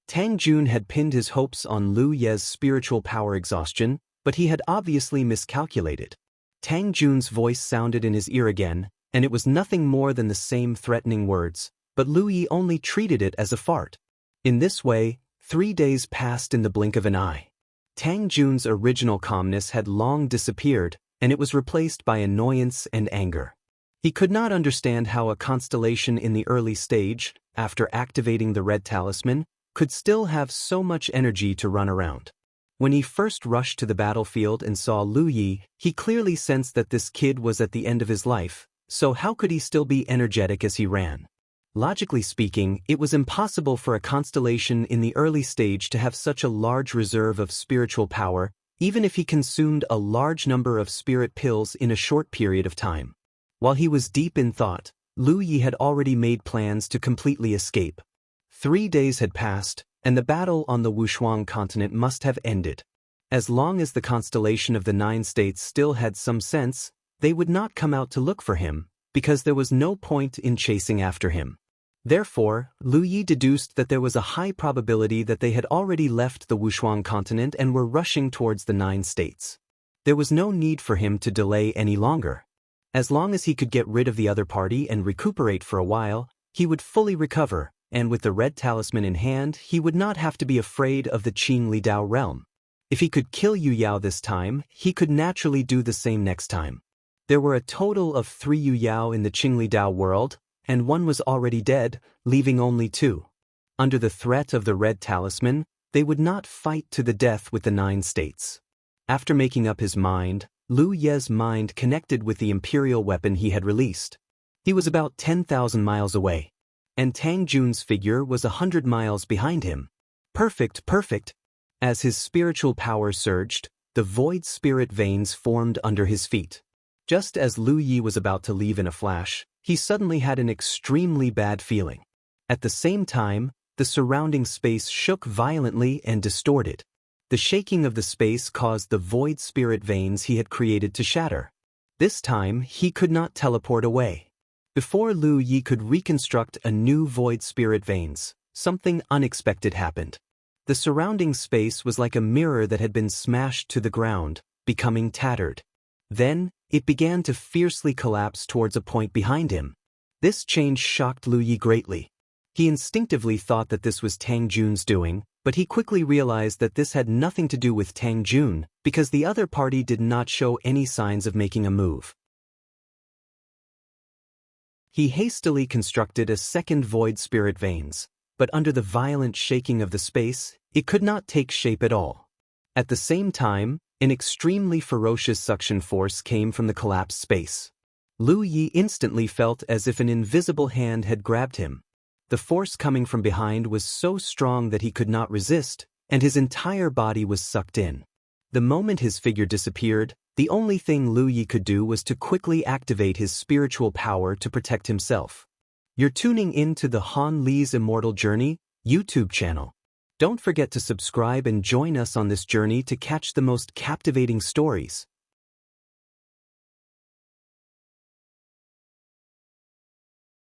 Tang Jun had pinned his hopes on Lu Ye's spiritual power exhaustion, but he had obviously miscalculated. Tang Jun's voice sounded in his ear again, and it was nothing more than the same threatening words, but Lu Yi only treated it as a fart. In this way, 3 days passed in the blink of an eye. Tang Jun's original calmness had long disappeared, and it was replaced by annoyance and anger. He could not understand how a constellation in the early stage, after activating the red talisman, could still have so much energy to run around. When he first rushed to the battlefield and saw Lu Yi, he clearly sensed that this kid was at the end of his life, so how could he still be energetic as he ran? Logically speaking, it was impossible for a constellation in the early stage to have such a large reserve of spiritual power, even if he consumed a large number of spirit pills in a short period of time. While he was deep in thought, Lu Yi had already made plans to completely escape. 3 days had passed, and the battle on the Wushuang continent must have ended. As long as the constellation of the 9 states still had some sense, they would not come out to look for him, because there was no point in chasing after him. Therefore, Lu Yi deduced that there was a high probability that they had already left the Wushuang continent and were rushing towards the 9 states. There was no need for him to delay any longer. As long as he could get rid of the other party and recuperate for a while, he would fully recover, and with the red talisman in hand, he would not have to be afraid of the Qing Li Dao realm. If he could kill Yu Yao this time, he could naturally do the same next time. There were a total of 3 Yu Yao in the Qing Li Dao world, and 1 was already dead, leaving only 2. Under the threat of the red talisman, they would not fight to the death with the 9 states. After making up his mind, Lu Ye's mind connected with the imperial weapon he had released. He was about 10,000 miles away, and Tang Jun's figure was 100 miles behind him. Perfect, perfect! As his spiritual power surged, the void spirit veins formed under his feet. Just as Lu Yi was about to leave in a flash, he suddenly had an extremely bad feeling. At the same time, the surrounding space shook violently and distorted. The shaking of the space caused the void spirit veins he had created to shatter. This time, he could not teleport away. Before Lu Yi could reconstruct a new void spirit veins, something unexpected happened. The surrounding space was like a mirror that had been smashed to the ground, becoming tattered. Then, it began to fiercely collapse towards a point behind him. This change shocked Lu Yi greatly. He instinctively thought that this was Tang Jun's doing, but he quickly realized that this had nothing to do with Tang Jun, because the other party did not show any signs of making a move. He hastily constructed a second void spirit veins, but under the violent shaking of the space, it could not take shape at all. At the same time, an extremely ferocious suction force came from the collapsed space. Lu Yi instantly felt as if an invisible hand had grabbed him. The force coming from behind was so strong that he could not resist, and his entire body was sucked in. The moment his figure disappeared, the only thing Lu Yi could do was to quickly activate his spiritual power to protect himself. You're tuning in to the Han Li's Immortal Journey YouTube channel. Don't forget to subscribe and join us on this journey to catch the most captivating stories.